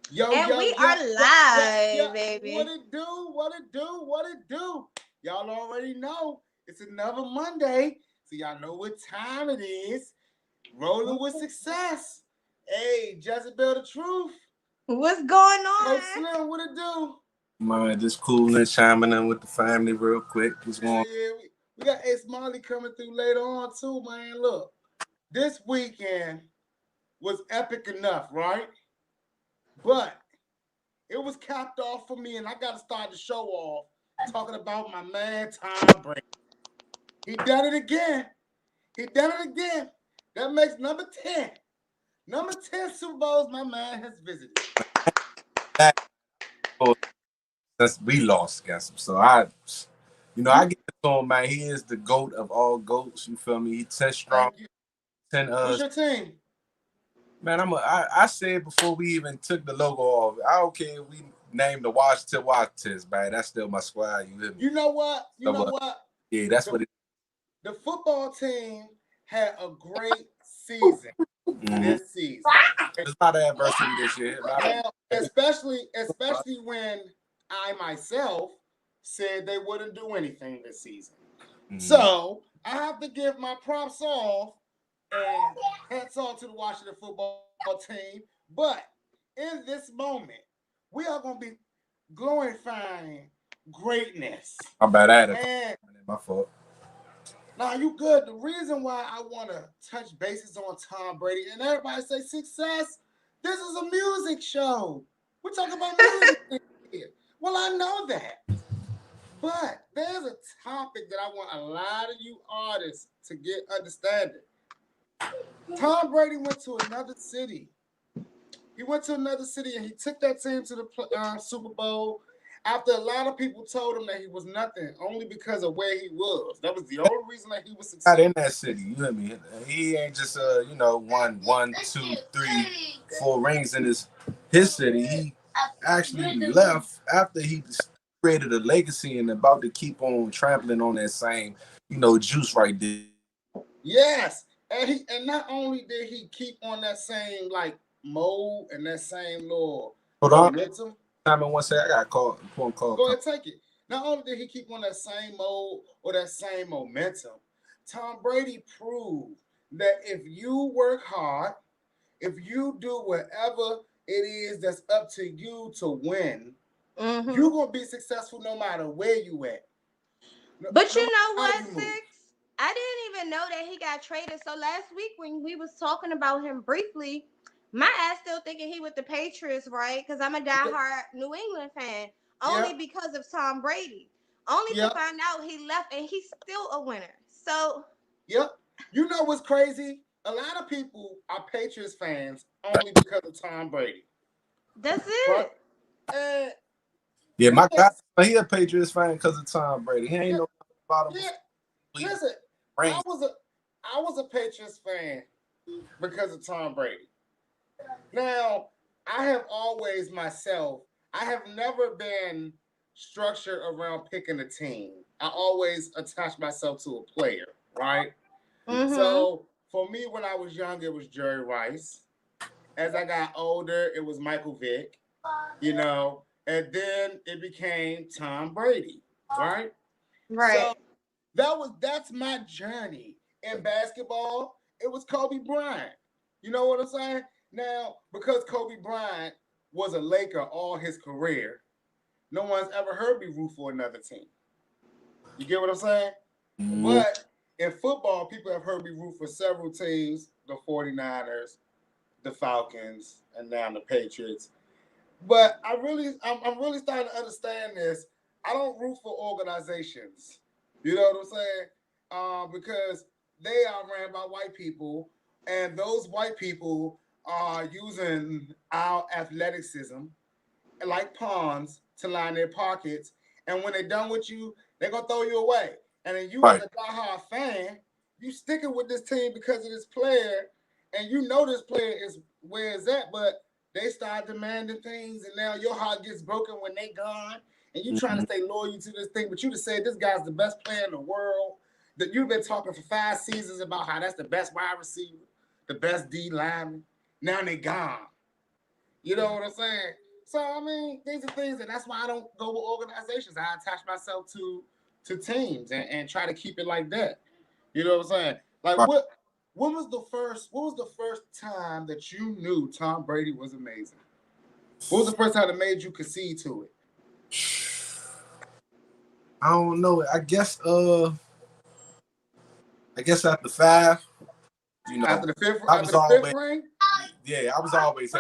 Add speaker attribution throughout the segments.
Speaker 1: Yo,
Speaker 2: And
Speaker 1: yo,
Speaker 2: we
Speaker 1: yo,
Speaker 2: are
Speaker 1: yo, yo, yo.
Speaker 2: live,
Speaker 1: What
Speaker 2: baby.
Speaker 1: it do? What it do? What it do? Y'all already know it's another Monday. So y'all know what time it is. Rolling with success. Hey, Jezebel the Truth.
Speaker 2: What's going
Speaker 1: Coach
Speaker 2: on?
Speaker 1: Slim, what it do?
Speaker 3: Man, just cooling, chiming in with the family real quick. What's
Speaker 1: Yeah,
Speaker 3: going
Speaker 1: yeah. We got Ace Molly coming through later on too, man. Look, this weekend was epic enough, right? But it was capped off for me, and I got to start the show off talking about my man Tom Brady. He done it again. He done it again. That makes number 10. Number 10 Super Bowls my man has visited.
Speaker 3: back since we lost against him? So I
Speaker 1: You
Speaker 3: get it on, man. He is the GOAT of all GOATs. You feel me? He 10 strong,
Speaker 1: thank you.
Speaker 3: 10
Speaker 1: What's your team?
Speaker 3: man, I said before we even took the logo off, I don't care if we named the Washingtons, man. That's still my squad. You hear me?
Speaker 1: You know what? You
Speaker 3: So,
Speaker 1: know what?
Speaker 3: yeah, that's
Speaker 1: The
Speaker 3: what it
Speaker 1: the football team had a great season
Speaker 3: is.
Speaker 1: this season.
Speaker 3: There's a lot of adversity this year.
Speaker 1: Now, especially when I myself said they wouldn't do anything this season.
Speaker 3: Mhm.
Speaker 1: So I have to give my props off and hats off to the Washington football team. But in this moment, we are going to be glorifying greatness.
Speaker 3: My bad, I had a
Speaker 1: And
Speaker 3: my fault.
Speaker 1: now you good. The reason why I want to touch bases on Tom Brady and everybody say success. This is a music show. We're talking about music here. Well, I know that. But there's a topic that I want a lot of you artists to get understanding. Tom Brady went to another city. He went to another city and he took that team to the Super Bowl after a lot of people told him that he was nothing, only because of where he was. That was the only reason that he was
Speaker 3: Not
Speaker 1: successful.
Speaker 3: in that city. You hear me? He ain't just won one, two, three, four rings in his city. He actually left after he created a legacy and about to keep on trampling on that same juice right there.
Speaker 1: Yes, and not only did he keep on that same like mode and that same little
Speaker 3: Hold on,
Speaker 1: momentum.
Speaker 3: time in one second. I got a call, important call
Speaker 1: Go
Speaker 3: coming.
Speaker 1: ahead, take it. Not only did he keep on that same mode or that same momentum, Tom Brady proved that if you work hard, if you do whatever it is that's up to you to win, you're
Speaker 2: Mm-hmm.
Speaker 1: gonna be successful no matter where you at,
Speaker 2: But
Speaker 1: no
Speaker 2: you
Speaker 1: matter
Speaker 2: know
Speaker 1: how
Speaker 2: what,
Speaker 1: you move.
Speaker 2: Six? I didn't even know that he got traded. So last week when we was talking about him briefly, my ass still thinking he with the Patriots, right? Because I'm a diehard New England fan, only
Speaker 1: Yep,
Speaker 2: because of Tom Brady. Only to
Speaker 1: yep,
Speaker 2: find out he left and he's still a winner. So
Speaker 1: yep. You know what's crazy? A lot of people are Patriots fans only because of Tom Brady,
Speaker 2: that's
Speaker 1: right?
Speaker 2: it.
Speaker 1: And
Speaker 3: Yeah,
Speaker 1: we
Speaker 3: my
Speaker 1: can,
Speaker 3: guy, he a Patriots fan because of Tom Brady. He ain't
Speaker 1: yeah,
Speaker 3: know about him
Speaker 1: yeah.
Speaker 3: before he
Speaker 1: Listen, I
Speaker 3: rings.
Speaker 1: was a I was a Patriots fan because of Tom Brady. Now, I have always myself, I have never been structured around picking a team. I always attach myself to a player, right?
Speaker 2: Mm-hmm.
Speaker 1: So for me, when I was young, it was Jerry Rice. As I got older, it was Michael Vick, and then it became Tom Brady, right?
Speaker 2: Right.
Speaker 1: So that's my journey in basketball. It was Kobe Bryant. You know what I'm saying? Now, because Kobe Bryant was a Laker all his career, no one's ever heard me root for another team. You get what I'm saying?
Speaker 3: Mhm.
Speaker 1: But in football, people have heard me root for several teams, the 49ers, the Falcons, and now the Patriots. But I'm really starting to understand this. I don't root for organizations. You know what I'm saying? Because they are ran by white people, and those white people are using our athleticism like pawns to line their pockets. And when they're done with you, they're gonna throw you away. And then you, as
Speaker 3: Right.
Speaker 1: a diehard fan, you sticking with this team because of this player, and you know this player is where it's at, but they start demanding things, and now your heart gets broken when they gone, and you trying to
Speaker 3: Mhm.
Speaker 1: stay loyal to this thing, but you just said this guy's the best player in the world. That you've been talking for 5 seasons about how that's the best wide receiver, the best D lineman. Now they gone. You know what I'm saying? So I mean, these are things, and that's why I don't go with organizations. I attach myself to teams and try to keep it like that. You know what I'm saying? Like
Speaker 3: Right.
Speaker 1: what was the first time that you knew Tom Brady was amazing? What was the first time that made you concede to it?
Speaker 3: I don't know. I guess after 5, you know, I was
Speaker 1: After the fifth
Speaker 3: always
Speaker 1: ring?
Speaker 3: yeah, I was always hey.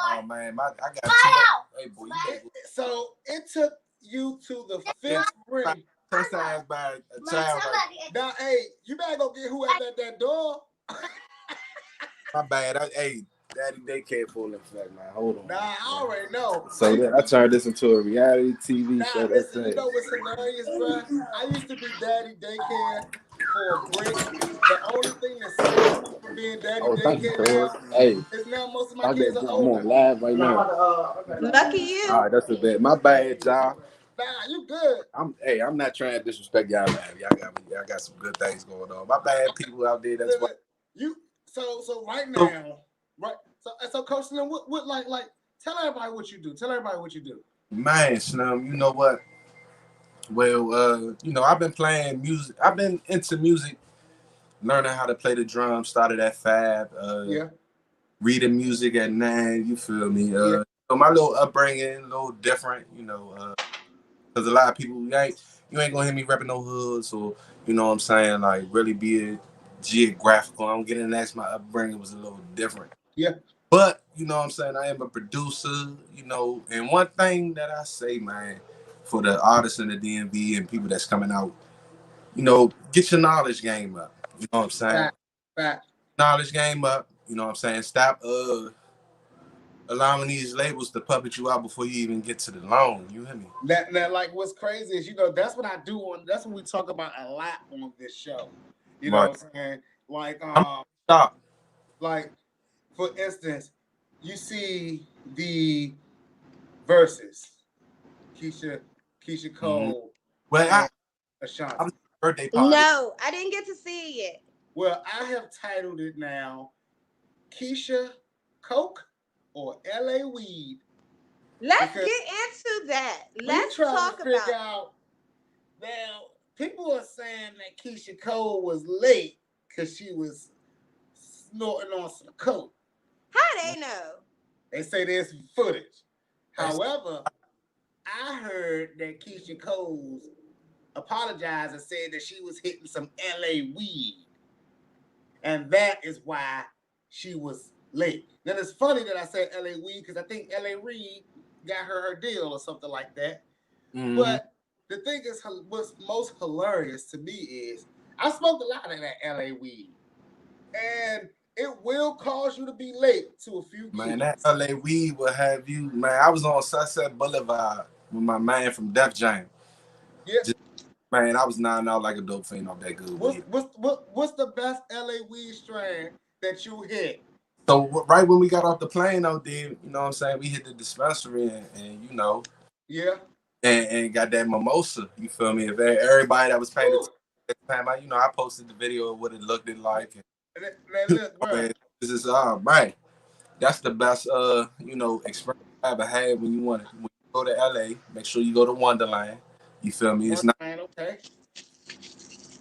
Speaker 3: Oh man, I got too much. Hey boy,
Speaker 1: So it took you to the fifth ring.
Speaker 3: touchdowns by a child.
Speaker 1: Now, hey, you better go get whoever at that door.
Speaker 3: My bad. Hey, Daddy Daycare full effect, man. Hold on.
Speaker 1: Nah, I already know.
Speaker 3: So I turned this into a reality TV show. That's
Speaker 1: Listen, you
Speaker 3: it.
Speaker 1: know what's hilarious, bro? I used to be daddy daycare for a brick. The only thing that saved me from being daddy
Speaker 3: Oh, thank you,
Speaker 1: daycare
Speaker 3: cuz.
Speaker 1: now
Speaker 3: Hey,
Speaker 1: is now most of my
Speaker 3: I
Speaker 1: kids
Speaker 3: get
Speaker 1: are
Speaker 3: I'm on
Speaker 1: older.
Speaker 3: live right now.
Speaker 2: Lucky
Speaker 3: All
Speaker 2: you.
Speaker 3: right, that's a bit. My bad, y'all.
Speaker 1: Nah, you good.
Speaker 3: I'm not trying to disrespect y'all, man. Y'all got some good things going on. My bad, people out there. That's why.
Speaker 1: You so right
Speaker 3: So,
Speaker 1: now, right? So Coach Slim, what like tell everybody what you do. Tell everybody what you do.
Speaker 3: man, Slim, you know what? Well, I've been playing music. I've been into music, learning how to play the drums. Started at 5.
Speaker 1: Yeah.
Speaker 3: Reading music at 9. You feel me?
Speaker 1: Yeah.
Speaker 3: So my little upbringing, a little different. Because a lot of people, you ain't gonna hear me rapping no hoods or what I'm saying, like really be a geographical. I'm getting that. My upbringing was a little different.
Speaker 1: Yeah.
Speaker 3: But you know what I'm saying, I am a producer, and one thing that I say, man, for the artists in the DMV and people that's coming out, get your knowledge game up. You know what I'm saying?
Speaker 1: Fact.
Speaker 3: Knowledge game up, you know what I'm saying? Stop allowing these labels to puppet you out before you even get to the loan. You hear me?
Speaker 1: That like what's crazy is that's what I do that's what we talk about a lot on this show. You know
Speaker 3: Right.
Speaker 1: what I'm saying? Like
Speaker 3: Stop.
Speaker 1: like for instance, you see the verses, Keisha Cole
Speaker 3: Well,
Speaker 1: and
Speaker 3: I
Speaker 1: Ashanti.
Speaker 3: was birthday party.
Speaker 2: No, I didn't get to see it yet.
Speaker 1: Well, I have titled it now Keisha Coke or LA Weed.
Speaker 2: Let's
Speaker 1: Because
Speaker 2: get into that.
Speaker 1: we
Speaker 2: Let's
Speaker 1: trying
Speaker 2: talk
Speaker 1: to figure
Speaker 2: about
Speaker 1: out now. People are saying that Keisha Cole was late because she was snorting on some coke.
Speaker 2: how they know.
Speaker 1: They say there's footage. However, I heard that Keisha Cole apologized and said that she was hitting some LA weed. And that is why she was late. Now, it's funny that I said LA weed because I think LA Reid got her deal or something like that.
Speaker 3: Mm-hmm.
Speaker 1: But the thing is, what's most hilarious to me is I smoked a lot of that LA weed. And it will cause you to be late to a few gigs.
Speaker 3: Man, that LA weed will have you, man. I was on Sunset Boulevard with my man from Def Jam.
Speaker 1: Yeah.
Speaker 3: Man, I was nodding out like a dope fiend off that good weed.
Speaker 1: What's the best LA weed strain that you hit?
Speaker 3: So right when we got off the plane out there, you know what I'm saying, we hit the dispensary and
Speaker 1: Yeah.
Speaker 3: And got that mimosa. You feel me? If everybody that was paying attention at the time, I posted the video of what it looked like.
Speaker 1: And look, bro.
Speaker 3: This is man. That's the best experience I ever had when you go to LA. Make sure you go to Wonderland. You feel me? It's not
Speaker 1: okay.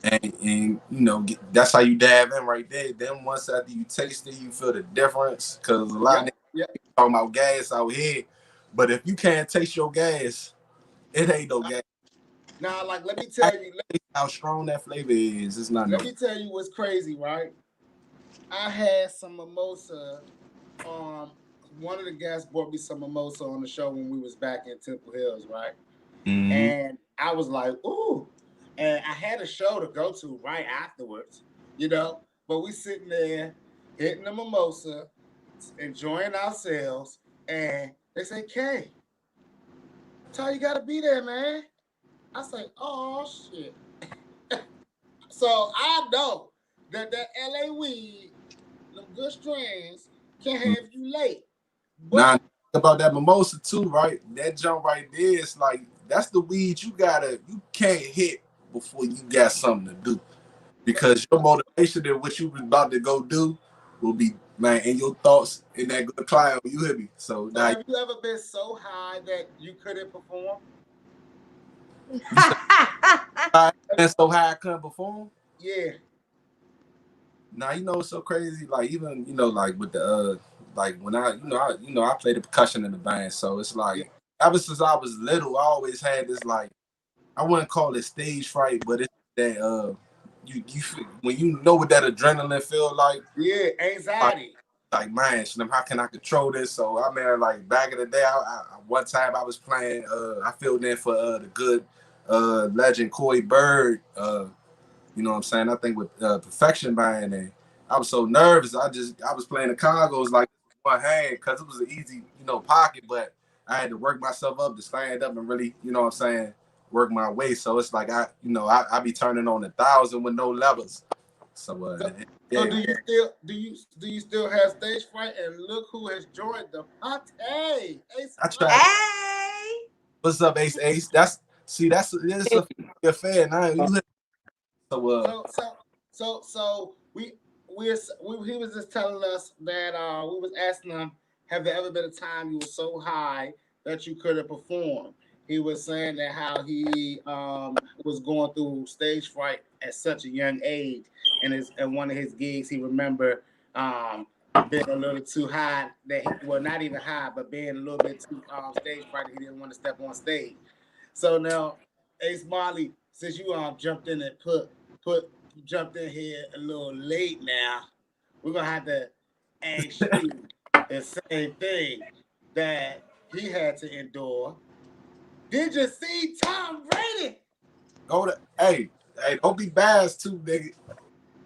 Speaker 3: and that's how you dab in right there. Then once after you taste it, you feel the difference. Cause a lot of niggas talking about gas out here, but if you can't taste your gas, it ain't no gas.
Speaker 1: Now, like, let me tell you
Speaker 3: how strong that flavor is. It's not.
Speaker 1: Let me tell you what's crazy, right? I had some mimosa. One of the guys brought me some mimosa on the show when we was back in Temple Hills, right?
Speaker 3: Mm-hmm.
Speaker 1: And I was like, ooh. And I had a show to go to right afterwards, But we sitting there hitting the mimosa, enjoying ourselves, and they say, Kay, that's how you gotta be there, man. I say, oh shit. So I know that LA weed, them good strains, can have you late. But
Speaker 3: now about that mimosa too, right? That jump right there, it's like that's the weed you can't hit before you got something to do. Because your motivation and what you was about to go do will be man, and your thoughts in that good cloud. You hear me? So
Speaker 1: So
Speaker 3: now
Speaker 1: have you ever been so high that you couldn't perform?
Speaker 3: you say, man, so high I couldn't perform.
Speaker 1: Yeah.
Speaker 3: Now you know it's so crazy. Like even like with the like when I play the percussion in the band, so it's
Speaker 1: Yeah.
Speaker 3: like ever since I was little, I always had this like I wouldn't call it stage fright, but it's that when you know what that adrenaline feel
Speaker 1: Yeah.
Speaker 3: like
Speaker 1: Anxiety.
Speaker 3: man, Slim, how can I control this? So I mean, like back in the day, one time I was playing, I filled in for the good legend Coy Bird. You know what I'm saying? I think with Perfection buying and I was so nervous. I was playing the Congos like one hand because it was an easy pocket, but I had to work myself up to stand up and really what I'm saying, work my way. So it's like I be turning on 1,000 with no levels. So
Speaker 1: So, so
Speaker 3: yeah,
Speaker 1: do you still have stage fright? And look who has joined the party. Hey,
Speaker 3: I
Speaker 1: Smiley.
Speaker 3: tried.
Speaker 2: Hey.
Speaker 3: What's up, Ace Ace? It's a fan. So
Speaker 1: So he was just telling us that we was asking him, have there ever been a time you were so high that you couldn't perform? He was saying that how he was going through stage fright at such a young age, and one of his gigs he remember being a little too high well, not even high, but being a little bit too stage fright. He didn't want to step on stage. So now, Ace Marley, since you jumped in and put jumped in here a little late now, we're gonna have to ask you the same thing that he had to endure. Did you see Tom Brady?
Speaker 3: go to hey, don't be biased too, nigga.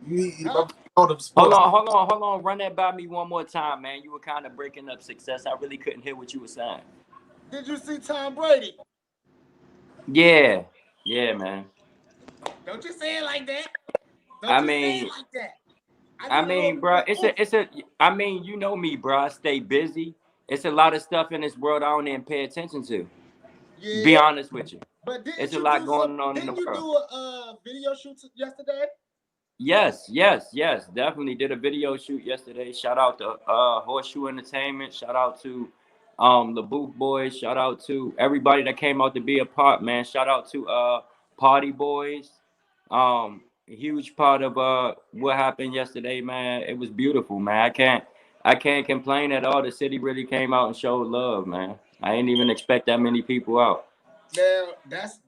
Speaker 3: You
Speaker 1: Huh?
Speaker 3: go to
Speaker 4: Hold
Speaker 3: sports.
Speaker 4: on, hold on, hold on. Run that by me one more time, man. You were kind of breaking up Success. I really couldn't hear what you were saying.
Speaker 1: Did you see Tom Brady?
Speaker 4: Yeah, yeah, man.
Speaker 1: Don't you say it like that. Don't
Speaker 4: I
Speaker 1: you say it
Speaker 4: mean,
Speaker 1: like that. I
Speaker 4: I
Speaker 1: need a little
Speaker 4: mean,
Speaker 1: bit
Speaker 4: bro,
Speaker 1: more
Speaker 4: it's
Speaker 1: oomph.
Speaker 4: a, it's a. I mean, you know me, bro. I stay busy. It's a lot of stuff in this world I don't even pay attention to. Be
Speaker 1: Yeah,
Speaker 4: honest with you,
Speaker 1: but
Speaker 4: it's a lot going on in the
Speaker 1: Didn't you do
Speaker 4: world.
Speaker 1: a video shoot yesterday?
Speaker 4: Yes, yes, yes. Definitely did a video shoot yesterday. Shout out to Horseshoe Entertainment. Shout out to the Booth Boys. Shout out to everybody that came out to be a part, man. Shout out to Party Boys. A huge part of what happened yesterday, man. It was beautiful, man. I can't complain at all. The city really came out and showed love, man. I didn't even expect that many people out.
Speaker 1: Now that's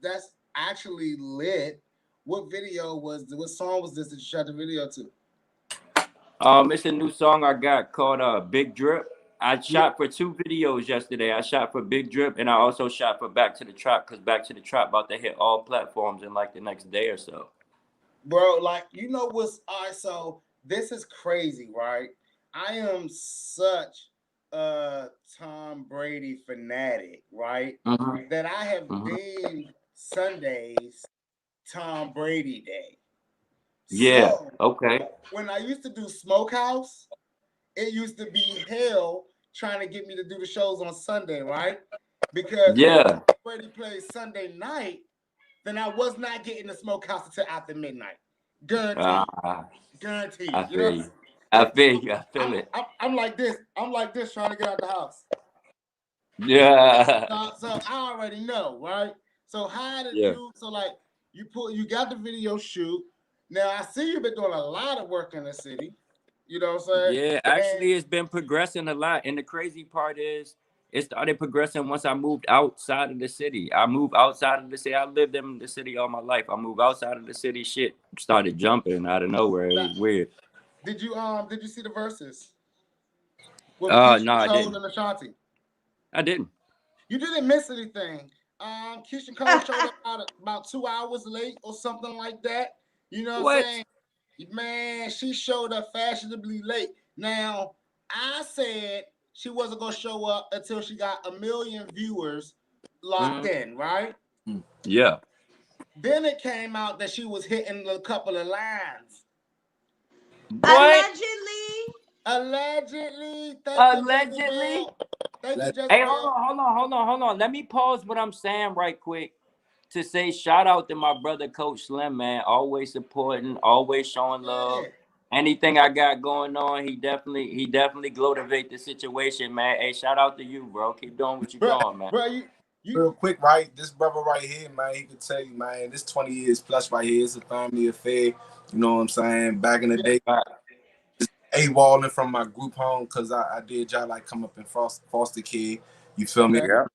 Speaker 1: actually lit. What song was this that you shot the video to?
Speaker 4: It's a new song I got called Big Drip. I
Speaker 1: Yeah,
Speaker 4: shot for two videos yesterday. I shot for Big Drip and I also shot for Back to the Trap because Back to the Trap about to hit all platforms in like the next day or so.
Speaker 1: bro, like what's all right, so this is crazy, right? I am such a Tom Brady fanatic, right?
Speaker 4: Mm-hmm.
Speaker 1: That I have
Speaker 4: Mm-hmm.
Speaker 1: deemed Sundays Tom Brady Day.
Speaker 4: Yeah.
Speaker 1: So
Speaker 4: Okay.
Speaker 1: when I used to do Smokehouse, it used to be hell trying to get me to do the shows on Sunday, right? Because if
Speaker 4: Yeah.
Speaker 1: Brady plays Sunday night, then I was not getting the Smokehouse until after midnight. Guaranteed.
Speaker 4: Uh,
Speaker 1: Guaranteed.
Speaker 4: I
Speaker 1: You know
Speaker 4: feel
Speaker 1: what I'm
Speaker 4: you. I
Speaker 1: saying?
Speaker 4: feel you. I feel it.
Speaker 1: I'm like this. I'm like this trying to get out the house.
Speaker 4: Yeah.
Speaker 1: So I already know, right? So how did
Speaker 4: Yeah.
Speaker 1: you? So like you got the video shoot. Now I see you've been doing a lot of work in the city. You know what I'm saying?
Speaker 4: Yeah,
Speaker 1: And
Speaker 4: actually, it's been progressing a lot. And the crazy part is, it started progressing once I moved outside of the city. I moved outside of the city. I lived in the city all my life. I moved outside of the city. Shit started jumping out of nowhere. It
Speaker 1: now,
Speaker 4: was weird.
Speaker 1: did you see the verses with Keisha
Speaker 4: No, I
Speaker 1: Cole
Speaker 4: didn't.
Speaker 1: and Ashanti?
Speaker 4: I didn't.
Speaker 1: You didn't miss anything. Keisha Cole showed up about 2 hours late or something like that. You know what I'm
Speaker 4: What?
Speaker 1: saying? Man, she showed up fashionably late. Now, I said she wasn't gonna show up until she got 1 million viewers locked
Speaker 4: Mhm.
Speaker 1: in, right?
Speaker 4: Yeah.
Speaker 1: Then it came out that she was hitting a couple of lines.
Speaker 4: What?
Speaker 2: Allegedly.
Speaker 1: Allegedly, thank you,
Speaker 4: Allegedly?
Speaker 1: Jezebel. Thank you,
Speaker 4: Hey, hold
Speaker 1: Jezebel.
Speaker 4: on, hold on, hold on, hold on. Let me pause what I'm saying right quick to say shout out to my brother Coach Slim, man. Always supporting, always showing love.
Speaker 1: Yeah.
Speaker 4: anything I got going on, he definitely glotivate the situation, man. Hey, shout out to you, bro. Keep doing what you're doing, man.
Speaker 1: Bro, you
Speaker 3: Real quick, right? This brother right here, man, he could tell you, man, this 20 years plus right here, it's a family affair. You know what I'm saying? Back in the day, AWOLing from my group home because I did y'all like come up in foster kid. You feel me?
Speaker 1: Okay.
Speaker 3: You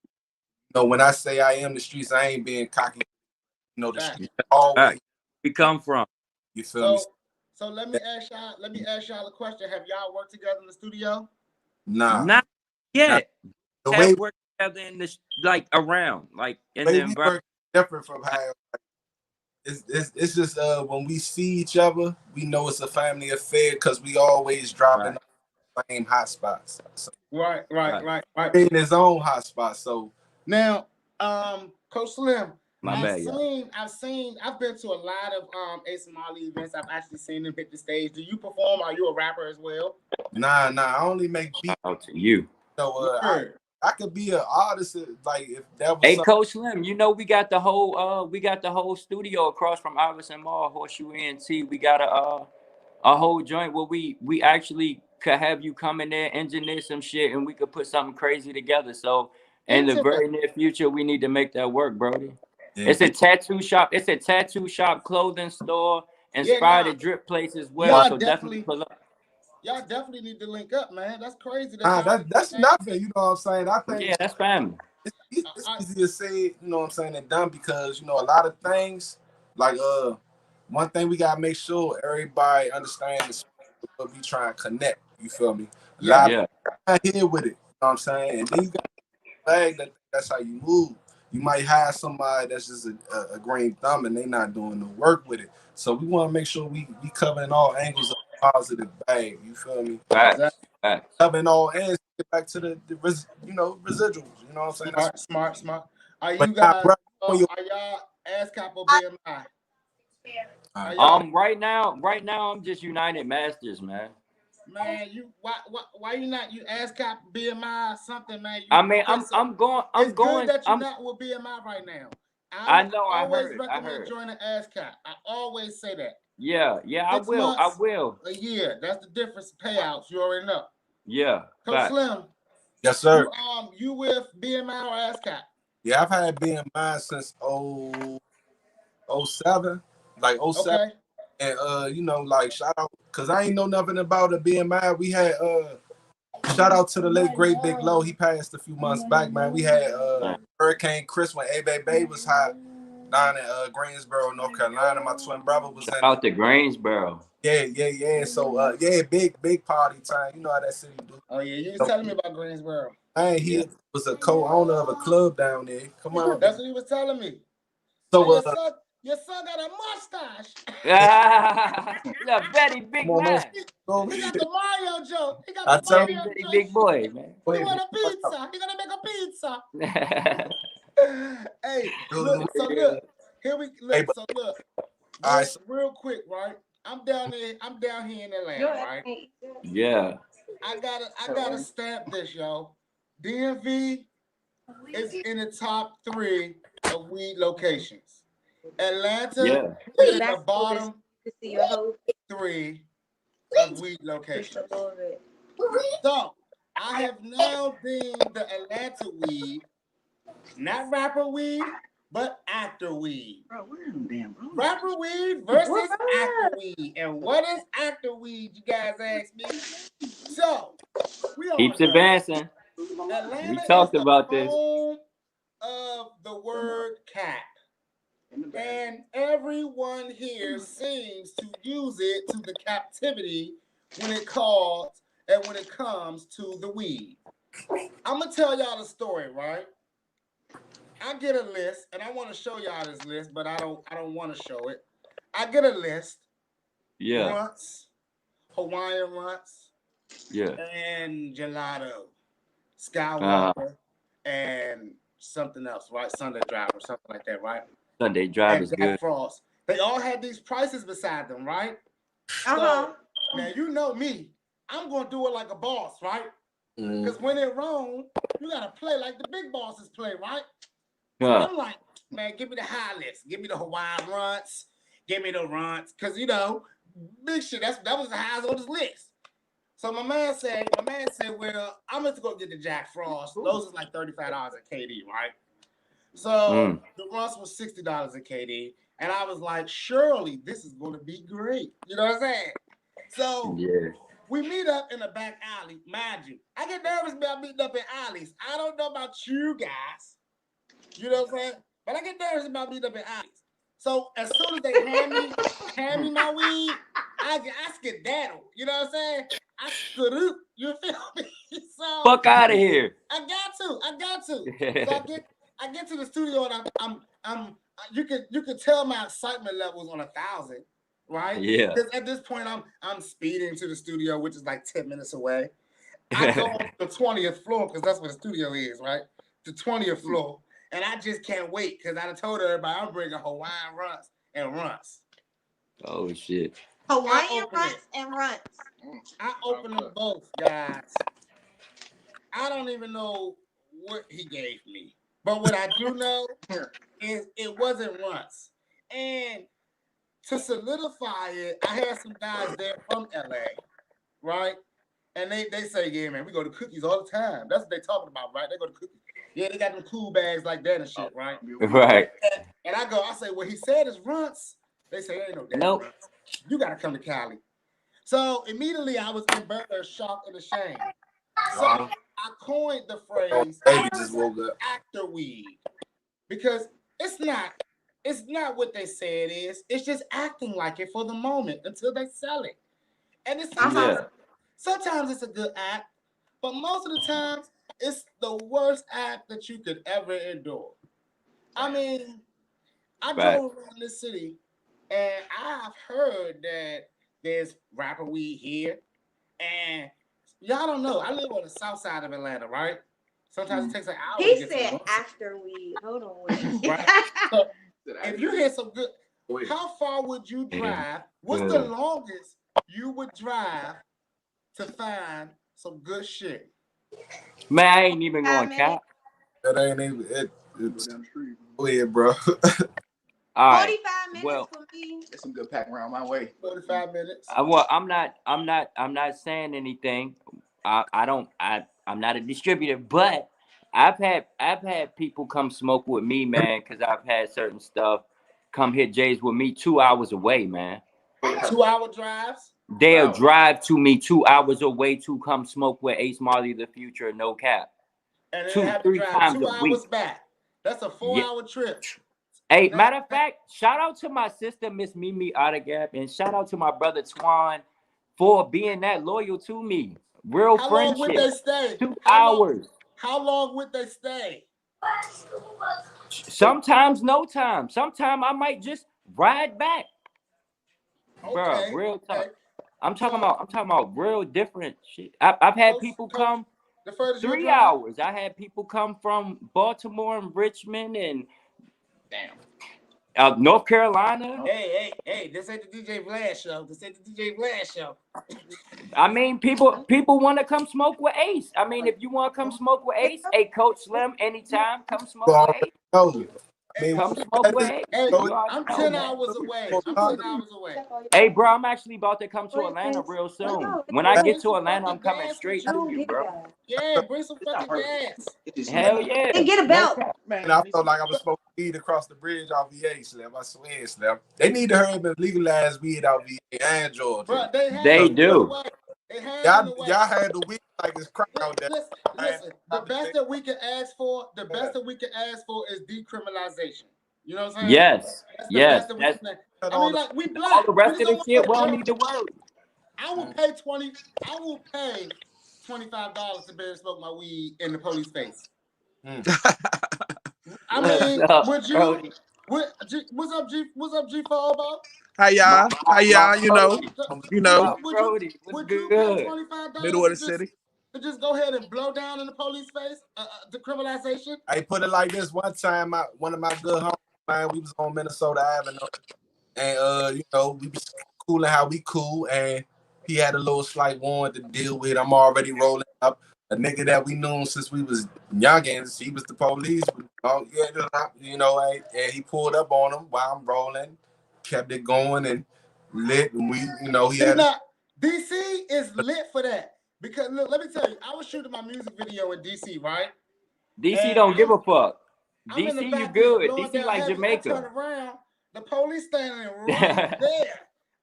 Speaker 3: know, when I say I am the streets, I ain't being cocky. You know, the
Speaker 1: Fact.
Speaker 3: streets always.
Speaker 4: We come from.
Speaker 3: You feel me?
Speaker 1: So let me ask y'all a question. Have y'all worked together in the studio?
Speaker 3: Nah.
Speaker 4: Not yet.
Speaker 3: The way
Speaker 4: Work together in this, like around, like in the
Speaker 3: we
Speaker 4: environment.
Speaker 3: work different from how it's just when we see each other, we know it's a family affair because we always dropping the same hot spots. So,
Speaker 1: Right.
Speaker 3: in his own hot spot. So
Speaker 1: now, Coach Slim, I've been to a lot of Ace Molly events. I've actually seen them hit the stage. Do you perform? Are you a rapper as well?
Speaker 3: Nah, I only make beats.
Speaker 4: Out to you.
Speaker 3: So I could be an artist like if that was.
Speaker 4: Hey, Coach Slim, you know we got the whole studio across from Iverson Mall, Horseshoe ENT. We got a whole joint where we actually could have you come in there, engineer some shit, and we could put something crazy together. So in the very near future, we need to make that work, Brody. Yeah. It's a tattoo shop. It's a tattoo shop, clothing store, inspired at drip place as well. So definitely pull up.
Speaker 1: Y'all definitely need to link up, man. That's crazy.
Speaker 3: That's nothing. You know what I'm saying? I think
Speaker 4: that's family.
Speaker 3: It's easy to say, you know what I'm saying, and done because, you know, a lot of things, like one thing we gotta make sure everybody understands what we try and connect. You feel me? A lot of people here with it. You know what I'm saying? And then you got bag that's how you move. You might hire somebody that's just a green thumb and they not doing the work with it. So we want to make sure we covering all angles of the positive bag. You feel me? Covering all ends. Get back to the residuals. You know what I'm saying?
Speaker 1: Smart. Are you guys? Are y'all ASCAP or BMI?
Speaker 4: Right now I'm just United Masters, man.
Speaker 1: Man, why you not you ASCAP BMI something, man?
Speaker 4: I'm going.
Speaker 1: It's good that you're not with BMI right now.
Speaker 4: I know.
Speaker 1: I always recommend joining ASCAP. I always say that.
Speaker 4: Yeah.
Speaker 1: 6 months,
Speaker 4: I will.
Speaker 1: A year. That's the difference. Payouts. You already know.
Speaker 4: Yeah.
Speaker 1: Coach Slim.
Speaker 3: Yes, sir.
Speaker 1: You with BMI or ASCAP?
Speaker 3: Yeah, I've had BMI since 07, like 07.
Speaker 1: Okay.
Speaker 3: And you know, like shout out, cause I ain't know nothing about a BMI. We had shout out to the late great Big Low. He passed a few months back, man. We had Hurricane Chris when Bay was hot down in Greensboro, North Carolina. My twin brother was
Speaker 4: out to Greensboro.
Speaker 3: Yeah. So big party time. You know how that city do.
Speaker 1: Oh yeah, you was telling me about Greensboro.
Speaker 3: Man, he was a co-owner of a club down there. Come on.
Speaker 1: That's what he was telling me.
Speaker 3: So
Speaker 1: your son got a mustache.
Speaker 4: Look, Betty, big man.
Speaker 1: He got the Mario joke. He got the Mario joke.
Speaker 4: Big boy, man.
Speaker 1: He want a pizza. He gonna make a pizza. Hey, look. So look, here we look. So look. Real quick, right? I'm down here in Atlanta, right?
Speaker 4: Yeah.
Speaker 1: I gotta stamp this, yo. DMV is in the top 3 of weed locations. Atlanta is in the bottom 3 of weed locations. So I have now deemed the Atlanta weed not rapper weed, but actor weed.
Speaker 5: Bro, where are them damn bro?
Speaker 1: Rapper weed versus actor weed. And what is actor weed, you guys ask me? So we all
Speaker 4: keeps
Speaker 1: know
Speaker 4: advancing.
Speaker 1: Atlanta
Speaker 4: we talked
Speaker 1: is
Speaker 4: about
Speaker 1: the
Speaker 4: this.
Speaker 1: home of the word cap. And everyone here seems to use it to the captivity when it comes to the weed. I'm gonna tell y'all the story, right? I get a list, and I want to show y'all this list, but I don't want to show it. I get a list.
Speaker 4: Yeah.
Speaker 1: Runts, Hawaiian runts.
Speaker 4: Yeah.
Speaker 1: And gelato, Skywalker, and something else, right? Sunday Drive or something like that, right?
Speaker 4: Sunday Drive is good.
Speaker 1: Frost. They all had these prices beside them, right? So, now you know me. I'm gonna do it like a boss, right? Because when it's wrong, you gotta play like the big bosses play, right? So I'm like, man, give me the high list. Give me the Hawaiian runts. Give me the runts. Because, you know, big shit. That was the highest on his list. So my man said, well, I'm going to go get the Jack Frost. Those is like $35 at KD, right? So the Russ was $60 at KD. And I was like, surely this is going to be great. You know what I'm saying? So we meet up in the back alley. Mind you, I get nervous about meeting up in alleys. I don't know about you guys. You know what I'm saying? But I get nervous about meeting up in alleys. So as soon as they hand me my weed, I skedaddle. You know what I'm saying? I skedoot. You feel me? So
Speaker 4: fuck out of here.
Speaker 1: I got to. So I get to the studio and I'm you can tell my excitement levels on 1,000, right?
Speaker 4: Yeah.
Speaker 1: Because at this point I'm speeding to the studio, which is like 10 minutes away. I go on the 20th floor because that's where the studio is, right? The 20th floor. And I just can't wait because I told everybody I'm bringing Hawaiian runts and runts.
Speaker 4: Oh shit.
Speaker 2: Hawaiian runts and runts.
Speaker 1: I opened them both, guys. I don't even know what he gave me. But what I do know is it wasn't runts. And to solidify it, I had some guys there from LA, right? And they say, yeah, man, we go to Cookies all the time. That's what they talking about, right? They go to Cookies. Yeah, they got them cool bags like that and shit, right?
Speaker 4: Right.
Speaker 1: And I say, well, he said it's runts. They say, ain't no damn runts. You got to come to Cali. So immediately I was embarrassed, shocked, and ashamed. So I coined the phrase actor weed. Because it's not what they say it is. It's just acting like it for the moment until they sell it. And it's sometimes it's a good act, but most of the times it's the worst act that you could ever endure. I mean, I drove around this city and I've heard that there's rapper weed here. And y'all don't know. I live on the south side of Atlanta, right? Sometimes it takes an hour to get to
Speaker 2: He said after weed. Hold on. Wait.
Speaker 1: Right? So if you hear some good, how far would you drive? What's the longest you would drive to find some good shit?
Speaker 4: Man, I ain't even going cap.
Speaker 3: That ain't even it. It's weird, bro.
Speaker 4: All right.
Speaker 2: 45 minutes for me.
Speaker 5: There's some good pack around my way.
Speaker 1: 45 minutes.
Speaker 4: I'm not saying anything. I'm not a distributor, but I've had people come smoke with me, man, because I've had certain stuff come hit J's with me 2 hours away, man.
Speaker 1: 2 hour drives?
Speaker 4: They'll drive to me 2 hours away to come smoke with Ace Marley the Future, no cap.
Speaker 1: And then have to drive 2 hours back. That's a 4 hour trip.
Speaker 4: Hey, matter of fact, shout out to my sister, Miss Mimi Ottagap, and shout out to my brother Twan for being that loyal to me. Real
Speaker 1: How
Speaker 4: friendship.
Speaker 1: long would they stay?
Speaker 4: 2 hours.
Speaker 1: How long would they stay?
Speaker 4: Sometimes no time. Sometimes I might just ride back.
Speaker 1: Okay,
Speaker 4: bro, real time. I'm talking about real different shit. I've had people come 3 hours. I had people come from Baltimore and Richmond and North Carolina.
Speaker 1: Hey, this ain't the DJ Vlad show.
Speaker 4: I mean, people want to come smoke with Ace. I mean, if you want to come smoke with Ace, hey, Coach Slim, anytime, come smoke with Ace. Come smoke with Ace.
Speaker 1: Hey, I'm 10 hours away.
Speaker 4: Hey, bro, I'm actually about to come to Atlanta real soon. When I get to Atlanta, I'm coming straight to you, bro.
Speaker 1: Yeah, bring some fucking gas.
Speaker 4: Hell yeah.
Speaker 2: And get a belt.
Speaker 3: Man, I felt like I was smoking weed across the bridge off VA, Slim. I swear, Slim. They need to hurry up and legalize weed out VA and Georgia.
Speaker 1: Bro,
Speaker 4: they do.
Speaker 3: Y'all had the weed like it's crack out there.
Speaker 1: Listen, the best that we can ask for is decriminalization. You know what I'm saying?
Speaker 4: Yes. Yes.
Speaker 1: I mean, like, we black.
Speaker 4: All the rest of the shit, we don't need to worry.
Speaker 1: I will pay $25 to be able to smoke my weed in the police face. I mean, would you? What's up, G? What's up, G for Obo?
Speaker 5: Hi y'all. You know.
Speaker 1: Would you pay $25
Speaker 5: middle of the city
Speaker 1: to just go ahead and blow down in the police face? Decriminalization.
Speaker 3: I put it like this. One time, one of my good homies, man, we was on Minnesota Avenue, and we was cooling how we cool, and he had a little slight warrant to deal with. I'm already rolling up. A nigga that we knew since we was youngins, he was the police. And he pulled up on him while I'm rolling, kept it going, and lit, and we, you know, he
Speaker 1: See,
Speaker 3: had.
Speaker 1: now, DC is lit for that because look, let me tell you, I was shooting my music video in DC, right?
Speaker 4: DC
Speaker 1: And
Speaker 4: don't give a fuck.
Speaker 1: I'm in the
Speaker 4: DC, you
Speaker 1: back just
Speaker 4: good.
Speaker 1: blowing
Speaker 4: DC
Speaker 1: down
Speaker 4: like
Speaker 1: heavy. I turn
Speaker 4: Jamaica.
Speaker 1: around, the police standing right there.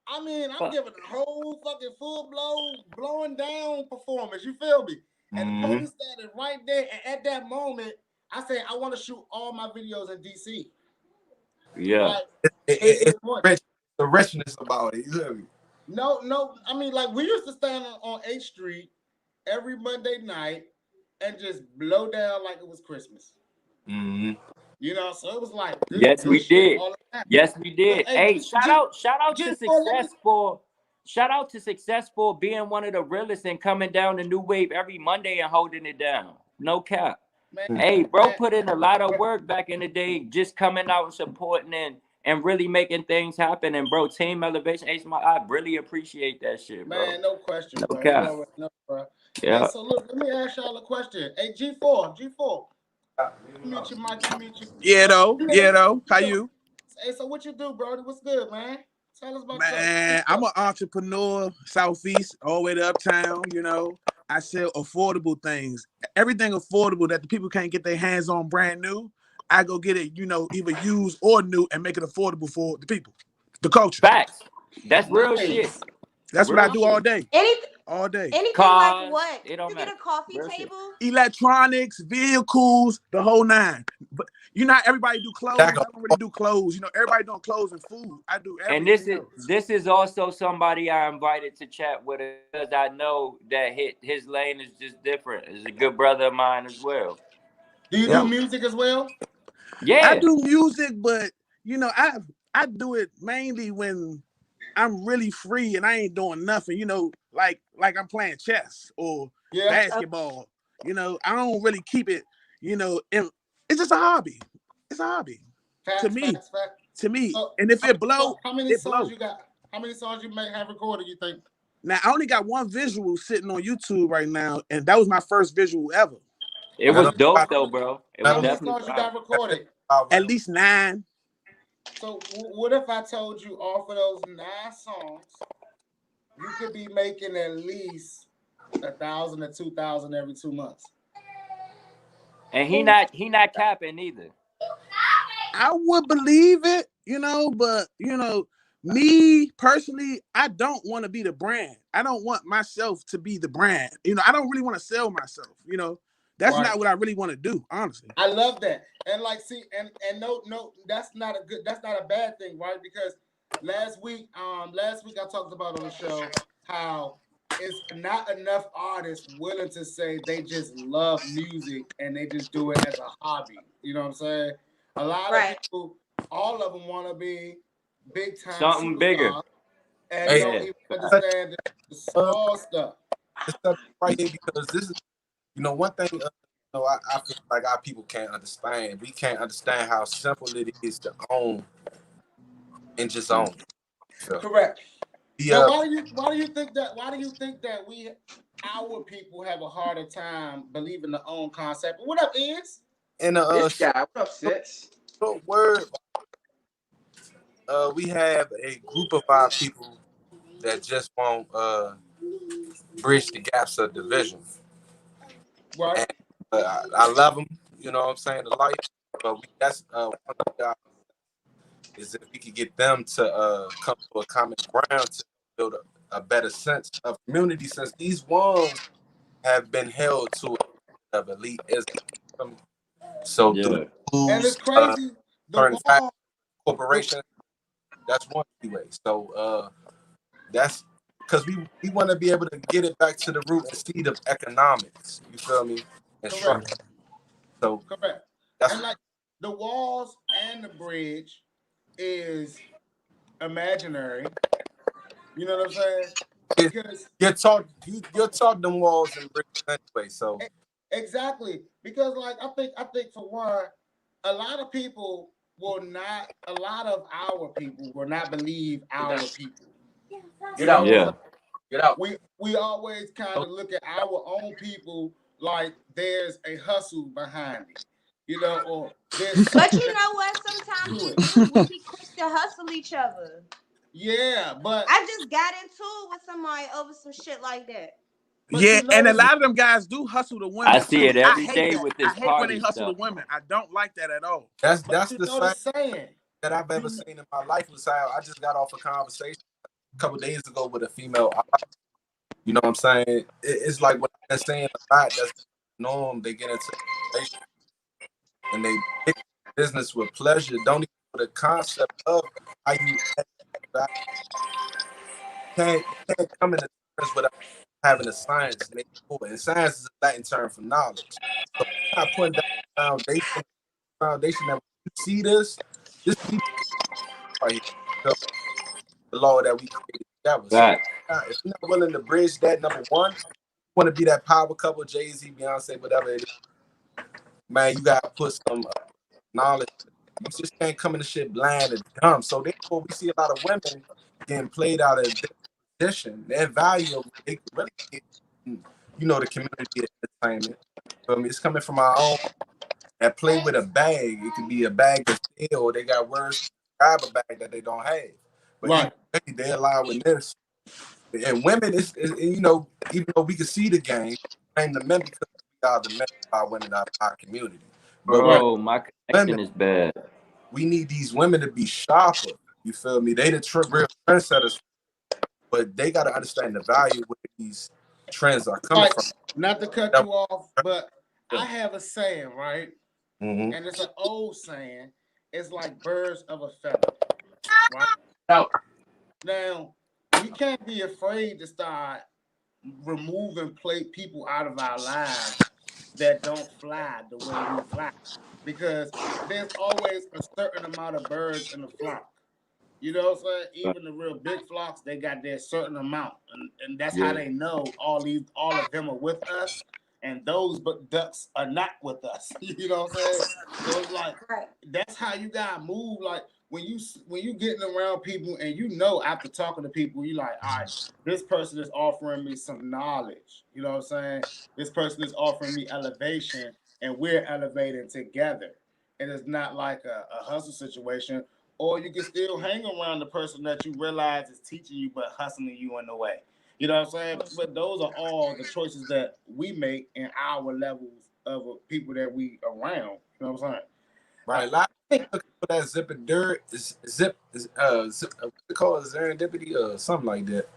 Speaker 1: I mean, I'm giving a whole fucking full blowing down performance. You feel me? And the police standing right there. And at that moment, I said, I want to shoot all my videos in DC.
Speaker 4: Yeah.
Speaker 1: Like,
Speaker 3: It's the richness about it. You hear me?
Speaker 1: No. I mean, like we used to stand on 8th Street every Monday night and just blow down like it was Christmas. You know, so it was like good,
Speaker 4: yes,
Speaker 1: good
Speaker 4: we
Speaker 1: shit
Speaker 4: did.
Speaker 1: all the time.
Speaker 4: Yes, we did. Hey, shout out to Sixxcess for being one of the realest and coming down the new wave every Monday and holding it down. No cap.
Speaker 1: Man,
Speaker 4: hey, bro, put in a lot of work back in the day, just coming out and supporting and really making things happen. And bro, Team Elevation, I really appreciate that shit, bro.
Speaker 1: Man, no question,
Speaker 4: no
Speaker 1: bro.
Speaker 4: Cap.
Speaker 1: You already know, bro.
Speaker 4: Yeah.
Speaker 1: Hey, so look, let me ask y'all a question. Hey, G4. Mute your mic.
Speaker 5: Yeah, though. How you?
Speaker 1: Hey, so what you do, bro? What's good, man? Tell us about
Speaker 5: Man, I'm an entrepreneur, Southeast, all the way to Uptown, you know. I sell affordable things. Everything affordable that the people can't get their hands on brand new. I go get it, you know, either used or new and make it affordable for the people, the culture.
Speaker 4: Facts. That's real shit.
Speaker 5: That's
Speaker 4: real
Speaker 5: what I do
Speaker 4: shit.
Speaker 5: all day.
Speaker 2: All day. Anything
Speaker 4: Cars,
Speaker 2: like what?
Speaker 4: It don't
Speaker 2: you
Speaker 4: matter.
Speaker 2: Get a coffee
Speaker 4: real
Speaker 2: table?
Speaker 4: Shit.
Speaker 5: Electronics, vehicles, the whole nine. But you know, everybody do clothes. I don't really do clothes. You know, everybody doing clothes and food. I do everything
Speaker 4: And this is also somebody I invited to chat with because I know that his lane is just different. He's a good brother of mine as well.
Speaker 1: Do you do music as well?
Speaker 4: Yeah.
Speaker 5: I do music, but you know, I do it mainly when I'm really free and I ain't doing nothing, you know, like I'm playing chess or basketball. You know, I don't really keep it, you know, and it's just a hobby. It's a hobby. To me. So, and if it blow,
Speaker 1: how many songs you got? How many songs you may have recorded, you think?
Speaker 5: Now I only got one visual sitting on YouTube right now, and that was my first visual ever.
Speaker 4: It was dope though, bro.
Speaker 1: How many songs you got recorded?
Speaker 5: At least 9.
Speaker 1: So what if I told you off of those 9 songs, you could be making at least 1,000 to 2,000 every 2 months?
Speaker 4: And he not capping either.
Speaker 5: I would believe it, you know, but you know, me personally, I don't want to be the brand. I don't want myself to be the brand. You know, I don't really want to sell myself. You know, that's not what I really want to do, honestly.
Speaker 1: I love that. And like, see, and no, that's not a bad thing, right? Because last week I talked about on the show how it's not enough artists willing to say they just love music and they just do it as a hobby. You know what I'm saying? A lot of people, all of them want to be big time
Speaker 4: something bigger,
Speaker 1: and don't even understand the small stuff.
Speaker 3: This stuff right here because this is, you know, one thing. You know, I feel like our people can't understand. We can't understand how simple it is to own and just own. So,
Speaker 1: correct. Now, why do you think that our people have a harder time believing the own concept? What up, Is?
Speaker 3: And
Speaker 5: this guy, what up, Six?
Speaker 3: Word. We have a group of our people that just won't bridge the gaps of division.
Speaker 1: Right.
Speaker 3: And, I love them. You know what I'm saying? The life, but that's one of the is if we could get them to come to a common ground to build a better sense of community, since these ones have been held to of elitism. So through
Speaker 1: and it's crazy.
Speaker 3: Corporation, that's one way. So that's because we want to be able to get it back to the root and seed of economics. You feel me? And structure. So
Speaker 1: correct. And like the walls and the bridge is imaginary. You know what I'm saying? Because
Speaker 3: you're taught them walls and bridges anyway. So
Speaker 1: exactly, because like I think for one, a lot of our people will not believe our people.
Speaker 5: Get out.
Speaker 4: Yeah.
Speaker 5: Get out.
Speaker 1: We always kind of look at our own people like there's a hustle behind it. You know, or there's
Speaker 2: but you know what? Sometimes we be quick to hustle each other.
Speaker 1: Yeah, but
Speaker 2: I just got into it with somebody over some shit like that.
Speaker 5: Yeah, and a lot of them guys do hustle the
Speaker 4: I
Speaker 5: women
Speaker 4: see
Speaker 5: too.
Speaker 4: it
Speaker 5: I
Speaker 4: every
Speaker 5: hate
Speaker 4: day
Speaker 5: that.
Speaker 4: with
Speaker 5: I
Speaker 4: this
Speaker 5: hate when they
Speaker 4: party
Speaker 5: hustle the
Speaker 4: stuff.
Speaker 5: women. I don't like that at all.
Speaker 3: That's
Speaker 1: you
Speaker 3: the
Speaker 1: know the
Speaker 3: same
Speaker 1: saying.
Speaker 3: that I've ever seen in my life. Was how I just got off a conversation a couple days ago with a female. You know what I'm saying? It's like what I've been saying a lot. That's the norm. They get into a relationship and they pick business with pleasure. Don't even know the concept of how you can't come into terms without having a science name for it. And science is a Latin term for knowledge. So we're not putting down foundation that when you see this people right here, the law that we created together. So
Speaker 4: Right.
Speaker 3: if you're not willing to bridge that, number one, you want to be that power couple, Jay-Z, Beyonce, whatever it is, man, you gotta put some knowledge. You just can't come in the shit blind and dumb. So therefore, we see a lot of women getting played out of their position, their value of what they could really get, you know, the community entertainment. It's coming from our own that play with a bag. It could be a bag of steel, or they got words to describe a bag that they don't have. But
Speaker 1: Right.
Speaker 3: they're allowing this. And women, you know, even though we can see the game, blame the men because we are the men of our women of our community. But
Speaker 4: Bro, my connection
Speaker 3: women,
Speaker 4: is bad.
Speaker 3: we need these women to be sharper. You feel me? They the real trendsetters, but they got to understand the value where these trends are coming from.
Speaker 1: Not to cut you off, but I have a saying, right?
Speaker 3: Mm-hmm.
Speaker 1: And it's an old saying. It's like birds of a feather, right? Now, we can't be afraid to start removing people out of our lives that don't fly the way we fly, because there's always a certain amount of birds in the flock. You know what I'm saying? Even the real big flocks, they got their certain amount, and that's how they know all of them are with us, and those but ducks are not with us. You know what I'm saying? So it's like that's how you gotta move. Like when you getting around people, and you know after talking to people, you like, all right, this person is offering me some knowledge. You know what I'm saying? This person is offering me elevation, and we're elevating together. And it's not like a hustle situation, or you can still hang around the person that you realize is teaching you but hustling you in the way. You know what I'm saying? But those are all the choices that we make in our levels of people that we around. You know what I'm saying?
Speaker 3: Right. A lot of people looking for that zip and dirt zip what's it called, serendipity or something like that.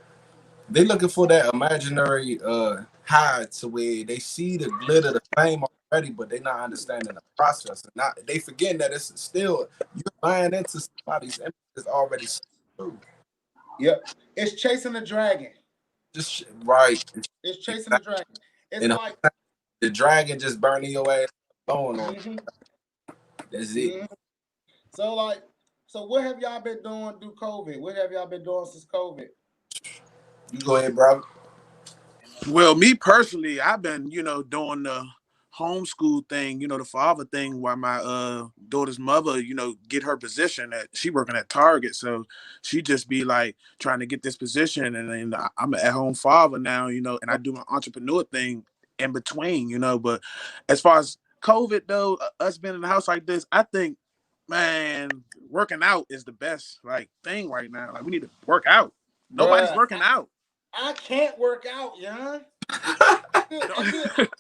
Speaker 3: They looking for that imaginary high to where they see the glitter, the fame already, but they not understanding the process. And not they forgetting that it's still you're buying into somebody's image that's already true.
Speaker 1: Yep. It's chasing the dragon.
Speaker 3: Just right.
Speaker 1: It's chasing the dragon. It's
Speaker 3: and
Speaker 1: like
Speaker 3: the dragon just burning your ass bone on.
Speaker 1: Mm-hmm.
Speaker 3: That's it.
Speaker 1: Mm-hmm. So what have y'all been doing through COVID? What have y'all been doing since COVID?
Speaker 3: You go ahead, bro.
Speaker 5: Well, me personally, I've been, doing the homeschool thing, the father thing, while my daughter's mother, get her position at she working at Target. So she just be like trying to get this position, and then I'm an at-home father now, and I do my entrepreneur thing in between, But as far as COVID though, us being in the house like this, I think, man, working out is the best thing right now. Like we need to work out. Nobody's working out.
Speaker 1: I can't work out, young. I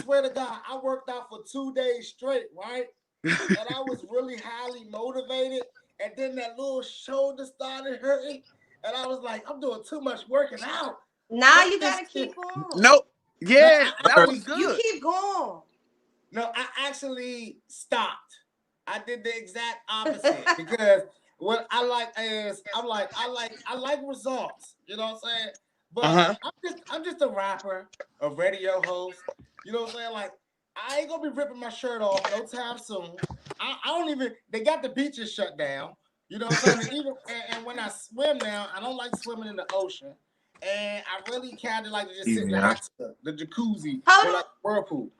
Speaker 1: swear to God, I worked out for 2 days straight, right? And I was really highly motivated. And then that little shoulder started hurting. And I was like, I'm doing too much working out.
Speaker 2: Now you gotta keep on.
Speaker 5: No, yeah, that was good.
Speaker 2: You keep going.
Speaker 1: No, I actually stopped. I did the exact opposite because what I like is I like results. You know what I'm saying? But I'm just a rapper, a radio host. You know what I'm saying? Like I ain't gonna be ripping my shirt off no time soon. I don't even. They got the beaches shut down. You know what I'm saying? And when I swim now, I don't like swimming in the ocean. And I really kind of like to just sit in the hot tub, the jacuzzi, or like whirlpool.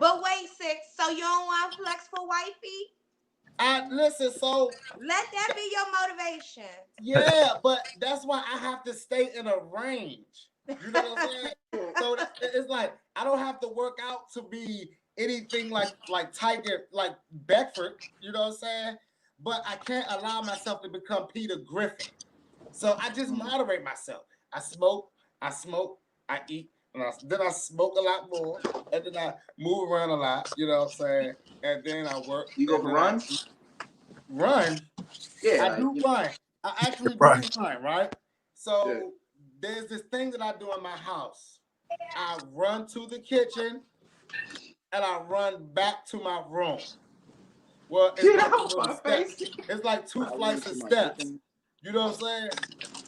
Speaker 2: But wait, Six. So you don't want flex for wifey?
Speaker 1: Listen. So
Speaker 2: let that be your motivation.
Speaker 1: Yeah, but that's why I have to stay in a range. You know what I'm saying? So it's like I don't have to work out to be anything like Tiger, like Beckford. You know what I'm saying? But I can't allow myself to become Peter Griffin. So I just moderate myself. I smoke, I eat, and then I smoke a lot more, and then I move around a lot, you know what I'm saying? And then I work.
Speaker 6: You go for runs?
Speaker 1: Run?
Speaker 6: Yeah,
Speaker 1: I do run. I actually do run, right? So there's this thing that I do in my house. I run to the kitchen and I run back to my room. Well, it's like a little steps. It's like 2 flights of steps. You know what I'm saying?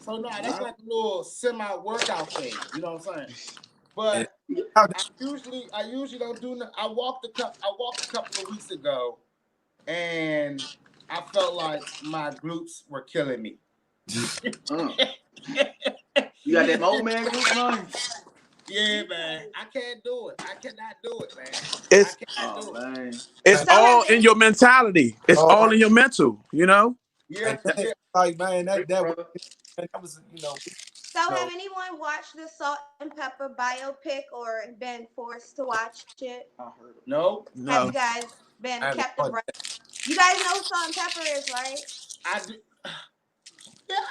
Speaker 1: So no, that's like a little semi-workout thing. You know what I'm saying? But I usually don't do nothing. I walked a couple of weeks ago, and I felt like my glutes were killing me.
Speaker 6: You got that old man glute run?
Speaker 1: Yeah, man. I can't do it. I cannot do it, man.
Speaker 5: It's all in your mentality. It's all in your mental, you know?
Speaker 1: Yeah.
Speaker 3: Like, man, that was, you know.
Speaker 2: So have anyone watched the Salt and Pepper biopic or been forced to watch it?
Speaker 1: No.
Speaker 2: Have you guys been kept abreast? You guys know who Salt and Pepper is, right?
Speaker 1: I do.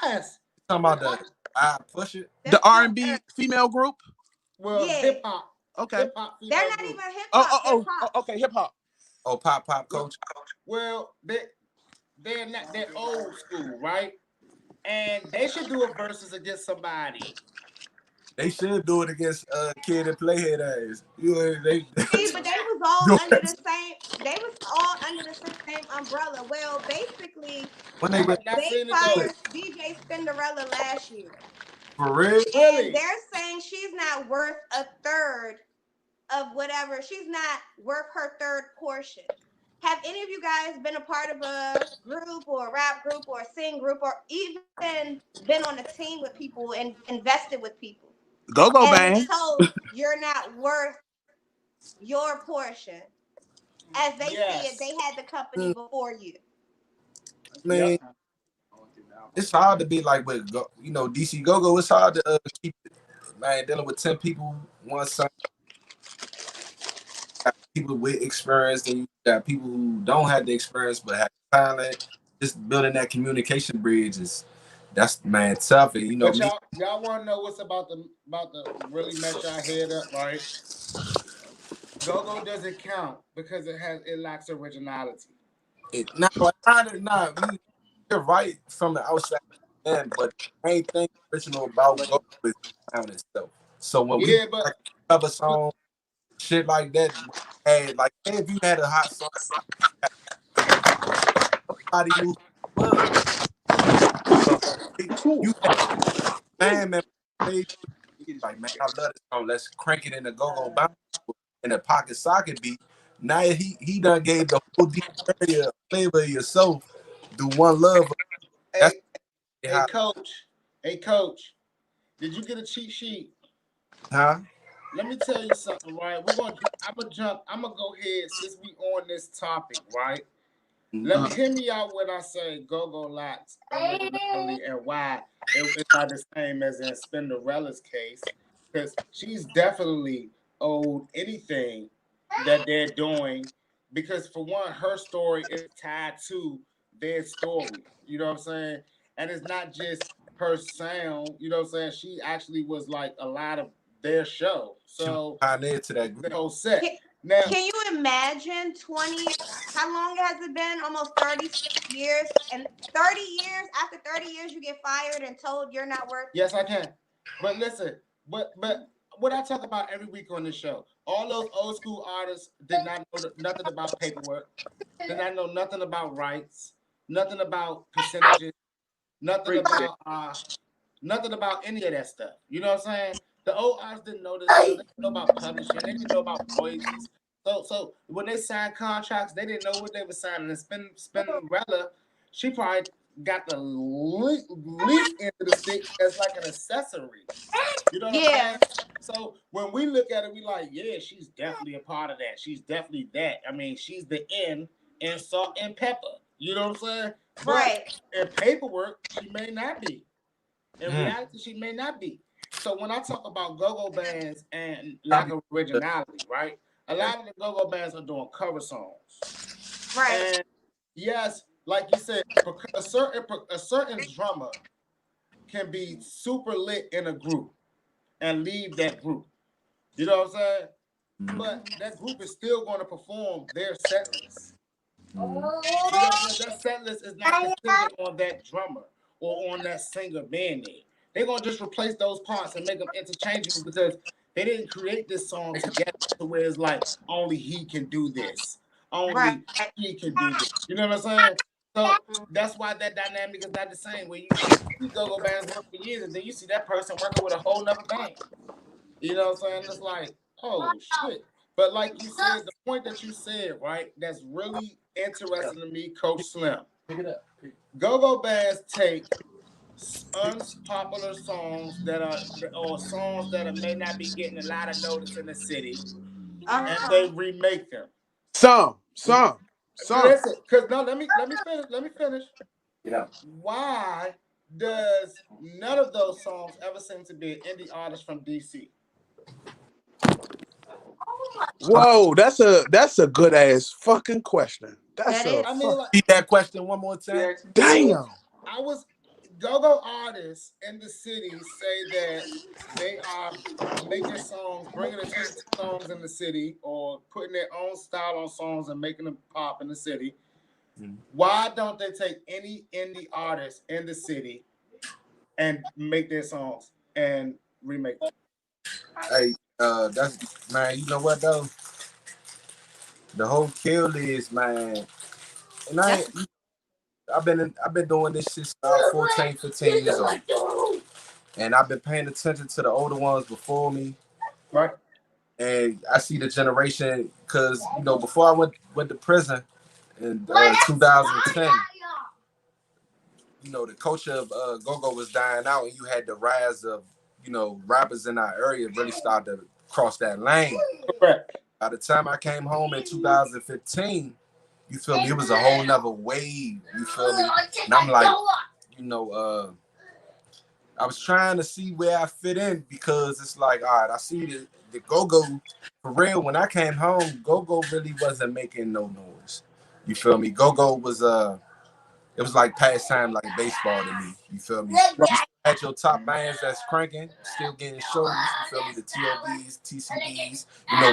Speaker 1: Yes.
Speaker 3: Talking about the Push It?
Speaker 5: The R&B female group?
Speaker 1: Well, hip hop.
Speaker 5: Okay.
Speaker 1: Hip-hop
Speaker 2: They're not even hip hop.
Speaker 5: Okay, hip hop.
Speaker 3: Oh, pop culture.
Speaker 1: Well, they're not, they're old school, right? And they should do a versus against somebody.
Speaker 3: They should do it against Kid and Playhead ass.
Speaker 2: See, but they was all under the same. They was all under the same umbrella. Well, basically, they fired DJ Cinderella last year.
Speaker 3: For real?
Speaker 2: And they're saying she's not worth a third of whatever. She's not worth her third portion. Have any of you guys been a part of a group or a rap group or a sing group or even been on a team with people and invested with people?
Speaker 5: Go band.
Speaker 2: Told you're not worth your portion. As they see it, they had the company before you.
Speaker 3: Man, it's hard to be like with, you know, DC Go-Go. It's hard to keep it, man, dealing with 10 people, one son. People with experience, and you got people who don't have the experience but have talent. Just building that communication bridge that's man tough. And you know,
Speaker 1: but y'all want to know what's about the really mess y'all head up, right? Go-Go doesn't count because it lacks originality.
Speaker 3: You're right from the outside, man, but anything original about Go-Go is sound itself. So when we cover song, shit like that, and like if you had a hot song, somebody knew you had man, like, man, I love this song. Let's crank it in the go-go bounce in a pocket socket beat. Now he done gave the whole deep area flavor of yourself. Do one love.
Speaker 1: Hey, coach, did you get a cheat sheet?
Speaker 3: Huh?
Speaker 1: Let me tell you something, right? I'm gonna go ahead since we on this topic, right? Let me hear me out when I say go-go lacks originality and why it's not the same as in Cinderella's case, because she's definitely owed anything that they're doing, because for one, her story is tied to their story. You know what I'm saying? And it's not just her sound. You know what I'm saying? She actually was like a lot of their show. So
Speaker 3: to that
Speaker 1: the whole set. Now,
Speaker 2: can you imagine 20? How long has it been? Almost 30 years. And 30 years, after 30 years, you get fired and told you're not worth it?
Speaker 1: Yes, I can. But listen, but what I talk about every week on this show, all those old school artists did not know nothing about paperwork, did not know nothing about rights, nothing about percentages, nothing about any of that stuff. You know what I'm saying? The old artists didn't know this. They didn't know about publishing. They didn't know about royalties. So when they signed contracts, they didn't know what they were signing. And Spinderella, she probably got the least end of the stick as like an accessory. You know what I'm saying? So when we look at it, we like, yeah, she's definitely a part of that. She's definitely that. I mean, she's the N in Salt and Pepper. You know what I'm saying? But in paperwork, she may not be. In reality, she may not be. So when I talk about go-go bands and lack of originality, right? A lot of the go-go bands are doing cover songs.
Speaker 2: Right.
Speaker 1: And yes, like you said, a certain drummer can be super lit in a group and leave that group. You know what I'm saying? But that group is still going to perform their set list. You know what I'm saying? That set list is not contingent on that drummer or on that singer being there. They're going to just replace those parts and make them interchangeable because they didn't create this song together to where it's like only he can do this. Only he can do this. You know what I'm saying? So that's why that dynamic is not the same. Where you see go-go bands work for years and then you see that person working with a whole nother band. You know what I'm saying? It's like, oh shit. But like you said, the point that you said, right, that's really interesting to me, Coach Slim. Pick it up. Go-go bands take unpopular songs that are or songs that may not be getting a lot of notice in the city, and they remake them.
Speaker 5: Some.
Speaker 1: Listen, because no, let me finish. Yeah. Why does none of those songs ever seem to be an indie artist from DC?
Speaker 5: Whoa, that's a good ass fucking question.
Speaker 3: Repeat that question one more time.
Speaker 5: Damn.
Speaker 1: I was go-go artists in the city say that they are making songs, bringing attention to songs in the city, or putting their own style on songs and making them pop in the city. Why don't they take any indie artist in the city and make their songs and remake them?
Speaker 3: Hey, that's man. You know what though? The whole kill is man, and I've been doing this shit since I was 14, 15 years old, and I've been paying attention to the older ones before me.
Speaker 1: Right.
Speaker 3: And I see the generation because before I went to prison in 2010. The culture of go-go was dying out, and you had the rise of rappers in our area really started to cross that lane.
Speaker 1: Correct.
Speaker 3: By the time I came home in 2015, you feel me, it was a whole nother wave. You feel me? And I'm like, I was trying to see where I fit in because it's like, all right, I see the go-go for real. When I came home, go-go really wasn't making no noise. You feel me? Go-go was it was like pastime, like baseball to me. You feel me? You had your top bands that's cranking, still getting shows. You feel me? The TOBs, TCBs.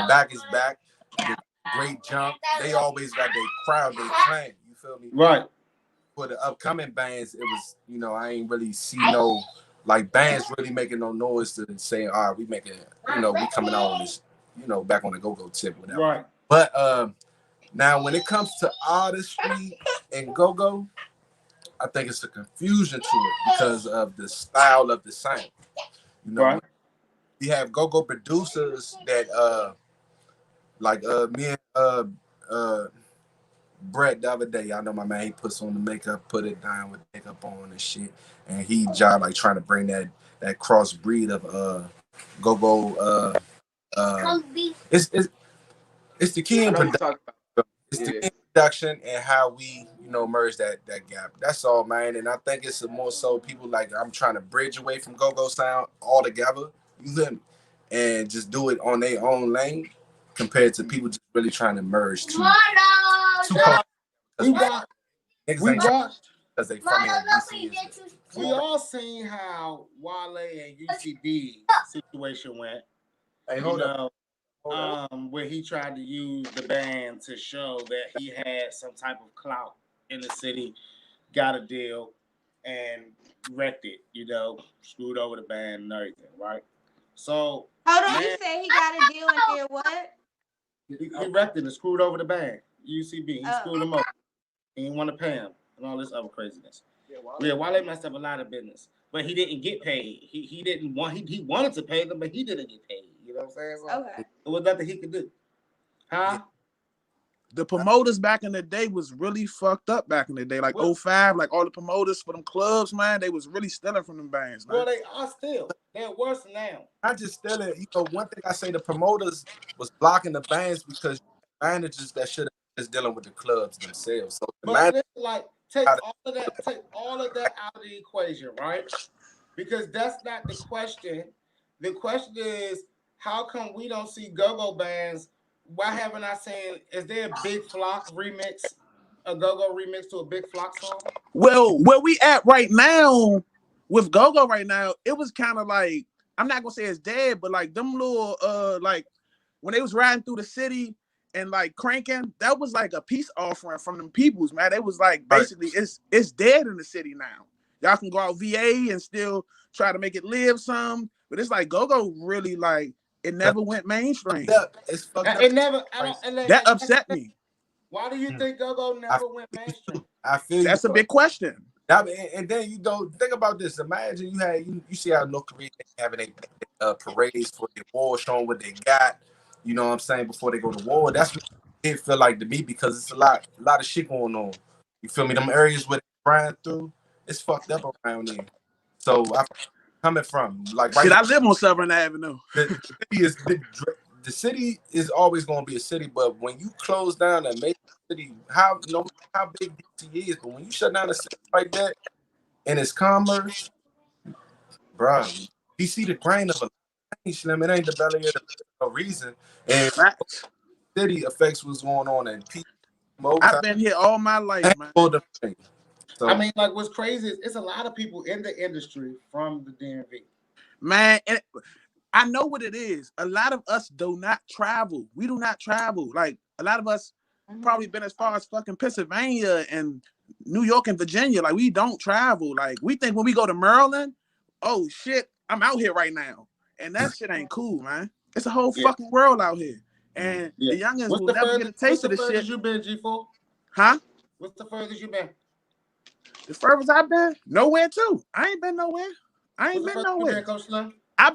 Speaker 3: Back is back. The Great Jump. They always got their crowd, they clang. You feel me?
Speaker 1: Right.
Speaker 3: For the upcoming bands, it was I ain't really see no like bands really making no noise to say, all right, we making we coming out on this back on the go-go tip, whatever.
Speaker 1: Right.
Speaker 3: But now when it comes to artistry and go-go, I think it's a confusion to it because of the style of the sound.
Speaker 1: Right.
Speaker 3: We have go-go producers that like me and Brett the other day, y'all know my man, he puts on the makeup, put it down with makeup on and shit. And he job like trying to bring that crossbreed of go-go it's the key in production. It's the key in production and how we merge that gap. That's all, man. And I think it's more so people like I'm trying to bridge away from go-go sound altogether. You feel me? And just do it on their own lane compared to people just really trying to merge two
Speaker 1: we all seen how Wale and UCB situation went.
Speaker 3: Hey, hold on.
Speaker 1: Where he tried to use the band to show that he had some type of clout in the city, got a deal, and wrecked it. Screwed over the band and everything, right? So
Speaker 2: hold on, you say he got a deal and did what?
Speaker 1: He wrecked it and screwed over the band. UCB, he screwed him over. He didn't want to pay him and all this other craziness. Wale messed up a lot of business, but he didn't get paid. He didn't want. He wanted to pay them, but he didn't get paid. You know what I'm saying? So
Speaker 2: okay.
Speaker 1: It was nothing he could do. Huh?
Speaker 5: The promoters back in the day was really fucked up back in the day. Like 05, like all the promoters for them clubs, man, they was really stealing from them bands, man.
Speaker 1: Well, they are still. They're worse now.
Speaker 3: I just stealing. One thing I say, the promoters was blocking the bands because managers that should have just dealing with the clubs themselves. So
Speaker 1: but take all of that out of the equation, right? Because that's not the question. The question is, how come we don't see go-go bands? Why haven't I seen? Is there a Big Flock remix, a go-go remix to a Big Flock song?
Speaker 5: Well, where we at right now, with Go-Go right now, it was kind of like, I'm not gonna say it's dead, but like them little like when they was riding through the city and like cranking, that was like a peace offering from them peoples, man. It was like basically it's dead in the city now. Y'all can go out VA and still try to make it live some, but it's like Go-Go really like it never went mainstream.
Speaker 3: It's fucked up.
Speaker 1: It never.
Speaker 5: That upset me.
Speaker 1: Why do you think Go-Go never went mainstream?
Speaker 3: I feel
Speaker 5: that's a big question.
Speaker 3: And then you don't think about this. Imagine you see how North Korea having parades for their war, showing what they got. You know what I'm saying, before they go to war. That's what it feel like to me, because it's a lot of shit going on. You feel me? Them areas where they ran through, it's fucked up around there. So I'm coming from like
Speaker 5: I live on Southern Avenue.
Speaker 3: The city is always going to be a city, but when you close down a major city, how big DC is, but when you shut down a city like that and it's commerce, bro, you see the grain of a slim. It ain't the belly of the reason, and city affects what's going on in people.
Speaker 5: I've been here all my life, man.
Speaker 3: So,
Speaker 1: I mean, like, what's crazy is it's a lot of people in the industry from the DMV.
Speaker 5: Man, I know what it is. A lot of us do not travel. We do not travel. Like, a lot of us probably been as far as fucking Pennsylvania and New York and Virginia. Like, we don't travel. Like, we think when we go to Maryland, oh, shit, I'm out here right now. And that shit ain't cool, man. It's a whole fucking world out here. And the youngins will never get a taste of this shit.
Speaker 1: What's the furthest you been, G4?
Speaker 5: Huh?
Speaker 1: What's the furthest you been?
Speaker 5: The furthest I've been? Nowhere, too. I ain't been nowhere. I've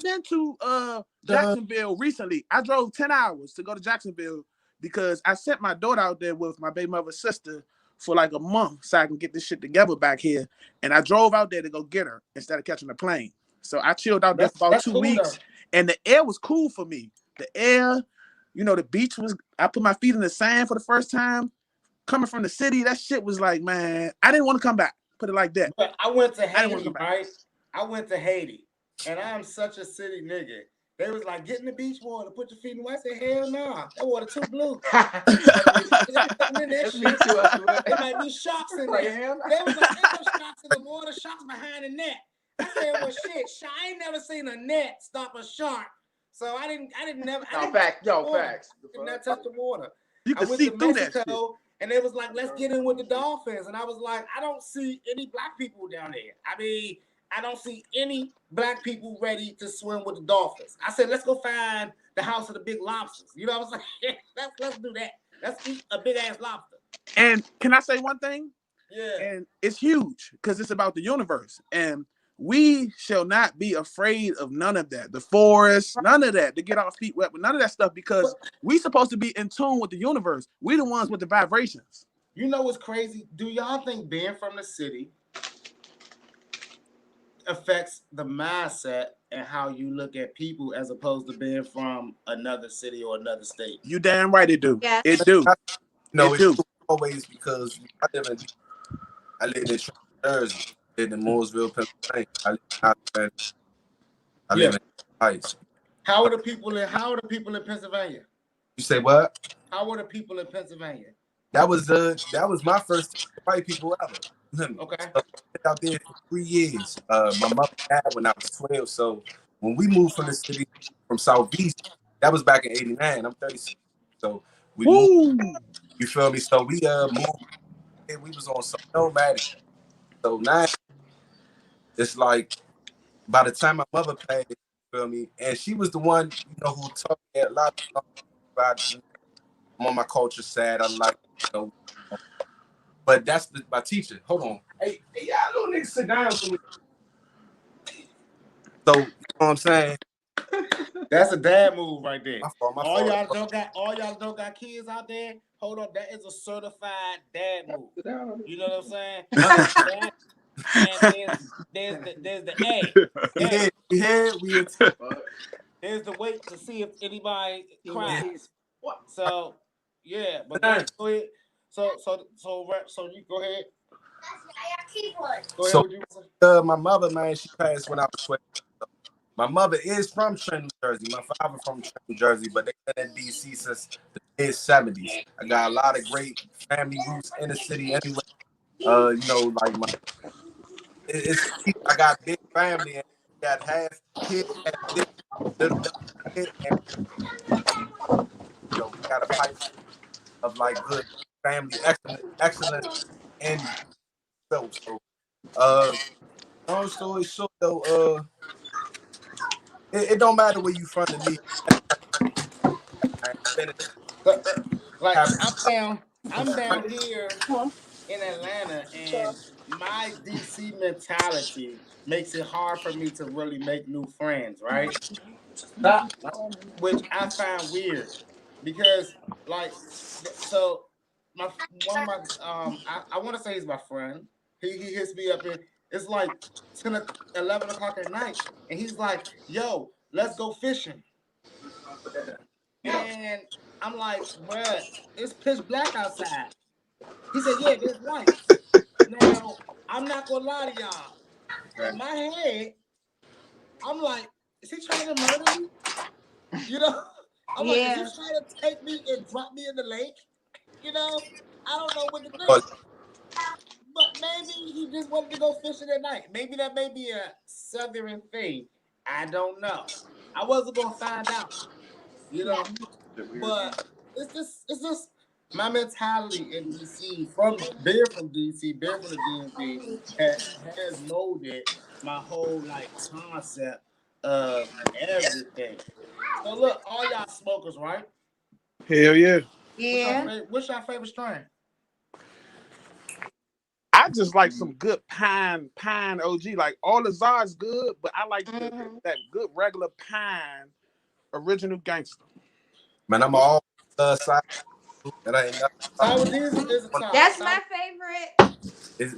Speaker 5: been to Jacksonville recently. I drove 10 hours to go to Jacksonville because I sent my daughter out there with my baby mother's sister for like a month so I can get this shit together back here. And I drove out there to go get her instead of catching a plane. So I chilled out there for about 2 weeks. Though. And the air was cool for me. The air, you know, the beach was, I put my feet in the sand for the first time. Coming from the city, that shit was like, man, I didn't want to come back. Put it like that.
Speaker 1: But I went to Haiti, right? I went to Haiti. And I'm such a city nigga. They was like, get in the beach water, put your feet in the water. I said, hell no, nah, that water too blue. There might be sharks in there. They was like, ain't no sharks in the water, sharks behind the net. I said, well, shit, I ain't never seen a net stop a shark. So I didn't
Speaker 6: Facts.
Speaker 1: Did not touch the water.
Speaker 5: You can see through that shit.
Speaker 1: And they was like, let's get in with the dolphins. And I was like, I don't see any black people down there. I mean, I don't see any black people ready to swim with the dolphins. I said, let's go find the house of the big lobsters. You know, I was like, let's do that. Let's eat a big ass lobster.
Speaker 5: And can I say one thing?
Speaker 1: Yeah.
Speaker 5: And it's huge because it's about the universe. And we shall not be afraid of none of that. The forest, none of that, to get our feet wet, but none of that stuff, because we supposed to be in tune with the universe. We the ones with the vibrations.
Speaker 1: You know what's crazy? Do y'all think being from the city affects the mindset and how you look at people as opposed to being from another city or another state?
Speaker 5: You damn right it do.
Speaker 2: Yeah.
Speaker 5: It do.
Speaker 3: No, it do. Always, because I live in New Jersey. In Mooresville, Pennsylvania. I live in Heights.
Speaker 1: How are the people in Pennsylvania?
Speaker 3: You say what?
Speaker 1: How are the people in Pennsylvania?
Speaker 3: That was my first white people ever.
Speaker 1: Okay.
Speaker 3: So I lived out there for 3 years. My mother died when I was 12. So when we moved from the city from Southeast, that was back in '89. I'm 36. So we moved. You feel me? So we moved. And we was on some nomadic. So now it's like, by the time my mother passed, you feel me, and she was the one, you know, who taught me a lot about, I'm on my culture side. I'm like, you know, but that's my teacher. Hold on, hey, y'all little niggas sit down for me. So you know what I'm saying?
Speaker 1: That's a dad move right there.
Speaker 3: My fault.
Speaker 1: All y'all don't got kids out there. Hold on, that is a certified dad move. You know what I'm saying? And there's the A. There's the wait to see if anybody cries. So yeah, but go ahead. So you go ahead.
Speaker 3: So my mother, man, she passed when I was 12. My mother is from Trenton, New Jersey. My father from Trenton, New Jersey, but they've been in DC since the mid-'70s. I got a lot of great family roots in the city anyway. You know, like I got big family and got half kids, half big, little kid, and we got a pipe of like good family excellence and so long story short though, it don't matter where you from to me.
Speaker 1: Like I'm down here in Atlanta, and my DC mentality makes it hard for me to really make new friends, right? Which I find weird because, like, so my one of my I want to say he's my friend. He hits me up and it's like 11 o'clock at night, and he's like, "Yo, let's go fishing." And I'm like, "Bruh, it's pitch black outside." He said, "Yeah, there's lights." Now, I'm not gonna lie to y'all. In my head, I'm like, "Is he trying to murder me?" You know, I'm like, "Is he trying to take me and drop me in the lake?" You know, I don't know what to think. But maybe he just wanted to go fishing at night. Maybe that may be a southern thing. I don't know. I wasn't gonna find out. You know, but it's just my mentality in DC from being from DC, being from the DMV has molded my whole like concept of everything. So look, all y'all smokers, right?
Speaker 5: Hell yeah.
Speaker 1: What's your favorite strain?
Speaker 5: I just like some good pine OG. Like all the Czar's good, but I like that good regular pine original gangster.
Speaker 3: Man, I'm all side. That ain't nothing.
Speaker 1: Sour Diesel is the top.
Speaker 2: That's my favorite.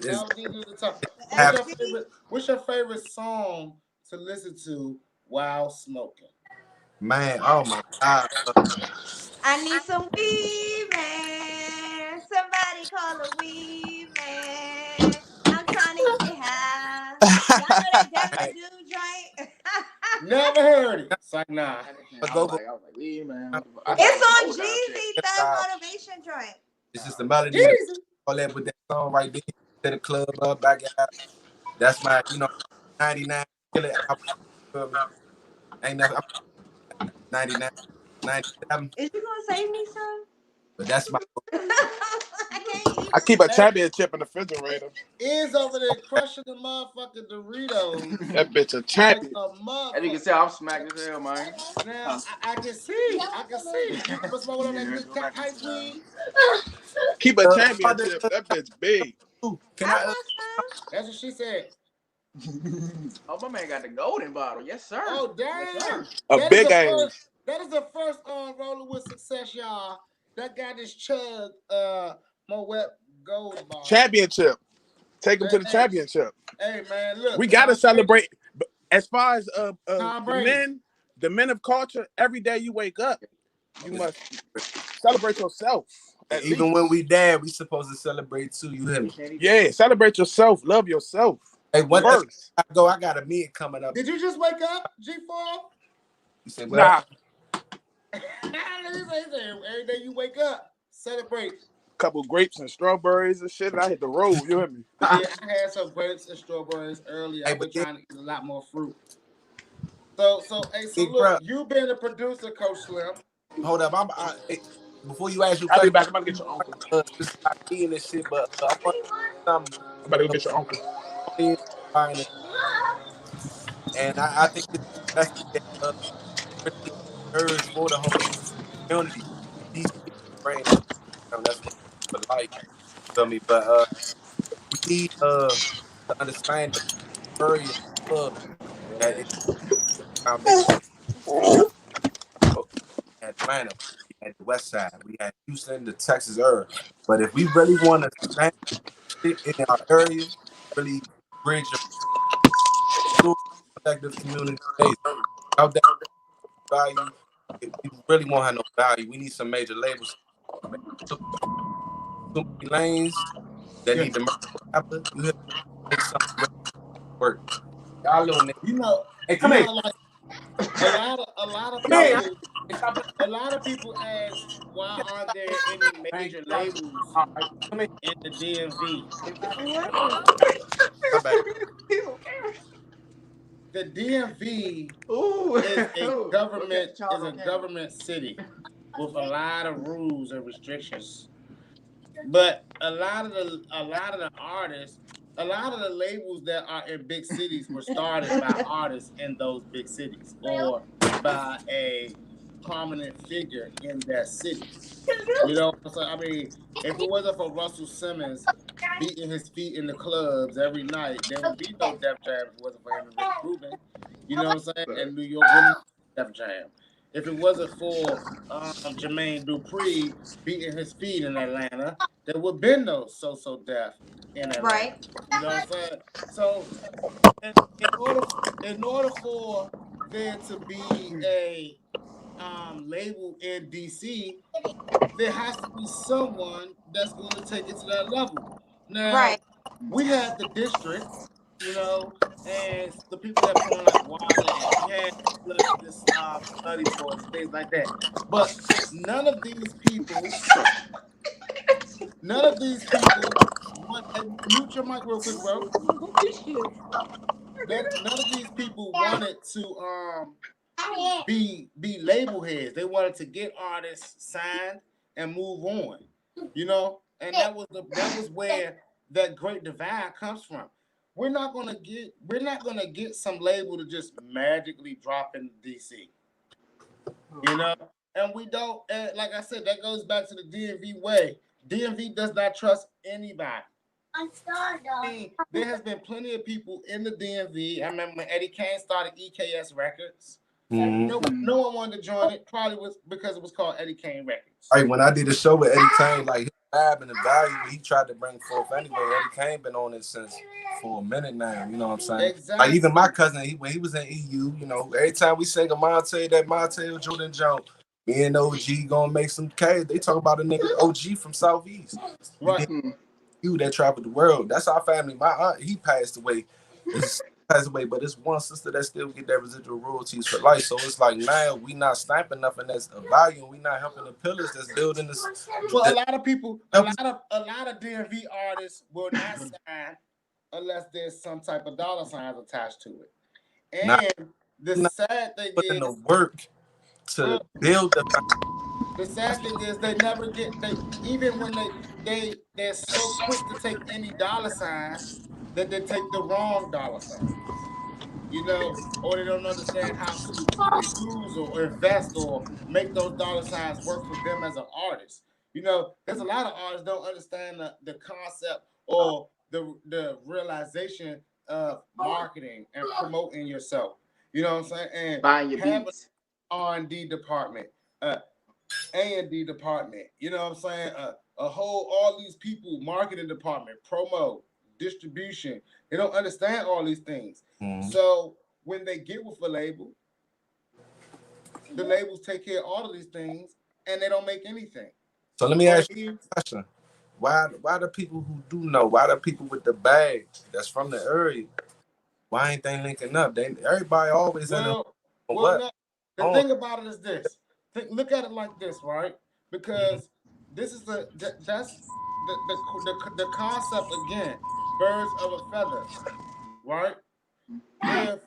Speaker 1: Sour Diesel is the top.
Speaker 2: The
Speaker 1: What's your favorite song to listen to while smoking?
Speaker 3: Man, oh my God.
Speaker 2: I need some weed, man. Somebody call a weed, man. I'm trying to get high. Y'all know that Debbie Do joint?
Speaker 1: Never heard it. It's like, nah.
Speaker 6: I was like, yeah, man.
Speaker 2: It's on Jeezy Thug Motivation joint.
Speaker 3: It's just the melody. All that with that song right there. To the club up, back out. That's my, 99 killer album. Ain't nothing. 99, 97.
Speaker 2: Is you gonna save me some?
Speaker 3: But that's my.
Speaker 5: I keep a championship in the refrigerator.
Speaker 1: Is over there crushing the motherfucking Doritos.
Speaker 5: That bitch a champion.
Speaker 6: As you can see, I'm smacked as hell, man.
Speaker 1: Now I can see. You was smoking on that big pipe weed.
Speaker 5: Keep a championship. That bitch big.
Speaker 3: Can I?
Speaker 1: That's what she said.
Speaker 6: Oh, my man got the golden bottle. Yes, sir.
Speaker 1: Oh, damn.
Speaker 6: Yes, sir.
Speaker 5: A big ass.
Speaker 1: That is the first rolling with Sixxcess, y'all. That guy just chugged Moet Gold ball.
Speaker 5: Championship. Take him to the championship.
Speaker 1: Hey man, look.
Speaker 5: We gotta celebrate. As far as the men of culture, every day you wake up, you must celebrate yourself.
Speaker 3: Even when we dead, we supposed to celebrate too. You hear me?
Speaker 5: Yeah, celebrate yourself. Love yourself.
Speaker 3: Hey, what first? I got a meeting coming up.
Speaker 1: Did you just wake up, G4?
Speaker 3: You said,
Speaker 5: nah.
Speaker 1: Every day you wake up, celebrate.
Speaker 5: Couple grapes and strawberries and shit. And I hit the road. You hear me?
Speaker 1: Yeah, I had some grapes and strawberries earlier. I've been trying to eat a lot more fruit. So look, you been a producer, Coach Slim.
Speaker 3: Hold up, before you ask your
Speaker 5: I'll be
Speaker 3: question,
Speaker 5: back. I'm about to get your uncle.
Speaker 3: Just like eating this shit, but I want something.
Speaker 5: I'm about to go get your uncle.
Speaker 3: And I think that's really urge for the whole community. These brain, that's for life. Feel me? But we need to understand the area that is foundation. Atlanta, we had the West Side, we had Houston, the Texas area. But if we really want to stand in our area, really bridge the collective community space, out there value, if we really won't have no value. We need some major labels, too many lanes that need to merge. You make something work. Y'all little niggas. Hey, come here.
Speaker 1: Like, a lot of people ask, why aren't there any major labels in the DMV?
Speaker 3: My bad.
Speaker 1: the DMV
Speaker 6: Ooh.
Speaker 1: is a
Speaker 6: Look
Speaker 1: government
Speaker 6: at the child
Speaker 1: is a
Speaker 6: on camera.
Speaker 1: government city with a lot of rules and restrictions. But a lot of the artists, a lot of the labels that are in big cities were started by artists in those big cities or by a prominent figure in that city. You know, so I mean, if it wasn't for Russell Simmons beating his feet in the clubs every night, there would be no Def Jam if it wasn't for him and Rick Rubin. You know what I'm saying? And New York wouldn't have Def Jam. If it wasn't for Jermaine Dupri beating his feet in Atlanta, there would have been no So Def in Atlanta.
Speaker 2: Right.
Speaker 1: You know what I'm saying? So in, in order in order for there to be a label in DC, there has to be someone that's going to take it to that level. Now,
Speaker 2: Right.
Speaker 1: we had the district, you know, and the people that put on like Wale. We had this Bloody Boys, things like that. But none of these people want. And mute your mic real quick, bro. None of these people wanted to be label heads. They wanted to get artists signed and move on. You know, and that was where that great divide comes from. We're not gonna get some label to just magically drop in DC. You know, and we don't. And like I said, that goes back to the DMV way. DMV does not trust anybody. I mean, there has been plenty of people in the DMV. I remember when Eddie Kane started EKS Records. No one wanted to join it. Probably was because it was called Eddie Kane Records.
Speaker 3: Like when I did a show with Eddie Kane, like his vibe and the value he tried to bring forth anyway. Eddie Kane been on it since for a minute now. You know what I'm saying?
Speaker 1: Exactly.
Speaker 3: Like even my cousin, when he was in EU, you know, every time we sing a Monte, that Monte or Jordan Jones, me and OG gonna make some K. They talk about a nigga OG from Southeast.
Speaker 1: Right.
Speaker 3: You that traveled the world. That's our family. My aunt, he passed away. But it's one sister that still get that residual royalties for life. So it's like now we not stamping nothing that's a value. We not helping the pillars that's building this.
Speaker 1: Well, a lot of people, a lot of DMV artists will not sign unless there's some type of dollar signs attached to it. And the sad thing is,
Speaker 3: the work to build
Speaker 1: the sad thing is they never get even when they're so quick to take any dollar sign that they take the wrong dollar signs. You know, or they don't understand how to use or invest or make those dollar signs work for them as an artist. You know, there's a lot of artists don't understand the concept or the realization of marketing and promoting yourself. You know what I'm saying? And
Speaker 6: buying your beats.
Speaker 1: R&D department, A&D department. You know what I'm saying? All these people, marketing department, promo, distribution. They don't understand all these things. So when they get with a label, the labels take care of all of these things, and they don't make anything.
Speaker 3: So let me ask you a question: Why the people who do know? Why the people with the bag that's from the area? Why ain't they linking up? Everybody always in the
Speaker 1: what? The thing about it is this. Look at it like this, right? Because this is that's the concept again. Birds of a feather, right? If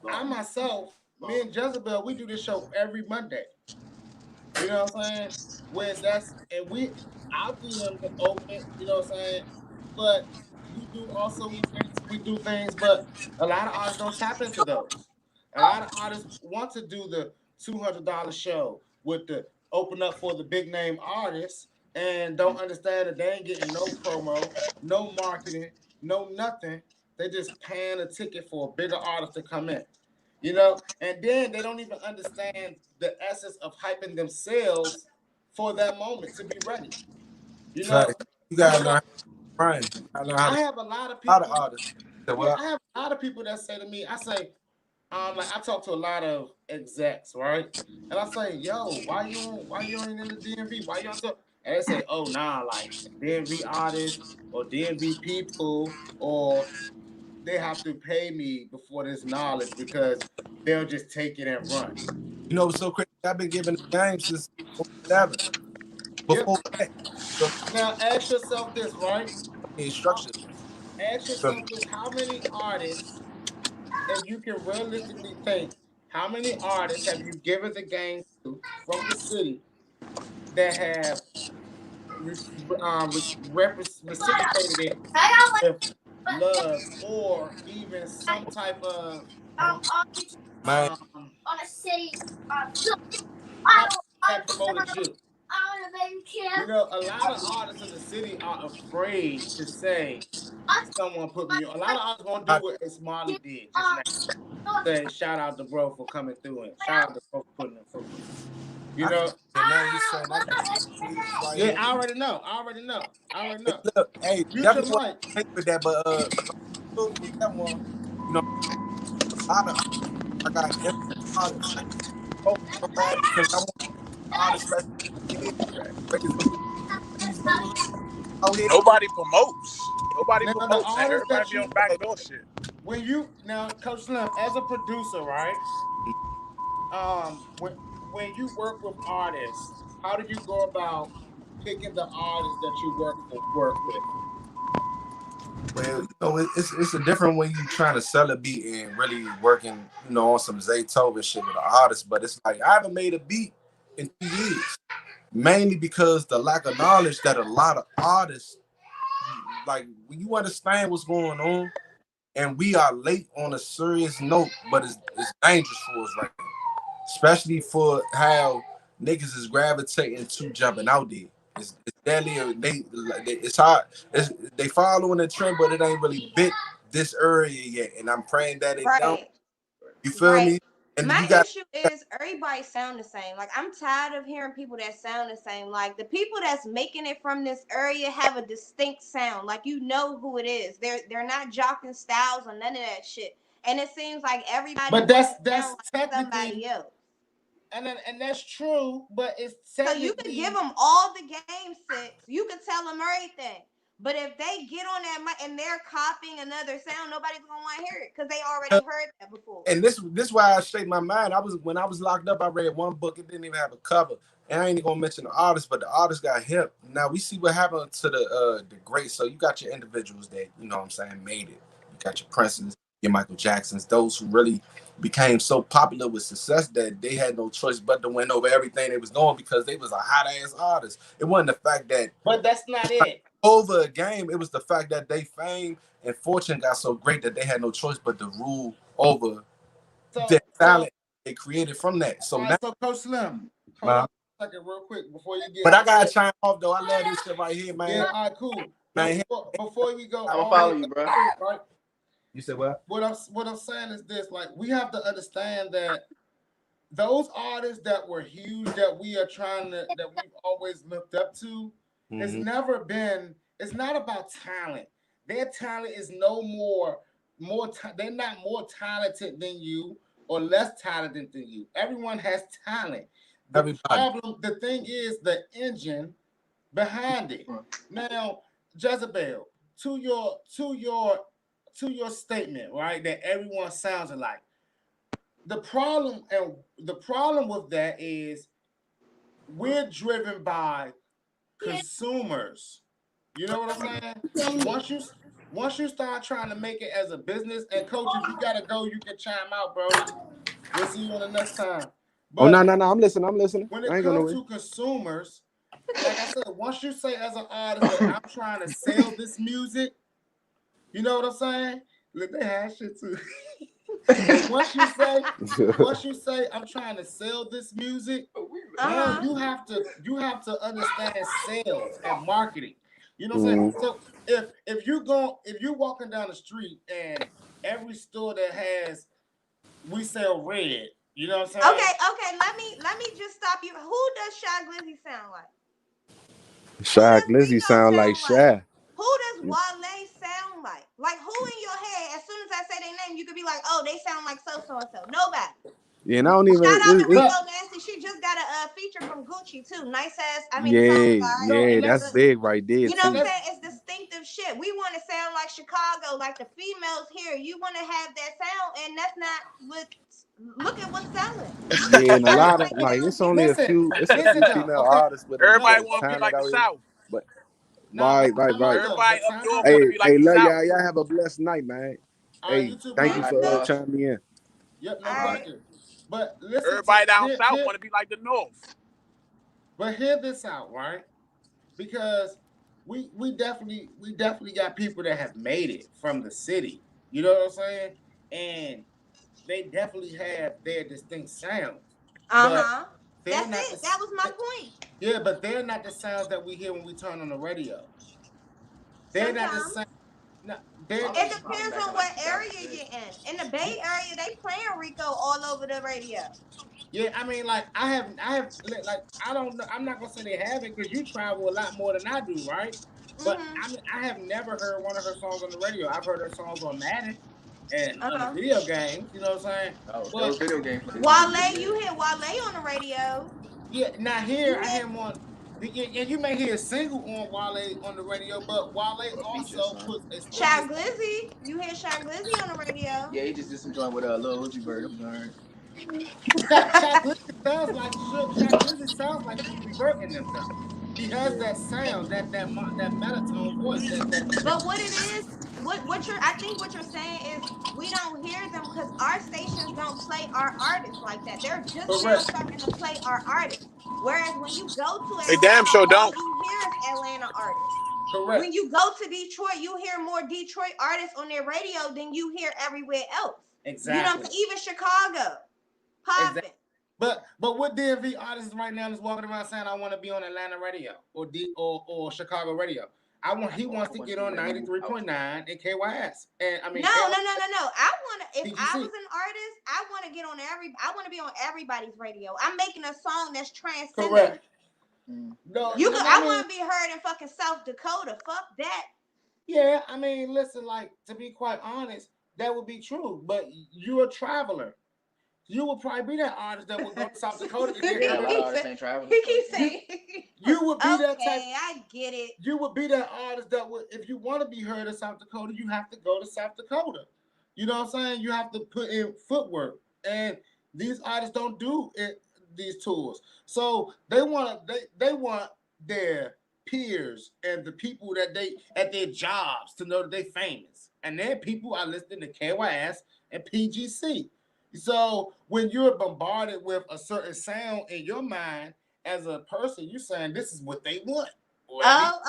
Speaker 1: I myself, me and Jezebel, we do this show every Monday. You know what I'm saying? Our DMs are open, you know what I'm saying? But we do things, but a lot of artists don't tap into those. A lot of artists want to do the $200 show with the open up for the big name artists and don't understand that they ain't getting no promo, no marketing, no nothing. They just paying a ticket for a bigger artist to come in. You know, and then they don't even understand the essence of hyping themselves for that moment to be ready. You know,
Speaker 3: you gotta learn how to
Speaker 1: I have a lot of people. I have a lot of people that say to me, I say, like I talk to a lot of execs, right? And I say, yo, why you ain't in the DMV? Why you on talk? And they say, oh nah, like DMV artists or DMV people, or they have to pay me before this knowledge because they'll just take it and run.
Speaker 3: You know what's so crazy? I've been giving the game since 07. Before that.
Speaker 1: So now ask yourself this, right?
Speaker 3: Instructions.
Speaker 1: Ask yourself this: how many artists if you can realistically think, how many artists have you given the game to from the city that have reciprocated it with love or even some type of
Speaker 3: Man,
Speaker 1: that promoted you? You know, a lot of artists in the city are afraid to say someone put me on. A lot of artists won't do what Smiley did just now. Say shout out to bro for coming through and shout out to bro for putting them through. You know? Yeah, I already know.
Speaker 3: Look, hey,
Speaker 1: Mute your
Speaker 3: definitely want
Speaker 1: mic.
Speaker 3: to think with that, but with that one, you know, a lot of I got artists. I hope so bad because I want artists like these labels out here.
Speaker 5: Nobody promotes. Nobody
Speaker 1: Now the
Speaker 5: promotes that.
Speaker 1: artists
Speaker 5: Everybody
Speaker 1: that
Speaker 5: be on
Speaker 1: you
Speaker 5: backdoor shit.
Speaker 1: when you now Coach Slim as a producer, right? When you work with artists, how do you go about picking the artists that you work with?
Speaker 3: Well, you know, it's a different when you trying to sell a beat and really working, you know, on some Zaytoven shit with an artist. But it's like I haven't made a beat in 2 years, mainly because the lack of knowledge that a lot of artists like. When you understand what's going on, and we are late on a serious note, but it's dangerous for us right now, especially for how niggas is gravitating to jumping out there. It's deadly. It's hard. They following the trend, but it ain't really bit this area yet. And I'm praying that it don't.
Speaker 2: Right.
Speaker 3: You feel me? And
Speaker 2: My
Speaker 3: you got
Speaker 2: issue is everybody sound the same. Like I'm tired of hearing people that sound the same. Like the people that's making it from this area have a distinct sound. Like you know who it is. They're not jocking styles or none of that shit. And it seems like everybody
Speaker 1: But
Speaker 2: wants to
Speaker 1: that's
Speaker 2: sound like
Speaker 1: technically
Speaker 2: somebody else.
Speaker 1: and that's true, but it's
Speaker 2: So you
Speaker 1: technically
Speaker 2: could give them all the game six. You could tell them everything. But if they get on that mic and they're copying another sound, nobody's gonna want to hear it because they already heard that before.
Speaker 3: and this why I shake my mind. When I was locked up, I read one book. It didn't even have a cover. And I ain't gonna mention the artist, but the artist got hip. Now we see what happened to the greats. So you got your individuals that, you know what I'm saying, made it. You got your Princes, your Michael Jacksons, those who really became so popular with success that they had no choice but to win over everything they was doing because they was a hot ass artist. It wasn't the fact that
Speaker 1: but that's not it.
Speaker 3: over a game, it was the fact that they fame and fortune got so great that they had no choice but to rule over the talent they created from that. So now,
Speaker 1: so Coach Slim, hold on a second real quick before you get.
Speaker 3: But I gotta chime off though. I love this shit right here, man.
Speaker 1: Yeah, all right, cool. Man, before we go,
Speaker 6: I'm gonna follow you, bro.
Speaker 1: Right?
Speaker 3: You said what?
Speaker 1: What I'm saying is this: like, we have to understand that those artists that were huge, that we've always looked up to, it's never been. It's not about talent. Their talent is no more. They're not more talented than you or less talented than you. Everyone has talent. The thing is the engine behind it. Now, Jezebel, to your statement, right? That everyone sounds alike. The problem with that is we're driven by consumers. You know what I'm saying? Once you start trying to make it as a business, and coach, if you gotta go, you can chime out, bro. We'll see you on the next time.
Speaker 3: But no, I'm listening.
Speaker 1: When it comes to consumers, like I said, once you say as an artist that I'm trying to sell this music, you know what I'm saying? Look, they have shit too. once you say I'm trying to sell this music, now you have to understand sales and marketing. You know what I'm saying? So if you walking down the street and every store that has we sell red, you know what I'm saying?
Speaker 2: Okay. Let me just stop you. Who does Shy Glizzy sound like?
Speaker 3: Shy Glizzy sound like Shy.
Speaker 2: Who does Wale sound like? Like who in your head? As soon as I say their name, you could be like, "Oh, they sound like so and so." Nobody.
Speaker 3: Yeah, and I don't even.
Speaker 2: Shout out to Rico Nasty. She just got a feature from Gucci too. Nice ass. I mean,
Speaker 3: that's big right there.
Speaker 2: You know what I'm saying? It's distinctive shit. We want to sound like Chicago, like the females here. You want to have that sound, and that's not what. Look at what's selling.
Speaker 3: Yeah, and a lot of it's only a few female artists with
Speaker 5: everybody want to be like the South.
Speaker 3: But right.
Speaker 5: Everybody up north want to be like the
Speaker 3: love
Speaker 5: South.
Speaker 3: y'all. Y'all have a blessed night, man. Hey,
Speaker 1: YouTube
Speaker 3: thank you
Speaker 1: viewers.
Speaker 3: for chiming in.
Speaker 1: Yep, no
Speaker 2: All right.
Speaker 1: question. But listen,
Speaker 5: Everybody down south want to be like the North.
Speaker 1: But hear this out, right? Because we definitely got people that have made it from the city. You know what I'm saying? And they definitely have their distinct sounds.
Speaker 2: Uh-huh. That's
Speaker 1: Not
Speaker 2: it. That was my point.
Speaker 1: Yeah, but they're not the sounds that we hear when we turn on the radio. They're not the same. No,
Speaker 2: it depends on what area you're in. In the Bay Area, they playing Rico all over the radio.
Speaker 1: Yeah, I mean, like I have, like I don't know. I'm not gonna say they have it because you travel a lot more than I do, right? But I mean, I have never heard one of her songs on the radio. I've heard her songs on Madden and on the video games. You know what I'm saying?
Speaker 6: Oh, those video games.
Speaker 2: Wale, you hear Wale on the radio?
Speaker 1: Yeah, now here I hear him on. And you may hear a single on Wale on the radio, but Wale also puts a
Speaker 2: Shy Glizzy. You hear Shy Glizzy on the radio?
Speaker 6: Yeah, he just did some joint with Lil Uzi Vert.
Speaker 1: Shy Glizzy sounds like Uzi Vert in them though. He has that sound, that monotone voice.
Speaker 2: But what it is, I think what you're saying is we don't hear them because our stations don't play our artists like that. They're just now starting to play our artists. Whereas when you go to Atlanta,
Speaker 5: they damn sure don't.
Speaker 2: All you hear is Atlanta artists.
Speaker 1: Correct.
Speaker 2: When you go to Detroit, you hear more Detroit artists on their radio than you hear everywhere else.
Speaker 1: Exactly.
Speaker 2: You know what I'm saying? Even Chicago, popping.
Speaker 1: Exactly. But what DMV artist right now is walking around saying I want to be on Atlanta radio or Chicago radio? He wants to get on 93.9 and KYS. And I mean
Speaker 2: No. I want to. If
Speaker 1: PGC.
Speaker 2: I was an artist, I want to get on I want to be on everybody's radio. I'm making a song that's transcendent.
Speaker 1: Correct.
Speaker 2: No, I want to be heard in fucking South Dakota. Fuck that.
Speaker 1: Yeah, I mean, listen, like to be quite honest, that would be true. But you're a traveler. You would probably be that artist that would go to South Dakota.
Speaker 6: He
Speaker 2: keeps saying
Speaker 1: you would be that type.
Speaker 2: I get it.
Speaker 1: You would be that artist that would, if you want to be heard in South Dakota, you have to go to South Dakota. You know what I'm saying? You have to put in footwork, and these artists don't do it. These tours, so they want their peers and the people that they at their jobs to know that they famous, and their people are listening to KYS and PGC. So when you're bombarded with a certain sound in your mind as a person, you're saying this is what they want.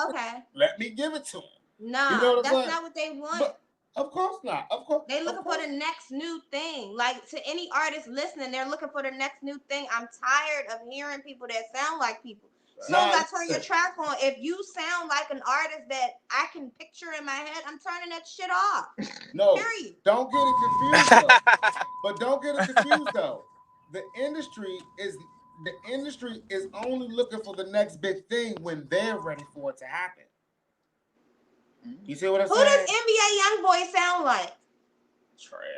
Speaker 2: Okay.
Speaker 1: Let me give it to them.
Speaker 2: No,
Speaker 1: you know
Speaker 2: that's not what they want.
Speaker 1: But of course not. Of course.
Speaker 2: They looking for the next new thing. Like to any artist listening, they're looking for the next new thing. I'm tired of hearing people that sound like people. So as I turn your track on, if you sound like an artist that I can picture in my head, I'm turning that shit off.
Speaker 1: No,
Speaker 2: period.
Speaker 1: Don't get it confused though. But don't get it confused though. The industry is only looking for the next big thing when they're ready for it to happen. You see what I'm saying?
Speaker 2: Who does NBA YoungBoy sound like?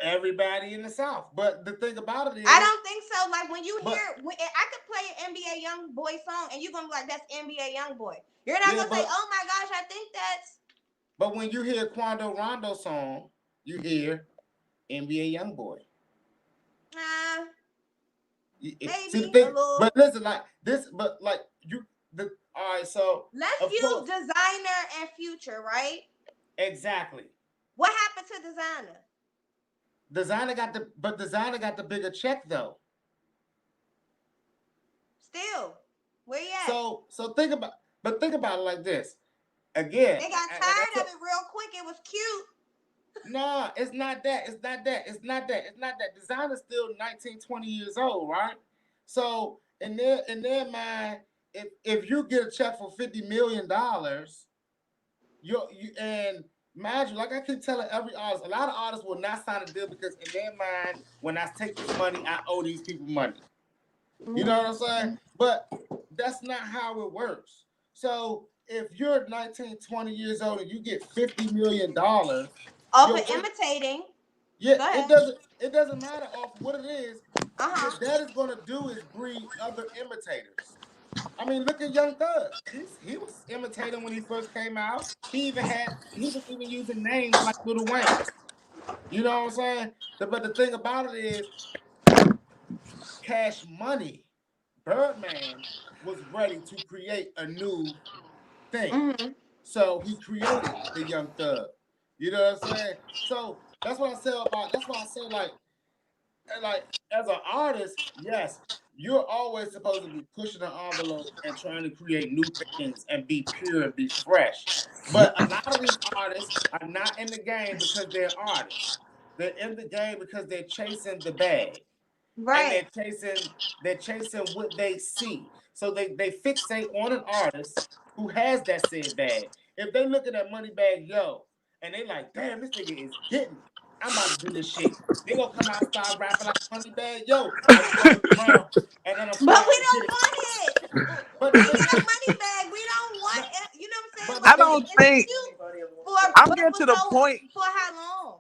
Speaker 1: Everybody in the South. But the thing about it is,
Speaker 2: I don't think so. Like when you hear, I could play an NBA YoungBoy song and you're gonna be like, "That's NBA YoungBoy." You're not gonna say, "Oh my gosh, I think that's."
Speaker 1: But when you hear Quando Rondo song, you hear NBA YoungBoy.
Speaker 2: Maybe
Speaker 1: but listen, like this, but like you, all right. So
Speaker 2: let's use Designer and Future, right?
Speaker 1: Exactly.
Speaker 2: What happened to Designer?
Speaker 1: Designer got the bigger check though.
Speaker 2: Still, where you at?
Speaker 1: So think about it like this. Again,
Speaker 2: they got tired of it real quick. It was cute.
Speaker 1: No, it's not that. Designer's still 19, 20 years old, right? So in their mind, if you get a check for $50 million, you and mind you, like I keep telling every artist, a lot of artists will not sign a deal because in their mind, when I take this money, I owe these people money. You know what I'm saying? But that's not how it works. So if you're 19, 20 years old and you get $50 million off
Speaker 2: of imitating,
Speaker 1: yeah, it doesn't matter off what it is. What that is going to do is breed other imitators. I mean, look at Young Thug. He was imitating when he first came out. He was even using names like Lil Wayne. You know what I'm saying? But the thing about it is, Cash Money, Birdman was ready to create a new thing. So he created the Young Thug. You know what I'm saying? So That's what I say about. That's why I say like as an artist, yes, you're always supposed to be pushing the envelope and trying to create new things and be pure and be fresh. But a lot of these artists are not in the game because they're artists. They're in the game because they're chasing the bag. And
Speaker 2: Right.
Speaker 1: they're chasing what they see. So they fixate on an artist who has that said bag. If they look at that money bag, yo, and they like, damn, this nigga is getting it. I'm about to do this shit. They gonna come out and start rapping like money bag, yo. I just want to drown, and then I'm
Speaker 2: But
Speaker 1: flying
Speaker 2: we
Speaker 1: to get
Speaker 2: don't
Speaker 1: it.
Speaker 2: want it.
Speaker 1: But the thing
Speaker 2: Like
Speaker 1: is,
Speaker 2: money bag, we don't want
Speaker 1: but,
Speaker 2: it. You know what I'm saying?
Speaker 1: but the
Speaker 5: I
Speaker 2: Like
Speaker 1: thing,
Speaker 5: don't
Speaker 2: it's
Speaker 5: think
Speaker 2: cute
Speaker 5: I'm
Speaker 2: but
Speaker 5: getting to the point.
Speaker 2: for how long?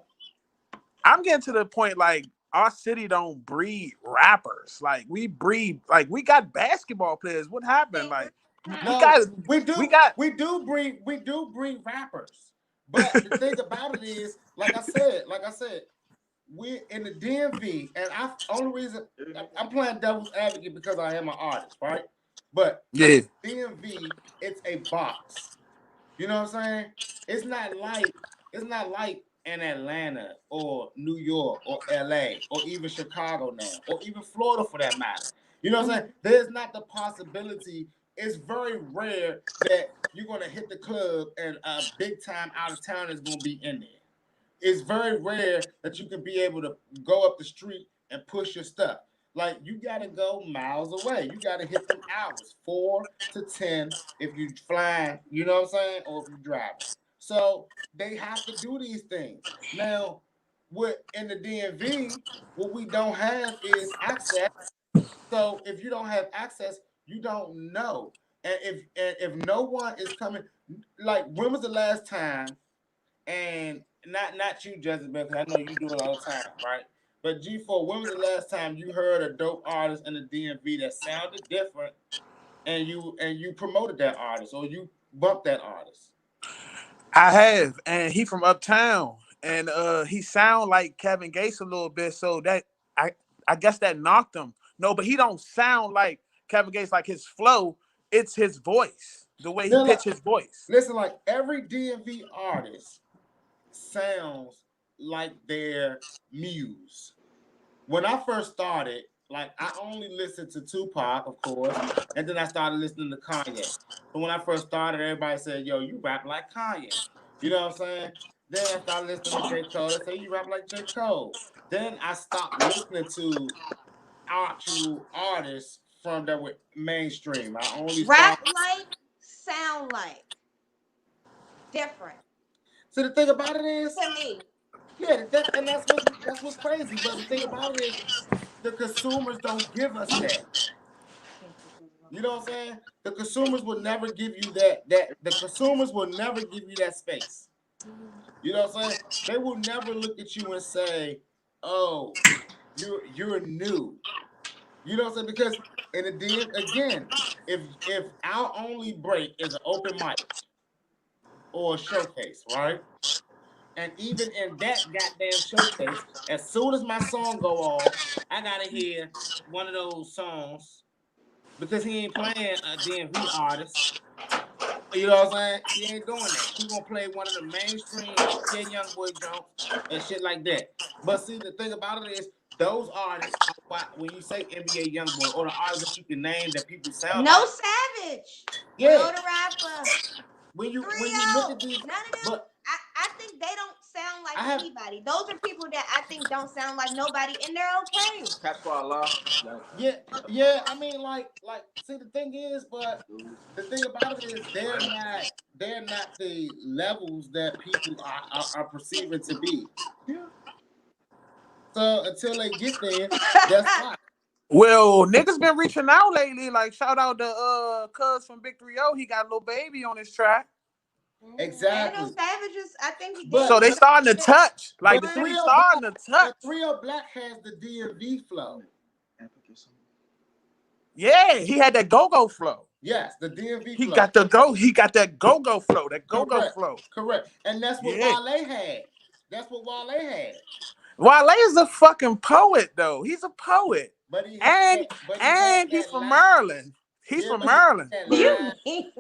Speaker 5: I'm getting to the point like our city don't breed rappers. Like we breed, like we got basketball players. What happened? Like we
Speaker 1: no,
Speaker 5: got, we got.
Speaker 1: we do bring rappers. But the thing about it is, like I said, we're in the DMV, and I only reason I'm playing devil's advocate because I am an artist, right? But
Speaker 5: Yeah.
Speaker 1: DMV, it's a box. You know what I'm saying? It's not like in Atlanta or New York or LA or even Chicago now or even Florida for that matter. You know what I'm saying? There's not the possibility. It's very rare that you're gonna hit the club and a big time out of town is gonna be in there. It's very rare that you can be able to go up the street and push your stuff. Like you gotta go miles away. You gotta hit them hours, 4 to 10 if you flying, you know what I'm saying, or if you driving. So they have to do these things. Now, what in the DMV, what we don't have is access. So if you don't have access, you don't know. And if no one is coming, like when was the last time and not you, Jezebel, because I know you do it all the time, right? But G4, when was the last time you heard a dope artist in the DMV that sounded different, and you promoted that artist or you bumped that artist?
Speaker 5: I have, and he from uptown, and he sound like Kevin Gates a little bit, so that I guess that knocked him. No, but he don't sound like Kevin Gates, like his flow. It's his voice, the way he
Speaker 1: They're like,
Speaker 5: pitch his voice.
Speaker 1: listen, like every DMV artist sounds like their muse. When I first started, like I only listened to Tupac, of course, and then I started listening to Kanye. But when I first started, everybody said, "Yo, you rap like Kanye." You know what I'm saying? Then I started listening to J. Cole. They say you rap like J. Cole. Then I stopped listening to actual artists from that were mainstream. I only
Speaker 2: Rap
Speaker 1: started.
Speaker 2: like, sound like, different
Speaker 1: So the thing about it is,
Speaker 2: to me.
Speaker 1: yeah, and that's what's crazy. But the thing about it is, the consumers don't give us that. You know what I'm saying? The consumers will never give you that the consumers will never give you that space. You know what I'm saying? They will never look at you and say, "Oh, you're new." You know what I'm saying? Because in the DM again, if our only break is an open mic or a showcase, right? And even in that goddamn showcase, as soon as my song go off, I gotta hear one of those songs because he ain't playing a DMV artist. You know what I'm saying? He ain't doing that. He gonna play one of the mainstream NBA YoungBoy jumps and shit like that. But see, the thing about it is, those artists, when you say NBA YoungBoy or the artists that you can name that people sound
Speaker 2: No
Speaker 1: like,
Speaker 2: Savage,
Speaker 1: yeah.
Speaker 2: Will the Rapper,
Speaker 1: When you look
Speaker 2: Trio,
Speaker 1: at these,
Speaker 2: none of them.
Speaker 1: but
Speaker 2: I think they don't sound like
Speaker 1: I have
Speaker 2: anybody. Those are people that I think don't sound like nobody, and they're okay.
Speaker 6: Catch for Allah.
Speaker 1: yeah. I mean, see, the thing is, but the thing about it is, they're not the levels that people are perceiving to be.
Speaker 6: Yeah.
Speaker 1: So until they get there, that's fine.
Speaker 5: Well, niggas been reaching out lately. Like shout out to Cuz from Big 3-0. He got a little baby on his track.
Speaker 2: And
Speaker 1: Exactly.
Speaker 2: those Savages, I think he did.
Speaker 1: But
Speaker 5: So they starting to touch. Like
Speaker 1: but
Speaker 5: the city
Speaker 1: Trio
Speaker 5: starting to touch.
Speaker 1: Trio Black has the DMV flow.
Speaker 5: Yeah, he had that go-go flow.
Speaker 1: Yes, the DMV
Speaker 5: He
Speaker 1: flow.
Speaker 5: he got that go-go flow. That go-go flow.
Speaker 1: Correct. And that's what
Speaker 5: Yeah.
Speaker 1: Wale had. That's what Wale had.
Speaker 5: Wale is a fucking poet, though. He's a poet.
Speaker 1: But he
Speaker 5: And
Speaker 1: had
Speaker 5: he's
Speaker 1: that
Speaker 5: from
Speaker 1: line.
Speaker 5: Maryland. He's
Speaker 1: Yeah,
Speaker 5: from
Speaker 1: but he had
Speaker 5: Maryland.
Speaker 1: that
Speaker 2: You
Speaker 1: line.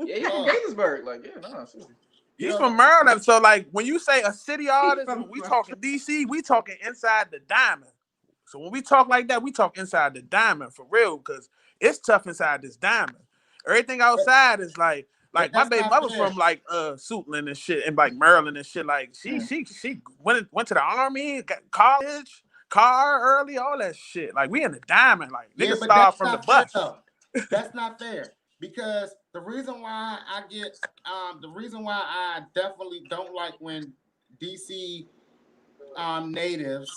Speaker 6: Yeah, he from Gaithersburg. Like, yeah, nah, seriously.
Speaker 5: He's from Maryland, so like when you say a city artist, when we
Speaker 2: Maryland.
Speaker 5: talking DC, we talking inside the diamond. So when we talk like that, we talk inside the diamond for real, because it's tough inside this diamond. Everything outside is like my baby mother from like Suitland and shit, and like Maryland and shit. Like she went to the army, got college, car early, all that shit. Like we in the diamond, like niggas start from the bus.
Speaker 1: That's not fair, because the reason why I definitely don't like when DC natives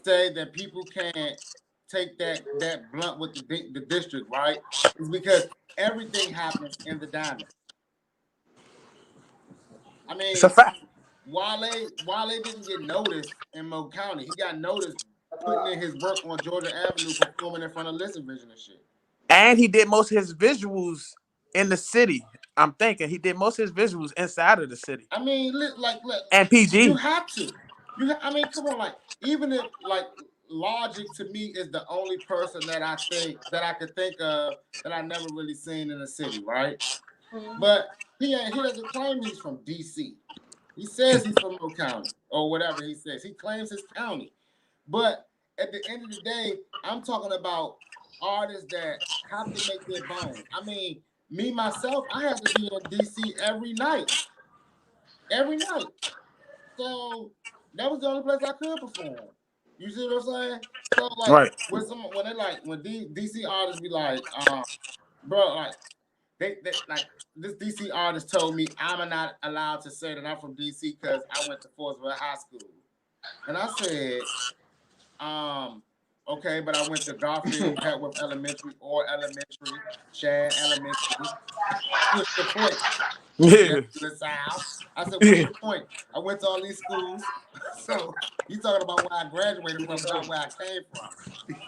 Speaker 1: say that people can't take that blunt with the district, right? Is because everything happens in the diamond. I mean,
Speaker 5: it's a fact.
Speaker 1: Wale didn't get noticed in Mo County. He got noticed putting in his work on Georgia Avenue, performing in front of Listen Vision and shit.
Speaker 5: And he did most of his visuals in the city. I'm thinking he did most of his visuals inside of the city.
Speaker 1: I mean,
Speaker 5: and PG.
Speaker 1: You have to. I mean, come on, like even if like Logic to me is the only person that I could think of that I never really seen in the city, right? Mm-hmm. But he doesn't claim he's from DC. He says he's from Mo County or whatever he says. He claims his county. But at the end of the day, I'm talking about artists that have to make their bones. I mean, me myself, I have to be in DC every night. Every night. So that was the only place I could perform. You see what I'm saying? So like
Speaker 5: right.
Speaker 1: when DC artists be like, bro, like they like this DC artist told me I'm not allowed to say that I'm from DC because I went to Fordsville High School. And I said, okay, but I went to Garfield Petworth Elementary or Elementary, Shad Elementary. What's the point?
Speaker 5: Yeah.
Speaker 1: The South. I said, what's the point? I went to all these schools. So you talking about where I graduated from, not where I came from.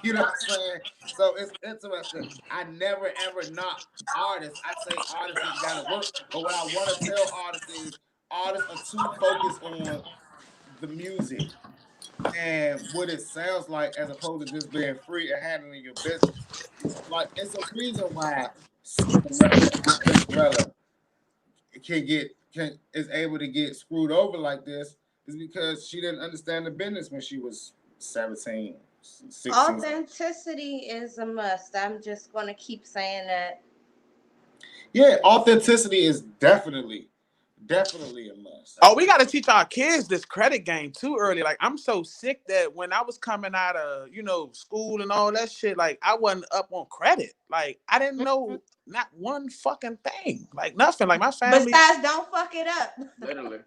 Speaker 1: You know what I'm saying? So it's interesting. I never ever knock artists. I say artists gotta work. But what I want to tell artists is artists are too focused on the music and what it sounds like as opposed to just being free and handling your business. Like it's a reason why Cinderella is able to get screwed over like this is because she didn't understand the business when she was 17, 16.
Speaker 2: Authenticity is a must. I'm just going to keep saying that.
Speaker 1: Yeah, authenticity is definitely a must.
Speaker 5: Oh, we got to teach our kids this credit game too early. Like, I'm so sick that when I was coming out of, school and all that shit, like, I wasn't up on credit. Like, I didn't know not one fucking thing. Like, nothing. Like, my family.
Speaker 2: Besides, don't fuck it up.
Speaker 6: Literally.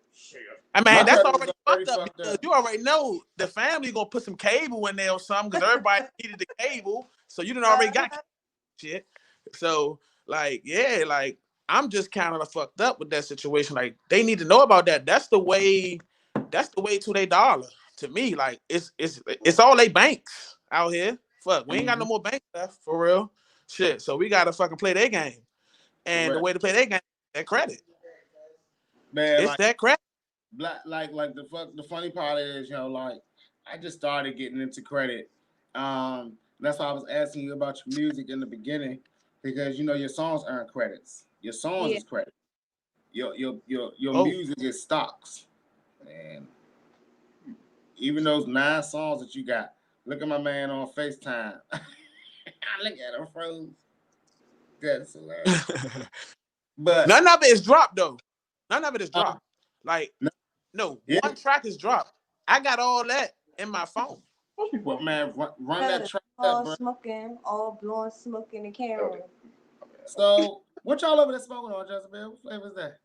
Speaker 5: I mean, that's already fucked up because you already know the family going to put some cable in there or something because everybody needed the cable. So you done already got shit. So, like, yeah, like, I'm just kind of fucked up with that situation. Like, they need to know about that. That's the way to their dollar. To me, like, it's all they banks out here. Fuck, we ain't got no more banks left for real. Shit, so we gotta fucking play their game. And the way to play their game is that credit.
Speaker 1: Man,
Speaker 5: it's like, that credit.
Speaker 1: Like the funny part is, like I just started getting into credit. That's why I was asking you about your music in the beginning because your songs earn credits. Your songs is credit. Your music is stocks. And even those 9 songs that you got, look at my man on FaceTime. Look at him froze. That's hilarious. But
Speaker 5: none of it is dropped though. None of it is dropped. Like no, one track is dropped. I got all that in my phone.
Speaker 1: What man? Run that track.
Speaker 2: All smoking, all blowing smoke in the camera.
Speaker 1: So, what y'all over there smoking on, Jezebel? What flavor is that?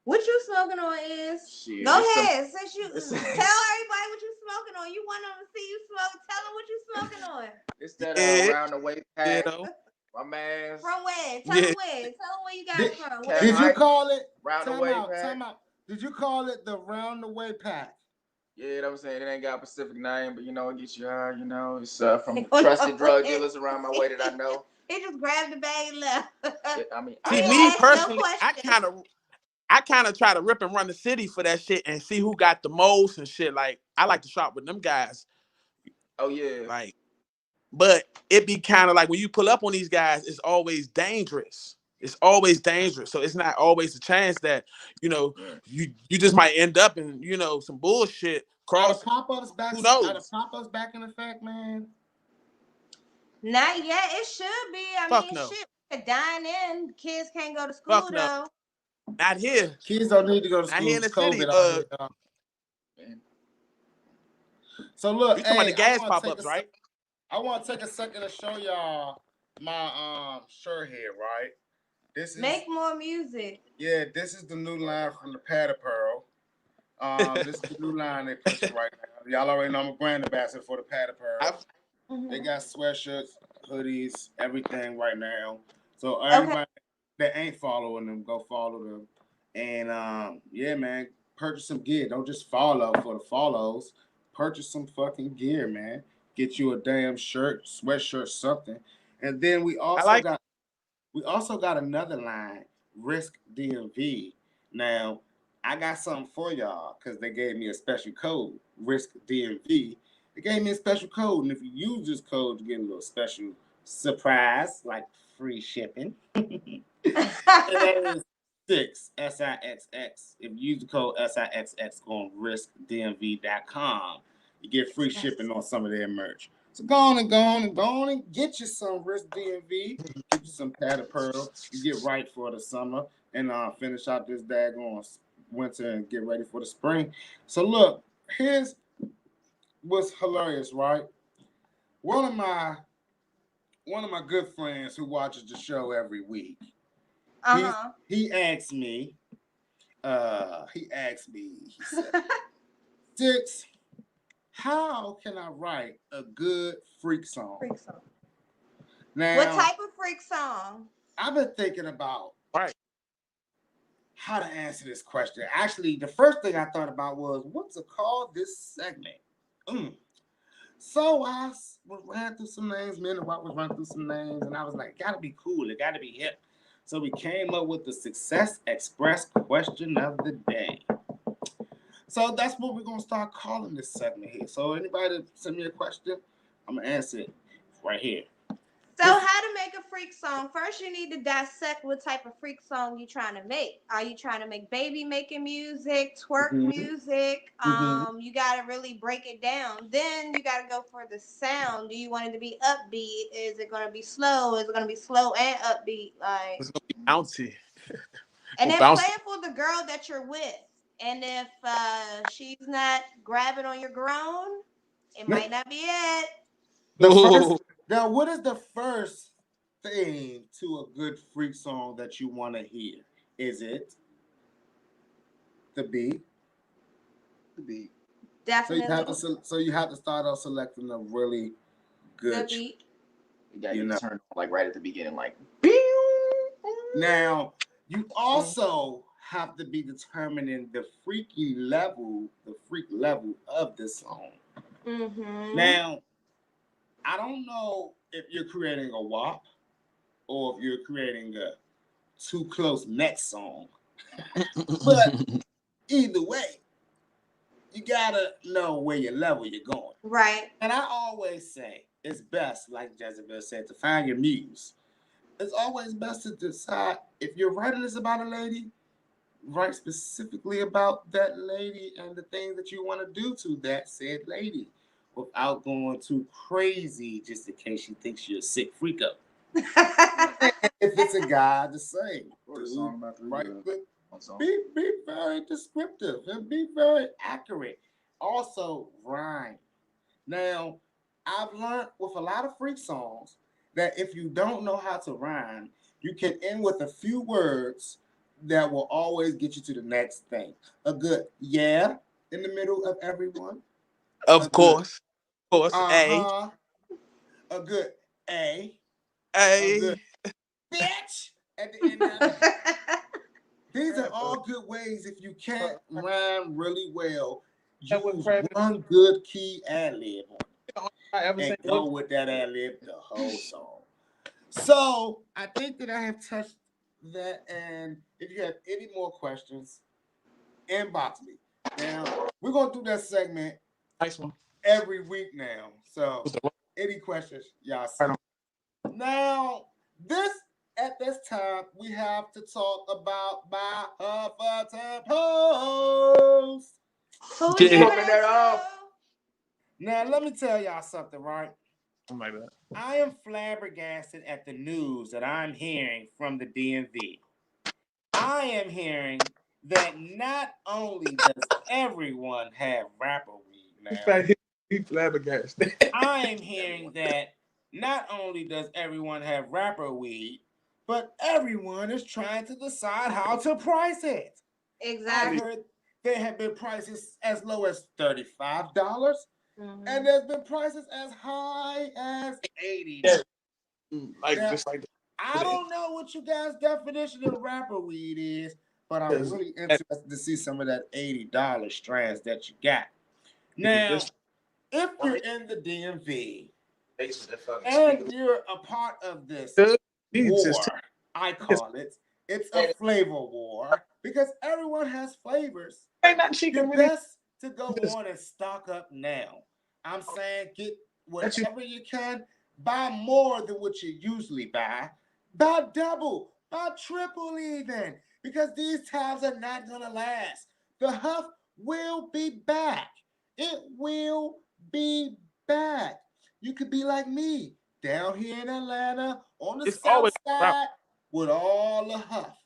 Speaker 2: What you smoking on is? Shit, go ahead. Since you tell everybody what you smoking on, you want them to see you smoke. Tell them what you smoking on.
Speaker 6: It's that around the way pack. My man.
Speaker 2: From where? Tell them where. Tell them where you got it from.
Speaker 1: Did you call it?
Speaker 6: Round the way pack.
Speaker 1: Time out. Did you call it the round the way pack?
Speaker 6: Yeah, I'm saying it ain't got a specific name, but it gets you high. It's from trusted drug dealers around my way that I know.
Speaker 2: He just grabbed the bag and left.
Speaker 5: See, me personally, I kind of try to rip and run the city for that shit and see who got the most and shit. Like, I like to shop with them guys.
Speaker 6: Oh yeah.
Speaker 5: Like, but it be kind of like when you pull up on these guys, it's always dangerous. it's always dangerous. So it's not always a chance that, you know, you just might end up in, you know, some bullshit.
Speaker 1: Are the pop-ups back?
Speaker 5: Who knows?
Speaker 1: Are the pop-ups back in effect, man?
Speaker 2: Not yet. It should be. I
Speaker 5: Fuck
Speaker 2: mean,
Speaker 5: no.
Speaker 2: shit, dying in. Kids can't go to school
Speaker 5: Fuck no.
Speaker 2: though.
Speaker 5: Not here.
Speaker 1: Kids don't need to go to school.
Speaker 5: Not here in the
Speaker 1: COVID
Speaker 5: city.
Speaker 1: out here, dog. So look,
Speaker 5: we talking about the gas pop-ups, right?
Speaker 1: I want to take a second to show y'all my shirt here, right? This is
Speaker 2: Make more music.
Speaker 1: Yeah, this is the new line from the Pad of Pearl. This is the new line they pushing right now. Y'all already know I'm a brand ambassador for the Pad of Pearl. They got sweatshirts, hoodies, everything right now. So everybody that ain't following them, go follow them. And yeah, man, purchase some gear. Don't just follow for the follows. Purchase some fucking gear, man. Get you a damn shirt, sweatshirt, something. And then we also got another line, Risk DMV. Now, I got something for y'all because they gave me a special code, Risk DMV. They gave me a special code, and if you use this code, you get a little special surprise, like free shipping. And that is Sixxcess. If you use the code SIXX on riskdmv.com, you get free shipping on some of their merch. So go on and get you some Risk DMV, get you some Pad of Pearl, you get right for the summer, and finish out this daggone winter and get ready for the spring. So look, here's what's hilarious, right? One of my good friends who watches the show every week, he asked me, he said, Six, how can I write a good freak song? Now,
Speaker 2: what type of freak song?
Speaker 1: I've been thinking about how to answer this question. Actually, the first thing I thought about was, what to call this segment? So I ran through some names. Me and the wife was running through some names, and I was like, it gotta be cool. It gotta be hip. So we came up with the Sixxcess Express question of the day. So that's what we're gonna start calling this segment here. So anybody that send me a question, I'm gonna answer it right here.
Speaker 2: So how to make a freak song? First, you need to dissect what type of freak song you're trying to make. Are you trying to make baby making music, twerk music? You got to really break it down. Then you got to go for the sound. Do you want it to be upbeat? Is it going to be slow? Is it going to be slow and upbeat? Like,
Speaker 5: it's going to be bouncy.
Speaker 2: And then play it for the girl that you're with. And if she's not grabbing on your groan, it might not be it.
Speaker 1: Now, what is the first thing to a good freak song that you want to hear? Is it the beat?
Speaker 2: The beat. Definitely.
Speaker 1: So you have to start off selecting a really good
Speaker 2: beat.
Speaker 6: You got to turn like right at the beginning, like.
Speaker 1: Now, you also have to be determining the freak level of the song. Now, I don't know if you're creating a WAP or if you're creating a too close next song. But either way, you gotta know where your level you're going.
Speaker 2: Right.
Speaker 1: And I always say it's best, like Jezebel said, to find your muse. It's always best to decide if you're writing this about a lady, write specifically about that lady and the things that you want to do to that said lady, without going too crazy just in case she thinks you're a sick freak up. If it's a guy, the same. Be very descriptive and be very accurate. Also, rhyme. Now, I've learned with a lot of freak songs that if you don't know how to rhyme, you can end with a few words that will always get you to the next thing. A good yeah in the middle of everyone.
Speaker 5: Of course.
Speaker 1: A good a. A good bitch at the end of it. These are all good ways. If you can't rhyme really well, use one good key ad-lib and go with that ad-lib the whole song. So I think that I have touched that, and if you have any more questions, inbox me. Now, we're going to do that segment every week now. So any questions, y'all see. Now, this at this time, we have to talk about my Huffington Post.
Speaker 2: Who's giving that off?
Speaker 1: Now, let me tell y'all something, right?
Speaker 5: Oh my God.
Speaker 1: I am flabbergasted at the news that I'm hearing from the DMV. I am hearing that not only does everyone have rapper weed now,
Speaker 5: He flabbergasted.
Speaker 1: I am hearing that not only does everyone have rapper weed, but everyone is trying to decide how to price it.
Speaker 2: Exactly.
Speaker 1: I heard there have been prices as low as $35, and there's been prices as high as $80.
Speaker 5: Like
Speaker 1: Now,
Speaker 5: just like that.
Speaker 1: I don't know what you guys' definition of rapper weed is, but I'm really interested to see some of that $80 strands that you got. Now, if you're in the DMV and you're a part of this war, I call it, it's a flavor war because everyone has flavors. You're best to go on and stock up now. I'm saying get whatever you can, buy more than what you usually buy double, buy triple even, because these times are not gonna last. The Huff will be back. It will be back. You could be like me down here in Atlanta on the south side with all the Huff.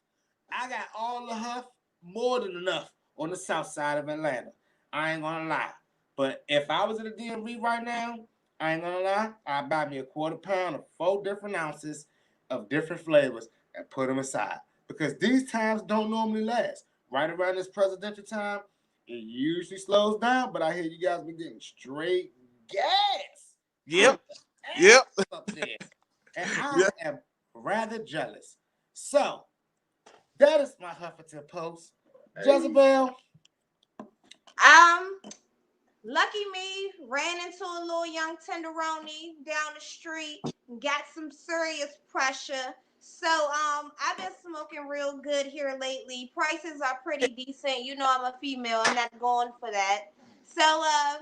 Speaker 1: I got all the Huff, more than enough on the south side of Atlanta. I ain't gonna lie. But if I was in the DMV right now, I ain't gonna lie, I'd buy me a quarter pound of 4 different ounces of different flavors and put them aside. Because these times don't normally last. Right around this presidential time, it usually slows down, but I hear you guys be getting straight gas.
Speaker 5: Yep.
Speaker 1: Up there. And I am rather jealous. So, that is my Huffington Post. Jezebel.
Speaker 2: Lucky me, ran into a little young tenderoni down the street, got some serious pressure. So I've been smoking real good here lately. Prices are pretty decent. You know I'm a female. I'm not going for that. So I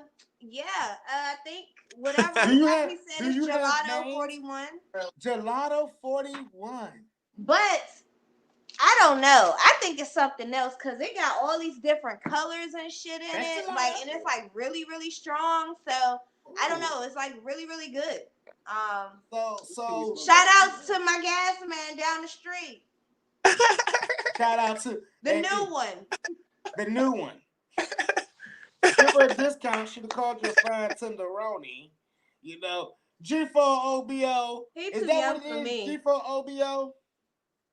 Speaker 2: think whatever he said is Gelato 41.
Speaker 1: Gelato 41.
Speaker 2: But I don't know. I think it's something else because it got all these different colors and shit in it. Like, and it's like really, really strong. So I don't know. It's like really, really good.
Speaker 1: So
Speaker 2: shout outs to my gas man down the street.
Speaker 1: Shout out to
Speaker 2: the new one.
Speaker 1: The new one. Give her a discount. She'd have called you a fine tenderoni. You know, G4OBO.
Speaker 2: Is that what it is?
Speaker 1: G4OBO.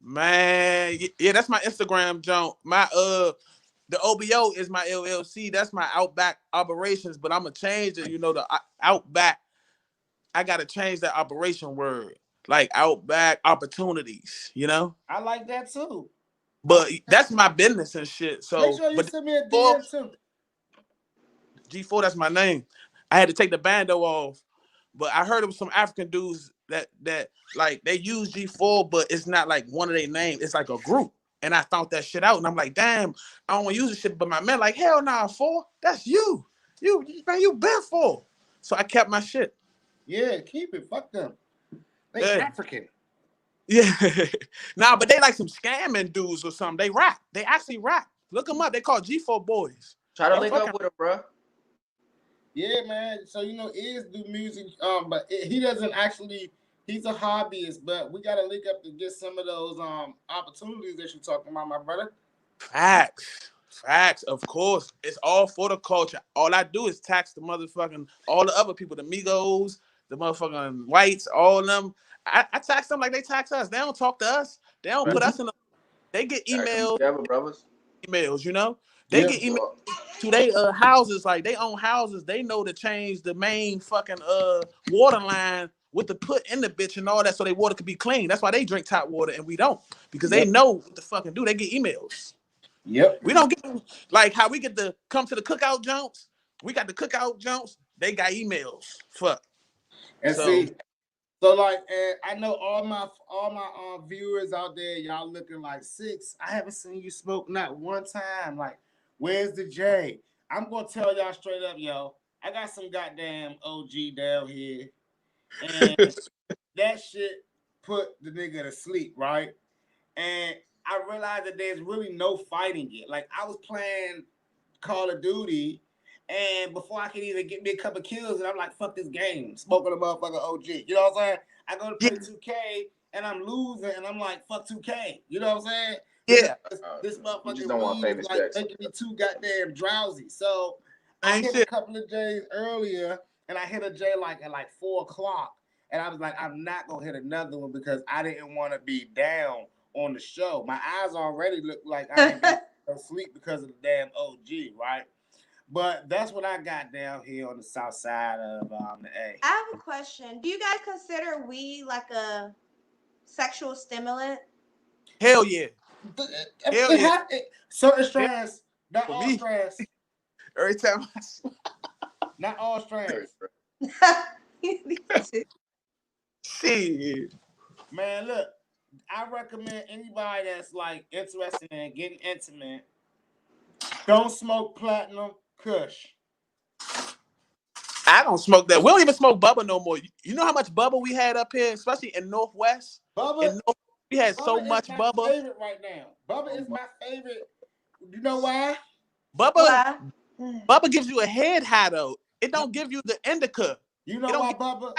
Speaker 5: Man, yeah, that's my Instagram junk. My the OBO is my LLC. That's my Outback Operations, but I'm gonna change it. You know, the Outback. I gotta change that operation word, like Outback Opportunities. You know,
Speaker 1: I like that too.
Speaker 5: But that's my business and shit. So
Speaker 1: make sure you send me a DM too.
Speaker 5: G4, that's my name. I had to take the bando off, but I heard of some African dudes that like they use G4, but it's not like one of their names. It's like a group. And I found that shit out, and I'm like, damn, I don't want to use this shit. But my man, like, hell nah, 4, that's you. You been 4. So I kept my shit.
Speaker 1: Yeah, keep it. Fuck them. They African.
Speaker 5: Yeah. Nah, but they like some scamming dudes or something. They rap. They actually rap. Look them up. They call G4 boys.
Speaker 6: Try to link up with them, bro.
Speaker 1: Yeah, man. So Iz do music, but he doesn't actually. He's a hobbyist, but we gotta link up to get some of those opportunities that you're talking about, my brother.
Speaker 5: Facts, of course. It's all for the culture. All I do is tax the motherfucking all the other people, the Migos, the motherfucking whites, all of them. I tax them like they tax us. They don't talk to us. They don't put us in the. They get emails. Emails, you know. They get emails to their houses, like they own houses. They know to change the main fucking water line with the put in the bitch and all that, so their water could be clean. That's why they drink tap water and we don't, because they know what the fucking do. They get emails.
Speaker 1: Yep.
Speaker 5: We don't get like how we get to come to the cookout jumps. We got the cookout jumps. They got emails. Fuck.
Speaker 1: And see, so like, I know all my viewers out there, y'all looking like Six. I haven't seen you smoke not one time. Like, where's the J? I'm gonna tell y'all straight up, yo. I got some goddamn OG down here, and that shit put the nigga to sleep, right? And I realized that there's really no fighting it. Like I was playing Call of Duty, and before I could even get me a couple kills, and I'm like, fuck this game, smoking a motherfucker OG. You know what I'm saying? I go to play 2K, and I'm losing, and I'm like, fuck 2K. You know what I'm saying?
Speaker 5: Yeah.
Speaker 1: This motherfucking
Speaker 6: you just don't want
Speaker 1: weed
Speaker 6: famous
Speaker 1: is like
Speaker 6: Jackson.
Speaker 1: making me too goddamn drowsy. So I hit a couple of J's earlier, and I hit a J like at like 4 o'clock. And I was like, I'm not gonna hit another one because I didn't want to be down on the show. My eyes already look like I ain't been asleep because of the damn OG, right? But that's what I got down here on the south side of the A.
Speaker 2: I have a question. Do you guys consider weed like a sexual stimulant?
Speaker 5: Hell yeah. Hell yeah.
Speaker 1: Certain strands, not all strands.
Speaker 5: Every time
Speaker 1: not all strands.
Speaker 5: Shit.
Speaker 1: Man, look, I recommend anybody that's like interested in getting intimate, don't smoke platinum kush.
Speaker 5: I don't smoke that. We don't even smoke bubba no more. You know how much bubba we had up here, especially in Northwest?
Speaker 1: Bubba,
Speaker 5: we had so much
Speaker 1: is my
Speaker 5: bubba.
Speaker 1: Favorite right now. Bubba is my favorite. You know why?
Speaker 5: Bubba gives you a head high though. It don't give you the indica.
Speaker 1: You know why Bubba?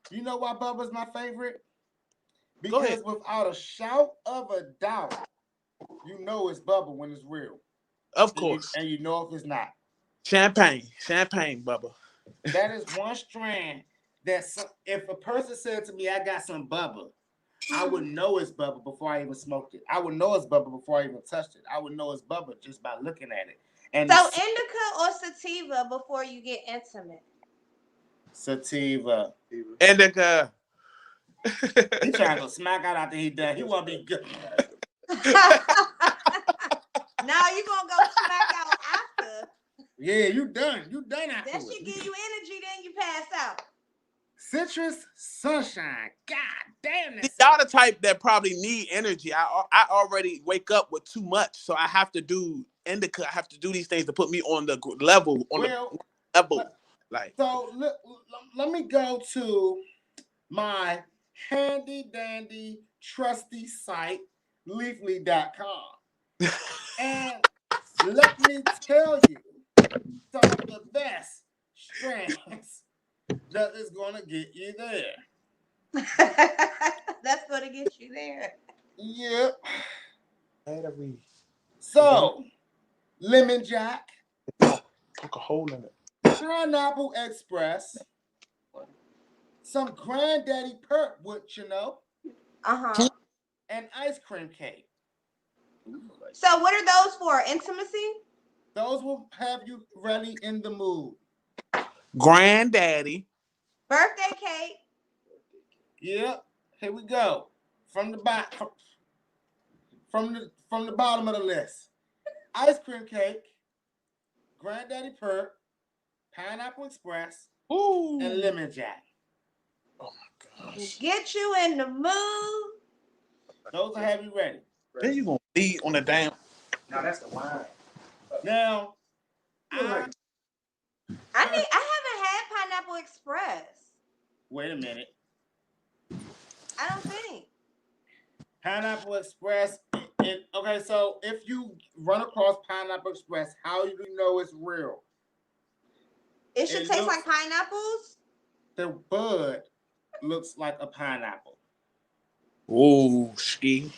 Speaker 1: You know why Bubba's my favorite? Because without a shout of a doubt, you know it's Bubba when it's real.
Speaker 5: Of course.
Speaker 1: And you know if it's not.
Speaker 5: Champagne, Bubba.
Speaker 1: That is one strand that if a person said to me, I got some Bubba, I would know it's Bubba before I even smoked it. I would know it's Bubba before I even touched it. I would know it's Bubba just by looking at it. And
Speaker 2: so indica or sativa before you get intimate?
Speaker 1: Sativa.
Speaker 5: Indica.
Speaker 1: He trying to go smack out after he done. He want to be good.
Speaker 2: Now you gonna go smack out after.
Speaker 1: Yeah, you done. You done after.
Speaker 2: That should give you energy, then you pass out.
Speaker 1: Citrus sunshine. God damn that.
Speaker 5: Y'all the type that probably need energy. I already wake up with too much, so I have to do indica. I have to do these things to put me on the level. Like
Speaker 1: so. Let me go to my handy dandy trusty site, leafly.com, and let me tell you some of the best strands that is going to get you there.
Speaker 2: That's going to get you there.
Speaker 1: Yep. So, Lemon Jack.
Speaker 5: Took a hole in it.
Speaker 1: Pineapple Express. Some Granddaddy Perk, what you know. And ice cream cake.
Speaker 2: So, what are those for? Intimacy?
Speaker 1: Those will have you really in the mood.
Speaker 5: Granddaddy.
Speaker 2: Birthday cake.
Speaker 1: Yep. Here we go. From the bottom of the list. Ice cream cake, Granddaddy Perk, Pineapple Express, and Lemon Jack.
Speaker 5: Oh my gosh.
Speaker 2: Get you in the mood.
Speaker 1: Those will have you ready.
Speaker 5: Then you gonna be on the damn.
Speaker 6: Now that's the wine.
Speaker 1: Now,
Speaker 2: I haven't had Pineapple Express.
Speaker 1: Wait a minute.
Speaker 2: I don't think.
Speaker 1: Pineapple Express. Okay, so if you run across Pineapple Express, how do you know it's real?
Speaker 2: It should taste like pineapples.
Speaker 1: The bud looks like a pineapple.
Speaker 5: Oh, ski.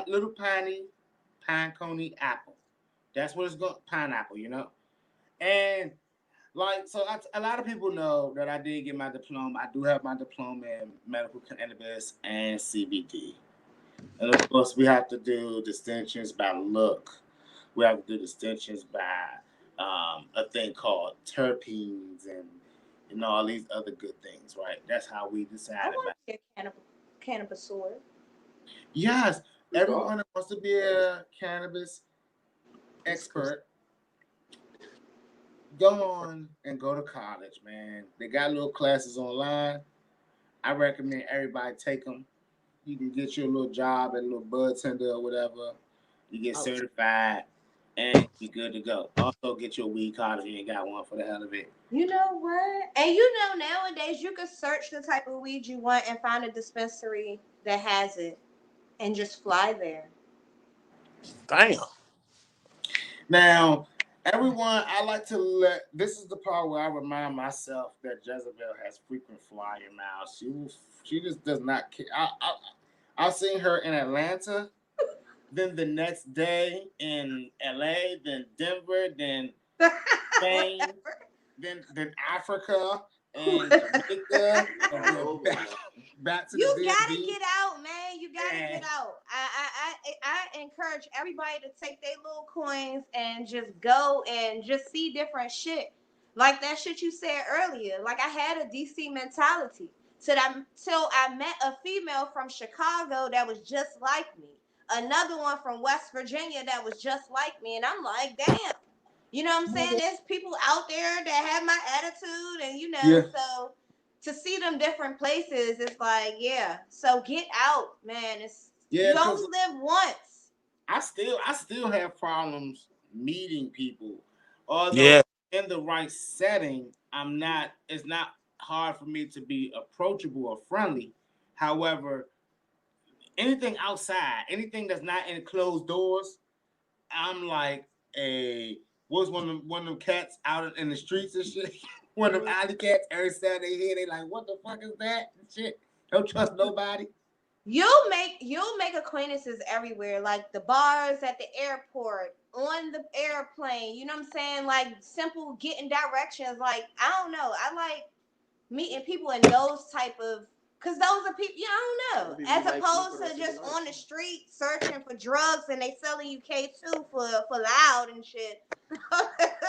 Speaker 1: little pine coney apple. That's what it's going. Pineapple, you know. And a lot of people know that I did get my diploma. I do have my diploma in medical cannabis and CBD. And of course, we have to do distinctions by look. We have to do distinctions by a thing called terpenes and all these other good things, right? That's how we decide.
Speaker 2: I want to be a cannabis.
Speaker 1: Yes, everyone wants to be a cannabis expert. Go on and go to college, man. They got little classes online. I recommend everybody take them. You can get you a little job at a little bud tender or whatever. You get certified, and be good to go. Also, get your weed card if you ain't got one for the hell of it.
Speaker 2: You know what? And you know, nowadays you can search the type of weed you want and find a dispensary that has it and just fly there.
Speaker 5: Damn.
Speaker 1: Now, everyone, I like to this is the part where I remind myself that Jezebel has frequent flyer miles. She just does not care. I've seen her in Atlanta, then the next day in LA, then Denver, then Spain, then Africa and Jamaica, and then back to
Speaker 2: you
Speaker 1: the
Speaker 2: gotta
Speaker 1: DMV.
Speaker 2: get out, man. You gotta get out. I encourage everybody to take their little coins and just go and just see different shit. Like that shit you said earlier. Like I had a DC mentality till I met a female from Chicago that was just like me. Another one from West Virginia that was just like me, and I'm like, damn. You know what I'm saying? There's people out there that have my attitude, and so to see them different places, it's like, yeah. So get out, man. You only live once.
Speaker 1: I still have problems meeting people. Although in the right setting, it's not hard for me to be approachable or friendly. However, anything outside, anything that's not in closed doors, I'm like what's one of them cats out in the streets and shit? One of them alley cats every Saturday here, they like, what the fuck is that? And shit. Don't trust nobody.
Speaker 2: You'll make acquaintances everywhere, like the bars at the airport, on the airplane. You know what I'm saying? Like simple getting directions. Like I don't know. I like meeting people in those type of, because those are people, I don't know, as opposed to just on the street searching for drugs and they selling you K2 for loud and shit.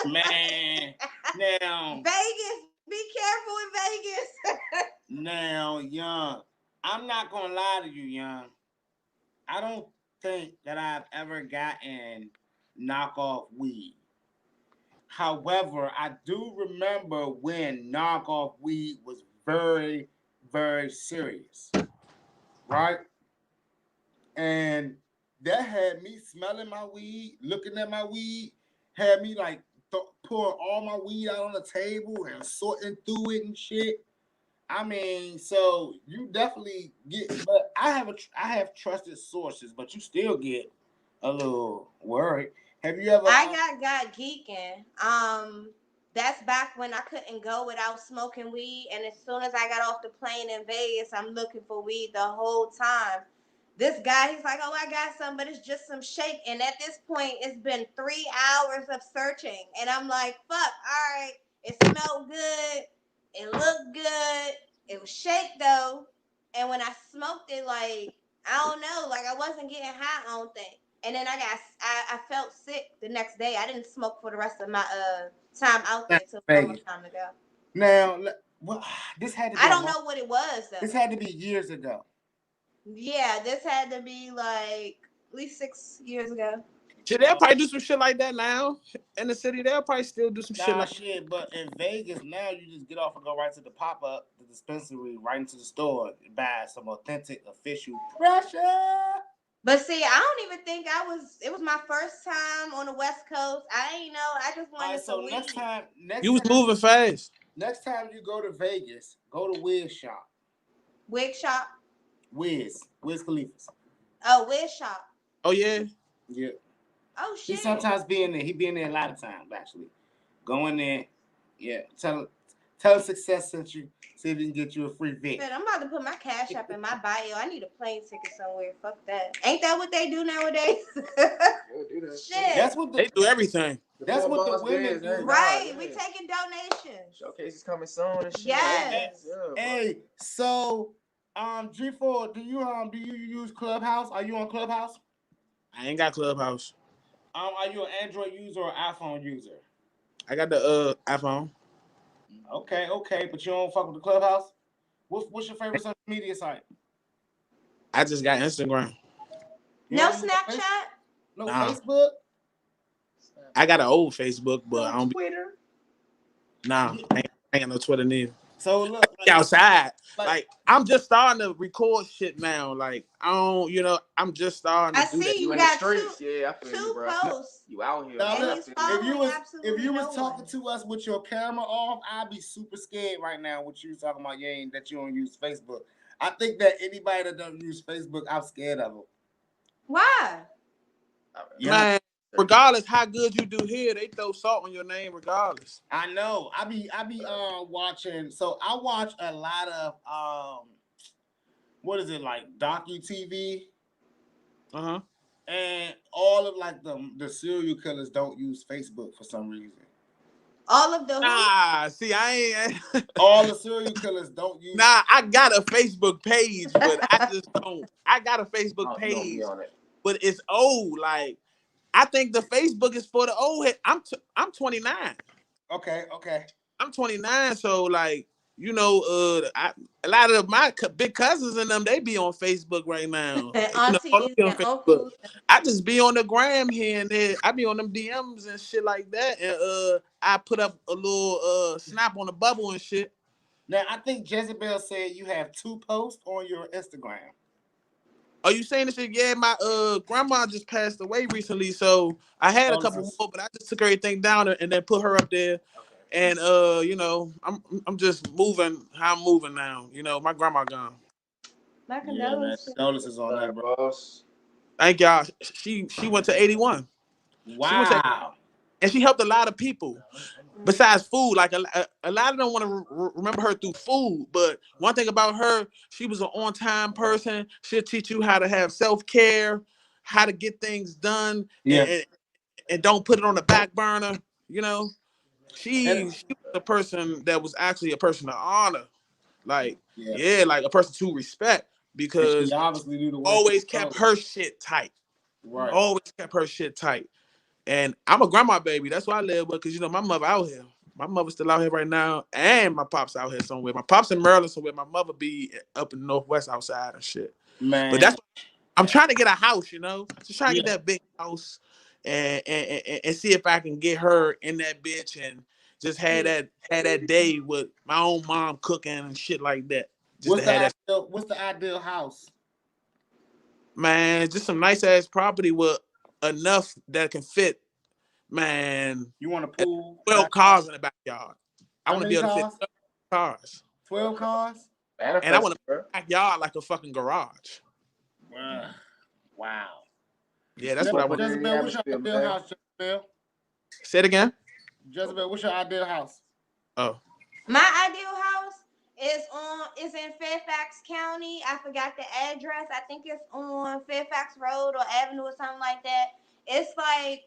Speaker 1: Man, now
Speaker 2: Vegas, be careful in Vegas.
Speaker 1: Now, Young, I'm not gonna lie to you, Young. I don't think that I've ever gotten knockoff weed. However, I do remember when knockoff weed was very, very serious, right? And that had me smelling my weed, looking at my weed, had me like pouring all my weed out on the table and sorting through it and shit. I mean, so you definitely get, but I have trusted sources, but you still get a little worried. Have you ever?
Speaker 2: I got geeking. That's back when I couldn't go without smoking weed, and as soon as I got off the plane in Vegas, I'm looking for weed the whole time. This guy, he's like, "Oh, I got some, but it's just some shake." And at this point, it's been 3 hours of searching, and I'm like, "Fuck! All right, it smelled good, it looked good, it was shake though." And when I smoked it, like I don't know, like I wasn't getting high. I don't think. And then I felt sick the next day. I didn't smoke for the rest of my time out there till a long time ago.
Speaker 1: Now, well, this had to be.
Speaker 2: I don't know what it was though.
Speaker 1: This had to be years ago.
Speaker 2: Yeah, this had to be like at least 6 years ago.
Speaker 5: Shit, they'll probably do some shit like that now in the city. They'll probably still do some shit like
Speaker 1: that. But in Vegas now, you just get off and go right to the pop up, the dispensary, right into the store, and buy some authentic, official pressure.
Speaker 2: But see, I don't even think it was my first time on the West Coast. I ain't know. I just wanted some weed.
Speaker 1: Next time,
Speaker 5: you was moving fast.
Speaker 1: Next time you go to Vegas, go to Wiz Shop.
Speaker 2: Wig Shop?
Speaker 1: Wiz Khalifa's.
Speaker 2: Oh, Wiz Shop.
Speaker 5: Oh, yeah?
Speaker 1: Yeah.
Speaker 2: Oh, shit.
Speaker 1: He sometimes be in there. He be in there a lot of times, actually. Go in there. Yeah. Tell Sixxcess sent you. See if he can get you a free Vic.
Speaker 2: Man, I'm about to put my Cash App in my bio. I need a plane ticket somewhere. Fuck that. Ain't that what they do nowadays?
Speaker 6: Do that.
Speaker 2: Shit.
Speaker 5: That's what they do everything.
Speaker 1: That's what the women do.
Speaker 2: Right. We taking donations.
Speaker 6: Showcase is coming soon and shit.
Speaker 2: Yes.
Speaker 1: Hey, so G4, do you use Clubhouse? Are you on Clubhouse?
Speaker 5: I ain't got Clubhouse.
Speaker 1: Are you an Android user or iPhone user?
Speaker 5: I got the iPhone.
Speaker 1: Okay, but you don't fuck with the Clubhouse? What's your favorite social media site?
Speaker 5: I just got Instagram.
Speaker 2: No Snapchat?
Speaker 1: No Facebook?
Speaker 5: I got an old Facebook, but I don't
Speaker 6: Twitter.
Speaker 5: Nah, I ain't got no Twitter neither.
Speaker 1: So look,
Speaker 5: outside. Like I'm just starting to record shit now. Like I don't, I'm just starting to do that.
Speaker 2: You
Speaker 6: in
Speaker 2: got
Speaker 6: the streets, I feel you, bro.
Speaker 2: posts.
Speaker 6: You out here.
Speaker 1: Now,
Speaker 2: And
Speaker 1: look,
Speaker 2: he's following
Speaker 1: if you was
Speaker 2: no
Speaker 1: talking
Speaker 2: one.
Speaker 1: to us with your camera off, I'd be super scared right now. What you talking about? That you don't use Facebook. I think that anybody that don't use Facebook, I'm scared of them.
Speaker 2: Why?
Speaker 5: Man, regardless how good you do here, they throw salt on your name regardless.
Speaker 1: I know. I be watching. So I watch a lot of what is it like docu TV? And all of like the serial killers don't use Facebook for some reason.
Speaker 2: All of the
Speaker 5: see, I
Speaker 1: ain't. All the serial killers don't use.
Speaker 5: Nah, I got a Facebook page, but I just don't. I got a Facebook page, but it's old. Like I think the Facebook is for the old head. I'm 29.
Speaker 1: Okay.
Speaker 5: I'm 29, so like a lot of my big cousins and them, they be on Facebook right now.
Speaker 2: Aunties and uncles.
Speaker 5: I just be on the gram here and there. I be on them DMs and shit like that, and I put up a little snap on the bubble and shit.
Speaker 1: Now I think Jezebel said you have 2 posts on your Instagram.
Speaker 5: Are you saying this shit? Yeah, my grandma just passed away recently, so I had a couple more, but I just took everything down and then put her up there. And I'm just moving how I'm moving now. My grandma gone.
Speaker 2: My condolences
Speaker 1: on that, bro.
Speaker 5: Thank y'all. She went to 81.
Speaker 1: Wow.
Speaker 5: And she helped a lot of people. Besides food, like a lot of them want to remember her through food. But one thing about her, she was an on-time person. She'll teach you how to have self-care, how to get things done, and don't put it on the back burner. She was a person that was actually a person of honor. Like, like a person to respect, because she always kept her shit tight.
Speaker 1: Right.
Speaker 5: Always kept her shit tight. And I'm a grandma baby. That's why I live with, because my mother out here. My mother's still out here right now, and my pop's out here somewhere. My pop's in Maryland somewhere. My mother be up in the Northwest outside and shit.
Speaker 1: Man.
Speaker 5: But I'm trying to get a house, just trying to get that big house and see if I can get her in that bitch and just had that day with my own mom cooking and shit like that.
Speaker 1: What's the ideal house?
Speaker 5: Man, just some nice ass property with enough that can fit. Man,
Speaker 1: you want a pool?
Speaker 5: 12 cars in the backyard. I want to be able to fit 12 cars.
Speaker 1: 12 cars?
Speaker 5: And I want a backyard like a fucking garage.
Speaker 1: Wow.
Speaker 5: Yeah, that's what I want.
Speaker 1: Jezebel, what's your ideal house, Jezebel?
Speaker 5: Say it again.
Speaker 1: Jezebel, what's your ideal house?
Speaker 5: Oh.
Speaker 2: My ideal house is in Fairfax County. I forgot the address. I think it's on Fairfax Road or Avenue or something like that. It's like,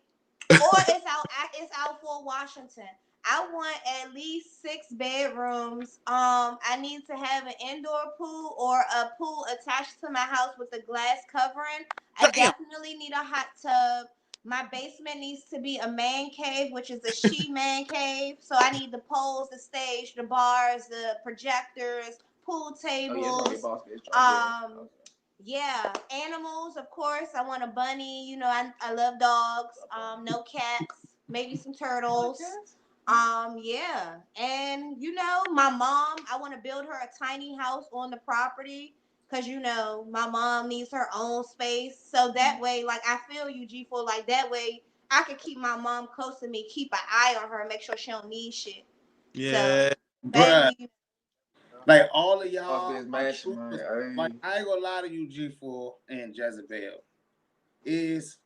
Speaker 2: or it's out for Washington. I want at least 6 bedrooms. I need to have an indoor pool or a pool attached to my house with a glass covering. I definitely need a hot tub. My basement needs to be a man cave, which is a she-man cave. So I need the poles, the stage, the bars, the projectors, pool tables. Yeah, animals, of course. I want a bunny. I love dogs. No cats. Maybe some turtles. Yeah. And my mom, I want to build her a tiny house on the property. Cause my mom needs her own space. So that way, like I feel you, G4, like that way I could keep my mom close to me, keep an eye on her, make sure she don't need shit.
Speaker 5: Yeah.
Speaker 1: So, like all of y'all,
Speaker 6: like
Speaker 1: I ain't gonna lie to you, G4 and Jezebel.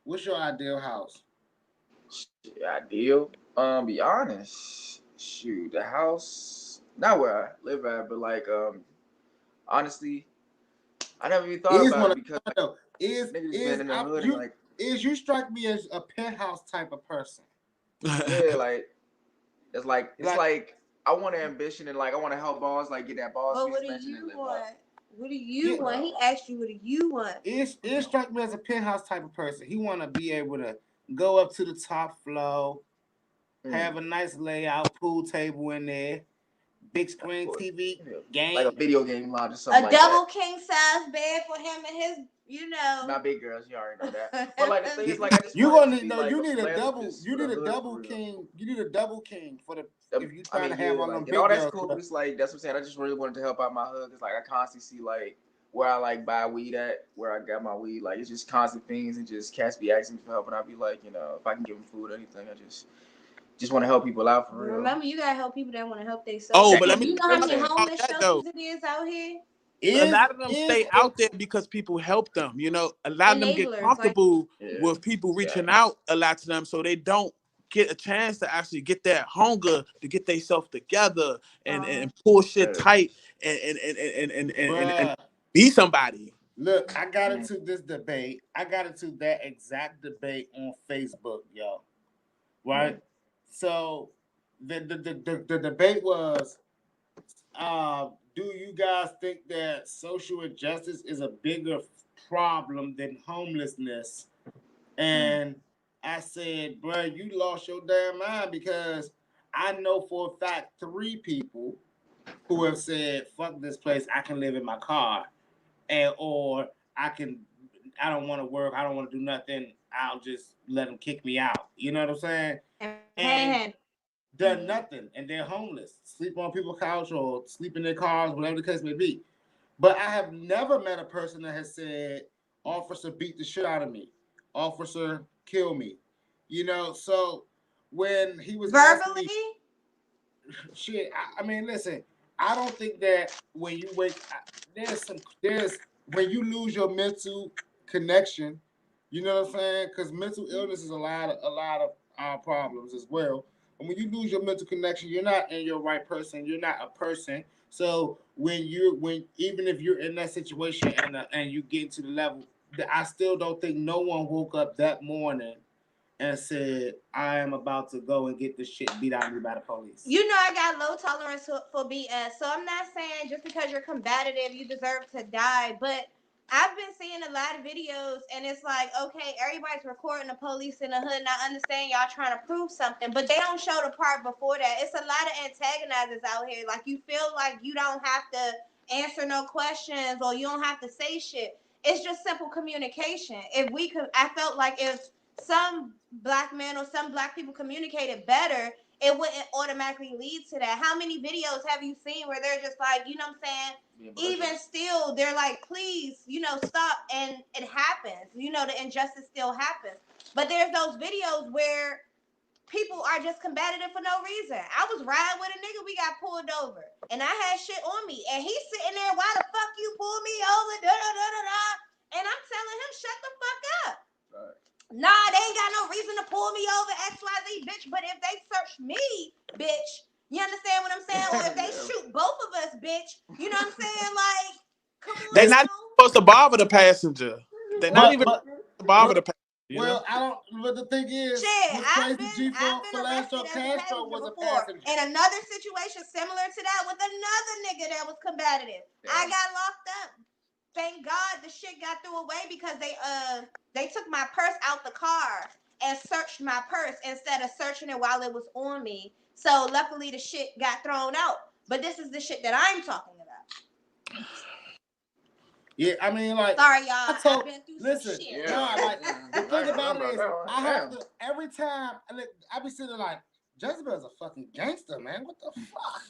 Speaker 1: What's your ideal house?
Speaker 6: Ideal? Be honest. Shoot, the house, not where I live at, but like honestly, I never even thought about it because
Speaker 1: you strike me as a penthouse type of person.
Speaker 6: Yeah, like it's like I want an ambition and like I want to help balls like get that balls.
Speaker 2: But what do you want? What do you want? He asked you, what do you want?
Speaker 1: It struck me as a penthouse type of person. He want to be able to go up to the top floor, have a nice layout, pool table in there, big screen TV, game,
Speaker 6: like a video game lodge or something.
Speaker 2: A double king size bed for him and his You know,
Speaker 6: not big girls. You already know that. But like the thing is, like I just
Speaker 1: you
Speaker 6: want
Speaker 1: gonna
Speaker 6: it to be
Speaker 1: know
Speaker 6: like
Speaker 1: you
Speaker 6: a
Speaker 1: need a double.
Speaker 6: philanthropist
Speaker 1: You
Speaker 6: for
Speaker 1: need
Speaker 6: the
Speaker 1: a
Speaker 6: hood,
Speaker 1: double
Speaker 6: for real.
Speaker 1: king. You need a double king for the if you
Speaker 6: I
Speaker 1: trying
Speaker 6: mean,
Speaker 1: to have
Speaker 6: yeah,
Speaker 1: one of
Speaker 6: like,
Speaker 1: them
Speaker 6: and all
Speaker 1: big
Speaker 6: that's
Speaker 1: girls.
Speaker 6: cool. It's like that's what I'm saying. I just really wanted to help out my hood because like I constantly see like where I like buy weed at, where I got my weed. Like it's just constant things, and just cats be asking me for help, and I be like, you know, if I can give them food or anything, I just want to help people out for real.
Speaker 2: Remember, you gotta help people that want to help themselves.
Speaker 5: Oh, but let
Speaker 2: And
Speaker 5: me
Speaker 2: you know
Speaker 6: You
Speaker 2: how
Speaker 6: know what
Speaker 2: many
Speaker 6: I'm saying?
Speaker 2: homeless
Speaker 5: about that
Speaker 2: shelters
Speaker 5: though.
Speaker 2: it is out here?
Speaker 5: A
Speaker 1: Is
Speaker 5: lot of them stay out there because people help them. You know, a lot of them get
Speaker 2: Enablers, like
Speaker 5: comfortable
Speaker 6: Yeah,
Speaker 5: with people reaching
Speaker 6: exactly.
Speaker 5: out a lot to them, so they don't get a chance to actually get that hunger to get themselves together and pull shit
Speaker 6: Yeah.
Speaker 5: tight and
Speaker 1: bruh.
Speaker 5: be somebody.
Speaker 1: Look, I got into this debate. I got into that exact debate on Facebook, y'all. Right? So the debate was do you guys think that social injustice is a bigger problem than homelessness? And I said, bro, you lost your damn mind because I know for a fact 3 people who have said, fuck this place, I can live in my car. And or I don't want to work, I don't want to do nothing, I'll just let them kick me out. You know what I'm saying? And
Speaker 2: panhandle.
Speaker 1: done nothing, and they're homeless, sleep on people's couch or sleep in their cars, whatever the case may be. But I have never met a person that has said, "Officer, beat the shit out of me. Officer, kill me." You know. So when he was asking
Speaker 2: Verbally?
Speaker 1: me, shit, I mean, listen, I don't think that when you there's when you lose your mental connection, you know what I'm saying? Because mental illness is a lot of our problems as well. And when you lose your mental connection, you're not in your right person. You're not a person. So when even if you're in that situation and you get to the level that I still don't think no one woke up that morning and said, I am about to go and get this shit beat out of me by the police.
Speaker 2: You know, I got low tolerance for BS. So I'm not saying just because you're combative, you deserve to die. But I've been seeing a lot of videos, and it's like, okay, everybody's recording the police in the hood, and I understand y'all trying to prove something, but they don't show the part before that. It's a lot of antagonizers out here. Like, you feel like you don't have to answer no questions or you don't have to say shit. It's just simple communication. If we could, I felt like if some black men or some black people communicated better, it wouldn't automatically lead to that. How many videos have you seen where they're just like, you know what I'm saying? Even still, they're like, please, you know, stop. And it happens. You know, the injustice still happens. But there's those videos where people are just combative for no reason. I was riding with a nigga, we got pulled over. And I had shit on me. And he's sitting there, why the fuck you pull me over? Da, da, da, da, da. And I'm telling him, shut the fuck up. Right. Nah, they ain't got no reason to pull me over, XYZ, bitch. But if they search me, bitch, you understand what I'm saying? Or if they shoot both of us, bitch, you know what I'm saying? Like, come on
Speaker 5: They're
Speaker 2: now.
Speaker 5: not supposed to bother the passenger. They're not even supposed to bother the passenger. You know?
Speaker 1: I don't. But the thing is,
Speaker 2: shit,
Speaker 1: I've been
Speaker 2: arrested as a
Speaker 1: Castro was a
Speaker 2: before.
Speaker 1: passenger.
Speaker 2: In another situation similar to that with another nigga that was combative. Yeah. I got locked up. Thank God the shit got threw away because they took my purse out the car and searched my purse instead of searching it while it was on me. So luckily the shit got thrown out. But this is the shit that I'm talking about.
Speaker 1: Yeah, I mean, like,
Speaker 2: sorry, y'all. I've been through some shit.
Speaker 1: Yeah. Nah, like, the thing about it is, I have to, every time, I be sitting like, Jezebel's a fucking gangster, man. What the fuck?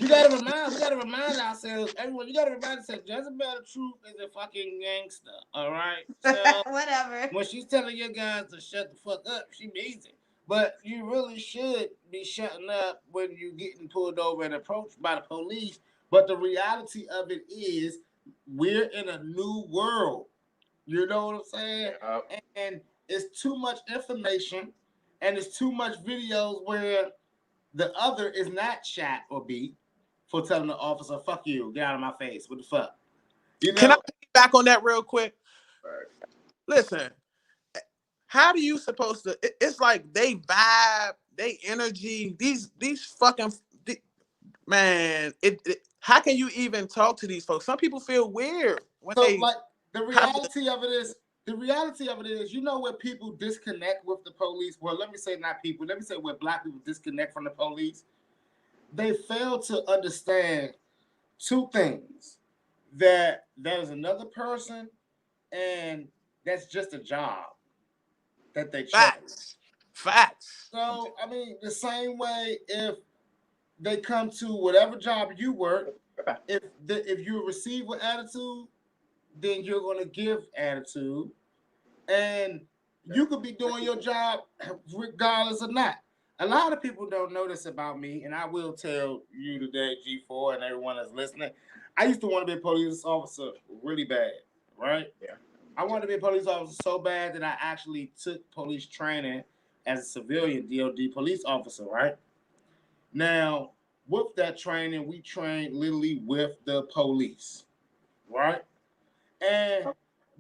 Speaker 1: We gotta remind ourselves, everyone, you gotta remind yourself, Jezebel the Truth is a fucking gangster, all right? So,
Speaker 2: whatever.
Speaker 1: When she's telling your guys to shut the fuck up, she means it. But you really should be shutting up when you're getting pulled over and approached by the police. But the reality of it is, we're in a new world. You know what I'm saying? And it's too much information and it's too much videos where the other is not shot or beat for telling the officer, fuck you, get out of my face. What the fuck? You know?
Speaker 5: Can I back on that real quick? Listen, how do you supposed to, it's like they vibe, they energy, these fucking, man, how can you even talk to these folks? Some people feel weird when
Speaker 1: like, the reality of it is, you know, where people disconnect with the police. Well, let me say not people. Let me say where black people disconnect from the police. They fail to understand 2 things: that is another person, and that's just a job that they chose.
Speaker 5: Facts.
Speaker 1: So I mean, the same way if they come to whatever job you work, if you receive with attitude, then you're gonna give attitude, and you could be doing your job regardless or not. A lot of people don't know this about me, and I will tell you today, G4, and everyone that's listening. I used to want to be a police officer really bad, right?
Speaker 6: Yeah.
Speaker 1: I wanted to be a police officer so bad that I actually took police training as a civilian DOD police officer, right? Now, with that training, we trained literally with the police, right? And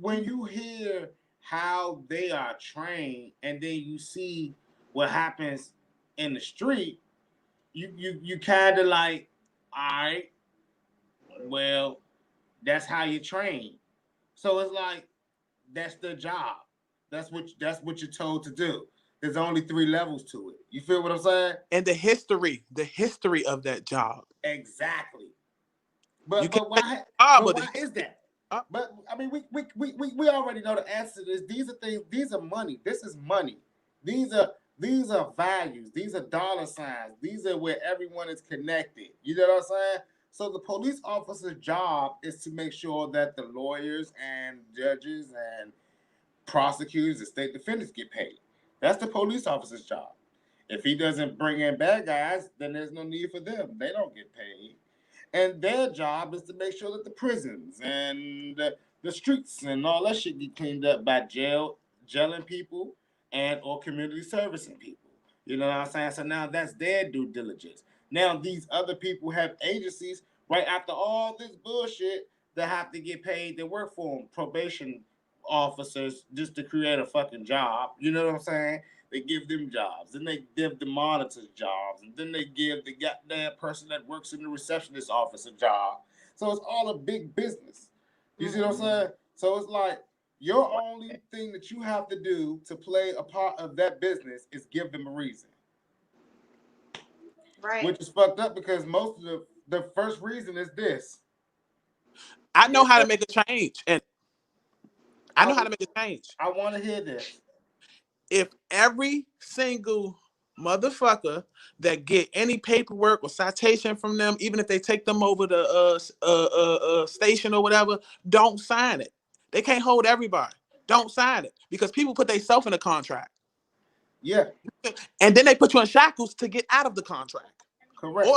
Speaker 1: when you hear how they are trained and then you see what happens in the street, you kind of like, all right, well, that's how you train. So it's like that's the job. That's what you're told to do. There's only 3 levels to it. You feel what I'm saying?
Speaker 5: And the history of that job.
Speaker 1: Exactly.
Speaker 5: You
Speaker 1: But
Speaker 5: can't
Speaker 1: but
Speaker 5: make
Speaker 1: why
Speaker 5: a job
Speaker 1: but
Speaker 5: of the
Speaker 1: why is
Speaker 5: history.
Speaker 1: that? But I mean, we already know the answer to this. These are things. These are money. This is money. These are values. These are dollar signs. These are where everyone is connected. You know what I'm saying? So the police officer's job is to make sure that the lawyers and judges and prosecutors and state defendants get paid. That's the police officer's job. If he doesn't bring in bad guys, then there's no need for them. They don't get paid. And their job is to make sure that the prisons and the streets and all that shit get cleaned up by jailing people and or community servicing people. You know what I'm saying? So now that's their due diligence. Now these other people have agencies right after all this bullshit that have to get paid to work for them. Probation officers just to create a fucking job. You know what I'm saying? They give them jobs, then they give the monitors jobs, and then they give the goddamn person that works in the receptionist office a job. So it's all a big business. You see what I'm saying? So it's like your only thing that you have to do to play a part of that business is give them a reason.
Speaker 2: Right.
Speaker 1: Which is fucked up because most of the first reason is this.
Speaker 5: I know how to make a change, and I know how to make a change.
Speaker 1: I want to hear this.
Speaker 5: If every single motherfucker that get any paperwork or citation from them, even if they take them over the station or whatever, don't sign it. They can't hold everybody. Don't sign it because people put themselves in a contract.
Speaker 1: Yeah.
Speaker 5: And then they put you in shackles to get out of the contract.
Speaker 1: Correct.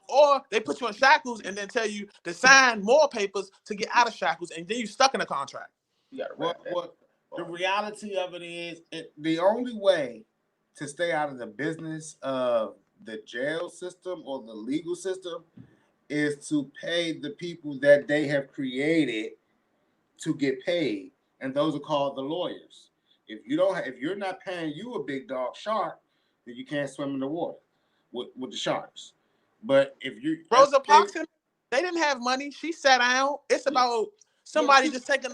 Speaker 5: Or they put you in shackles and then tell you to sign more papers to get out of shackles, and then you're stuck in a contract.
Speaker 1: What the reality of it is, the only way to stay out of the business of the jail system or the legal system is to pay the people that they have created to get paid, and those are called the lawyers. If you're not paying you a big dog shark, then you can't swim in the water with the sharks. But if you
Speaker 5: Rosa Parks, they didn't have money. She sat down. It's about somebody just taking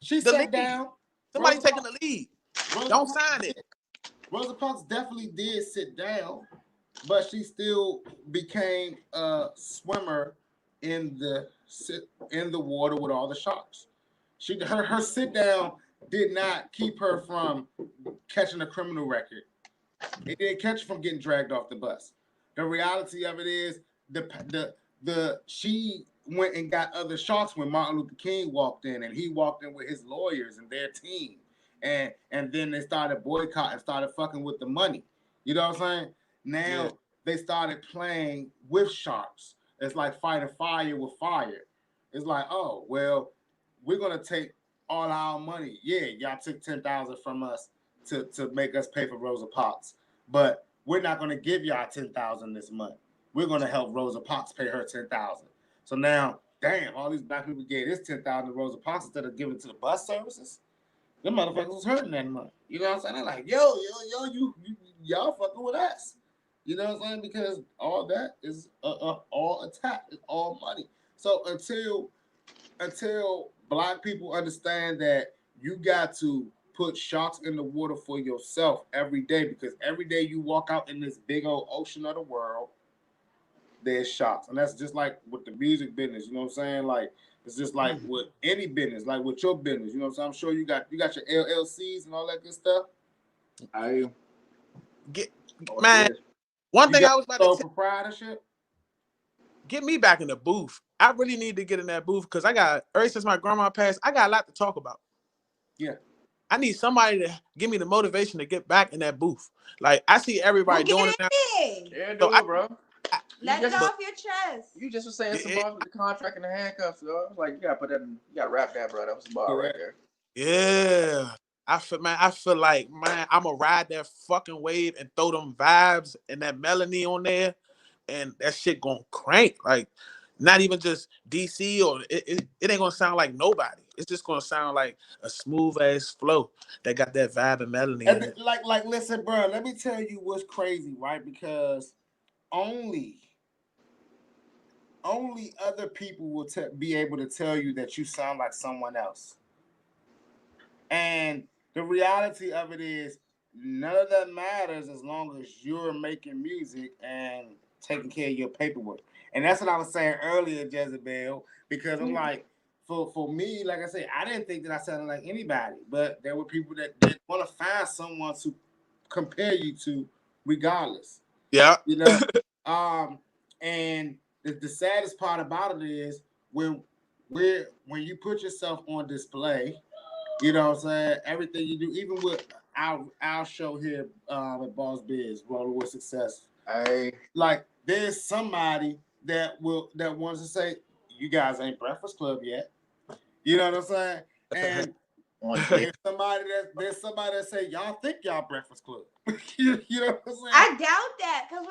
Speaker 1: she
Speaker 5: the
Speaker 1: sat
Speaker 5: lead.
Speaker 1: down.
Speaker 5: Somebody
Speaker 1: Rosa
Speaker 5: taking
Speaker 1: Parks,
Speaker 5: the lead.
Speaker 1: Rosa
Speaker 5: Don't
Speaker 1: Parks
Speaker 5: sign it.
Speaker 1: Rosa Parks definitely did sit down, but she still became a swimmer in the water with all the sharks. Her sit down did not keep her from catching a criminal record. It didn't catch her from getting dragged off the bus. The reality of it is the she went and got other sharks when Martin Luther King walked in, and he walked in with his lawyers and their team. And then they started boycotting, started fucking with the money. You know what I'm saying? Now they started playing with sharks. It's like fighting fire with fire. It's like, oh well, we're gonna take all our money. Yeah, y'all took 10,000 from us to make us pay for Rosa Parks, but we're not gonna give y'all 10,000 this month. We're gonna help Rosa Parks pay her 10,000. So now, damn, all these black people gave this 10,000 to Rosa Parks instead of giving it to the bus services. Them motherfuckers was hurting that money. You know what I'm saying? They're like, yo, y'all fucking with us. You know what I'm saying? Because all that is all attack, it's all money. So until black people understand that you got to put sharks in the water for yourself every day, because every day you walk out in this big old ocean of the world, there's sharks. And that's just like with the music business, you know what I'm saying? Like It's just like with any business, like with your business. You know what I'm saying? I'm sure you got your LLCs and all that good stuff.
Speaker 6: I
Speaker 5: get man. One thing I was about to say,
Speaker 1: proprietorship.
Speaker 5: Get me back in the booth. I really need to get in that booth because ever since my grandma passed, I got a lot to talk about.
Speaker 1: Yeah.
Speaker 5: I need somebody to give me the motivation to get back in that booth. Like I see everybody doing it now.
Speaker 6: Yeah, do it, bro.
Speaker 2: Let it off your chest.
Speaker 6: You just was saying some bars with the contract and the handcuffs, though. Like you gotta put that you gotta wrap that, bro. That was a bar right there.
Speaker 5: Yeah. I feel like, man, I'ma ride that fucking wave and throw them vibes and that melody on there, and that shit gonna crank. Like, not even just DC or it ain't gonna sound like nobody. It's just gonna sound like a smooth ass flow that got that vibe and melody in it.
Speaker 1: Like, listen, bro. Let me tell you what's crazy, right? Because only other people will be able to tell you that you sound like someone else. And the reality of it is, none of that matters as long as you're making music and taking care of your paperwork. And that's what I was saying earlier, Jezebel, because I'm like, for me, like I said, I didn't think that I sounded like anybody, but there were people that want to find someone to compare you to regardless.
Speaker 5: Yeah.
Speaker 1: You know? And the saddest part about it is when you put yourself on display, you know what I'm saying? Everything you do, even with our show here at Boss Biz, Rolling with Sixxcess. Like there's somebody that wants to say, you guys ain't Breakfast Club yet. You know what I'm saying? And there's somebody that say, y'all think y'all Breakfast Club. You know what I'm saying?
Speaker 2: I doubt that because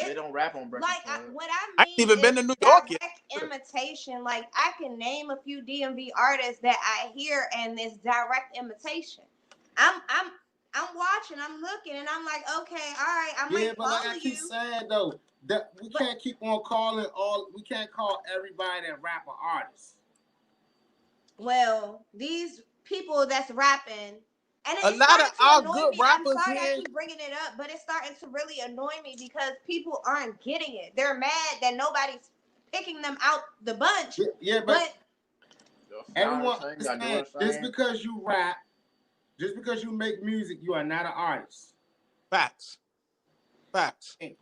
Speaker 6: they don't rap on Breakfast Club.
Speaker 2: What I mean,
Speaker 5: ain't even been to New York yet.
Speaker 2: Imitation. Like I can name a few DMV artists that I hear, and it's direct imitation. I'm watching, I'm looking, and I'm like, okay, all right, I might follow
Speaker 1: like I keep saying though, that we can't keep on calling we can't call everybody that rap an artist.
Speaker 2: Well, these people that's rapping, and
Speaker 5: a lot of our good rappers
Speaker 2: I'm sorry
Speaker 5: here.
Speaker 2: I keep bringing it up, but it's starting to really annoy me because people aren't getting it. They're mad that nobody's picking them out the bunch.
Speaker 1: Yeah, but everyone understand, just because you rap, just because you make music, you are not an artist.
Speaker 5: Facts.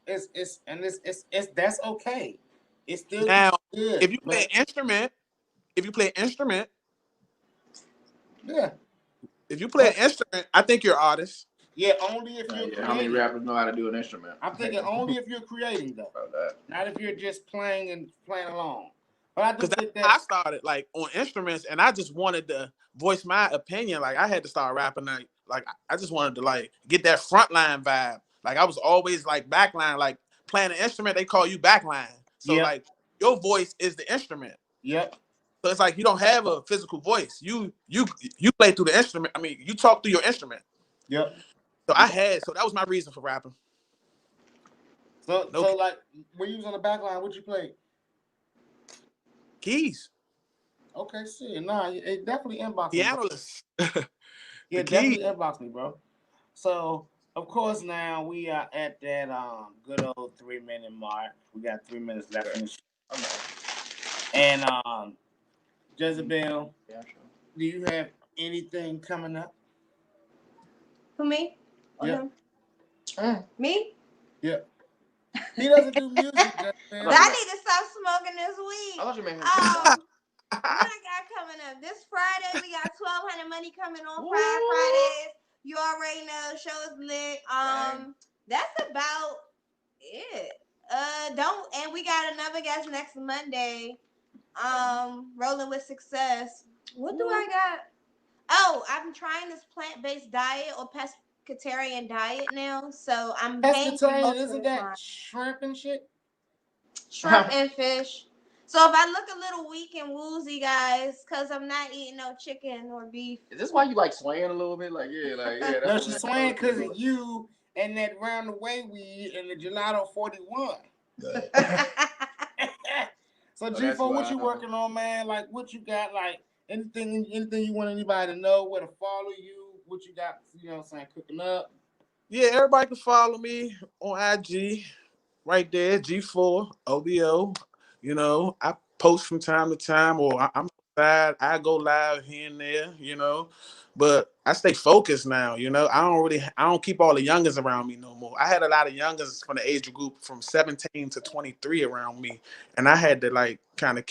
Speaker 1: It's that's okay. It's still
Speaker 5: now
Speaker 1: good.
Speaker 5: If you play an instrument,
Speaker 1: yeah.
Speaker 5: If you play an instrument, I think you're an artist.
Speaker 1: Yeah, only if you're creating.
Speaker 6: How many rappers know how to do an instrument?
Speaker 1: I'm thinking only if you're creating though. Not if you're just playing along. But I do think that
Speaker 5: I started like on instruments, and I just wanted to voice my opinion. Like I had to start rapping. Like I just wanted to like get that frontline vibe. Like I was always like backline. Like playing an instrument, they call you backline. So like your voice is the instrument.
Speaker 1: Yep.
Speaker 5: So it's like you don't have a physical voice. You play through the instrument. I mean, you talk through your instrument.
Speaker 1: Yep.
Speaker 5: So that was my reason for rapping.
Speaker 1: So like when you was on the backline, what you played?
Speaker 5: Keys.
Speaker 1: Okay, shit. Nah, it definitely inbox
Speaker 5: me.
Speaker 1: Pianolist. Yeah, definitely inbox me, bro. So of course now we are at that good old 3-minute mark. We got 3 minutes left in the show. Okay. And Jezebel, do you have anything coming up?
Speaker 2: For me?
Speaker 1: Yeah.
Speaker 2: Me?
Speaker 1: Yeah. He doesn't do music, Jezebel.
Speaker 2: I need to stop smoking this weed.
Speaker 6: I thought you meant
Speaker 2: what I got coming up? This Friday, we got 1200 money coming on Fridays. You already know, show's lit. That's about it. And we got another guest next Monday. Rolling with Sixxcess. What do I got? Oh, I'm trying this plant-based diet or pescatarian diet now. So I'm paying for most of
Speaker 1: isn't that shrimp and shit?
Speaker 2: Shrimp and fish. So if I look a little weak and woozy, guys, because I'm not eating no chicken or beef.
Speaker 6: Is this why you like swaying a little bit? That's
Speaker 1: no, she's swaying because of you and that round the way weed and the gelato 41. So G4, what you working on, man? Like what you got? Like anything you want anybody to know, where to follow you, what you got, you know what I'm saying, cooking up?
Speaker 5: Yeah, everybody can follow me on IG. Right there, G4 OBO. You know, I post from time to time, or I'm outside. I go live here and there, you know. But I stay focused now, you know. I don't keep all the youngins around me no more. I had a lot of youngins from the age group from 17 to 23 around me, and I had to like kind of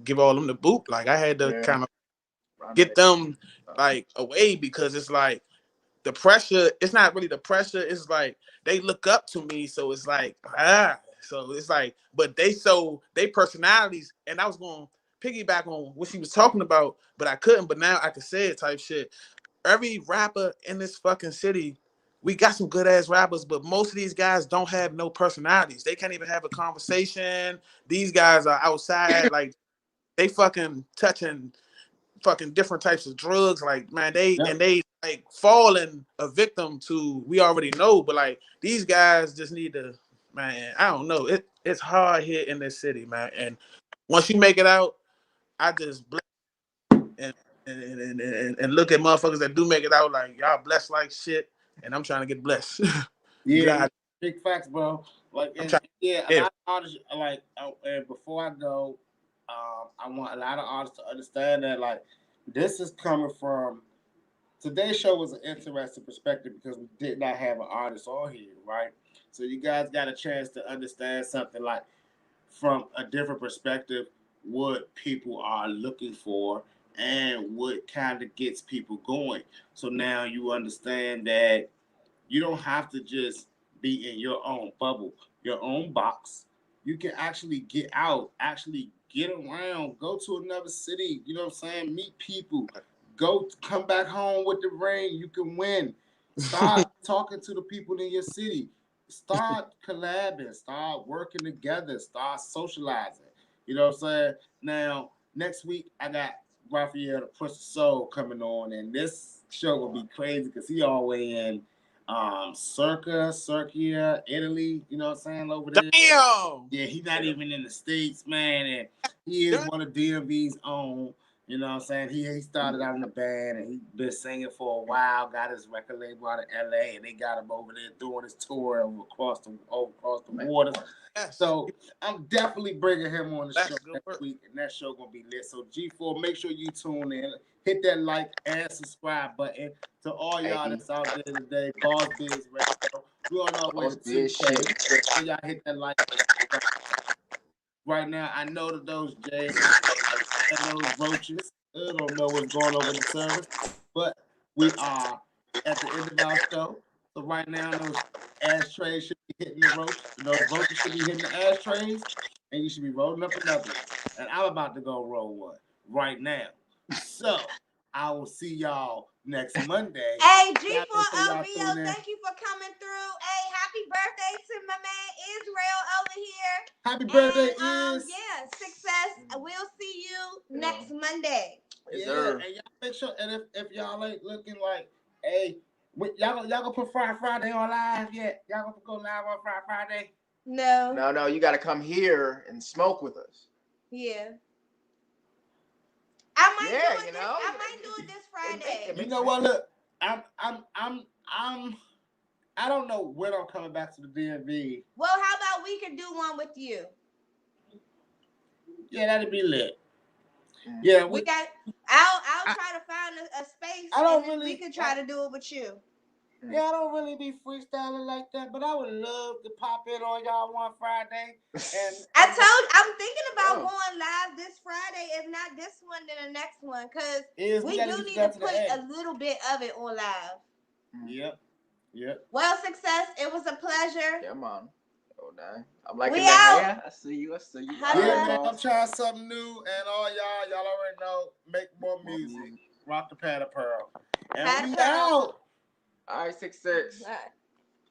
Speaker 5: give all them the boot. Like I had to kind of get them like away, because it's like the pressure. It's not really the pressure. It's like they look up to me, so it's like So it's like, but they personalities, and I was going to piggyback on what she was talking about, but I couldn't. But now I can say it type shit. Every rapper in this fucking city, we got some good ass rappers, but most of these guys don't have no personalities. They can't even have a conversation. These guys are outside, like they fucking touching fucking different types of drugs. Like, man, they like falling a victim to, we already know, but like these guys just need to, man, I don't know. It's hard here in this city, man. And once you make it out, I just bless and look at motherfuckers that do make it out, like y'all blessed like shit, and I'm trying to get blessed.
Speaker 1: Yeah, big facts, bro. Like, and, yeah, a lot of artists, like, and before I go, I want a lot of artists to understand that, like, this is coming from, today's show was an interesting perspective because we did not have an artist on here, right? So you guys got a chance to understand something like from a different perspective, what people are looking for and what kind of gets people going. So now you understand that you don't have to just be in your own bubble, your own box. You can actually get out, actually get around, go to another city, you know what I'm saying? Meet people, come back home with the ring, you can win. Start talking to the people in your city. Start collabing, start working together, start socializing. You know what I'm saying? Now, next week I got Raphael the Prince of Soul coming on, and this show will be crazy because he always in Circia, Italy, you know what I'm saying, over there.
Speaker 5: Damn!
Speaker 1: Yeah, he's not even in the States, man, and he is one of DMV's own. You know what I'm saying? He started out in the band and he been singing for a while, got his record label out of LA, and they got him over there doing his tour across the waters. Yes. So I'm definitely bringing him on the show next week, and that show gonna be lit. So G4, make sure you tune in, hit that like and subscribe button. To all y'all that's out there today, Boss Biz Radio. We on our way to 2K. So y'all hit that like. Right now, I know that those J's and those roaches, I don't know what's going on with the service, but we are at the end of our show. So right now, those ashtrays should be hitting the roach. Those roaches should be hitting the ashtrays, and you should be rolling up another one. And I'm about to go roll one right now. So I will see y'all next Monday.
Speaker 2: Hey, G4LVO, thank you for coming through. Hey, happy birthday to my man Israel over here.
Speaker 1: Happy birthday, Is.
Speaker 2: Yeah, Sixxcess. We'll see you next Monday.
Speaker 1: Yeah, and y'all make sure, and if y'all ain't looking like, hey, y'all gonna put Friday on live yet? Y'all gonna go live on Friday?
Speaker 6: No, you gotta come here and smoke with us.
Speaker 2: Yeah. I might do it this Friday.
Speaker 1: You know what? Look, I don't know when I'm coming back to the DMV.
Speaker 2: Well, how about we could do one with you?
Speaker 1: Yeah, that'd be lit. Yeah,
Speaker 2: we got. I'll try to find a space.
Speaker 1: I don't really.
Speaker 2: We could try to do it with you.
Speaker 1: Yeah, I don't really be freestyling like that, but I would love to pop in on y'all one Friday. And
Speaker 2: I'm thinking about going live this Friday. If not this one, then the next one, because we do need to put a little bit of it on live.
Speaker 1: Yep.
Speaker 2: Well, Sixxcess. It was a pleasure.
Speaker 6: Yeah, man. Oh, dang. I'm liking that hair. I see you.
Speaker 1: Yeah, man, I'm trying something new, and all y'all already know, make more music. Rock the Pad of Pearl. And we out.
Speaker 6: All right, Sixxcess.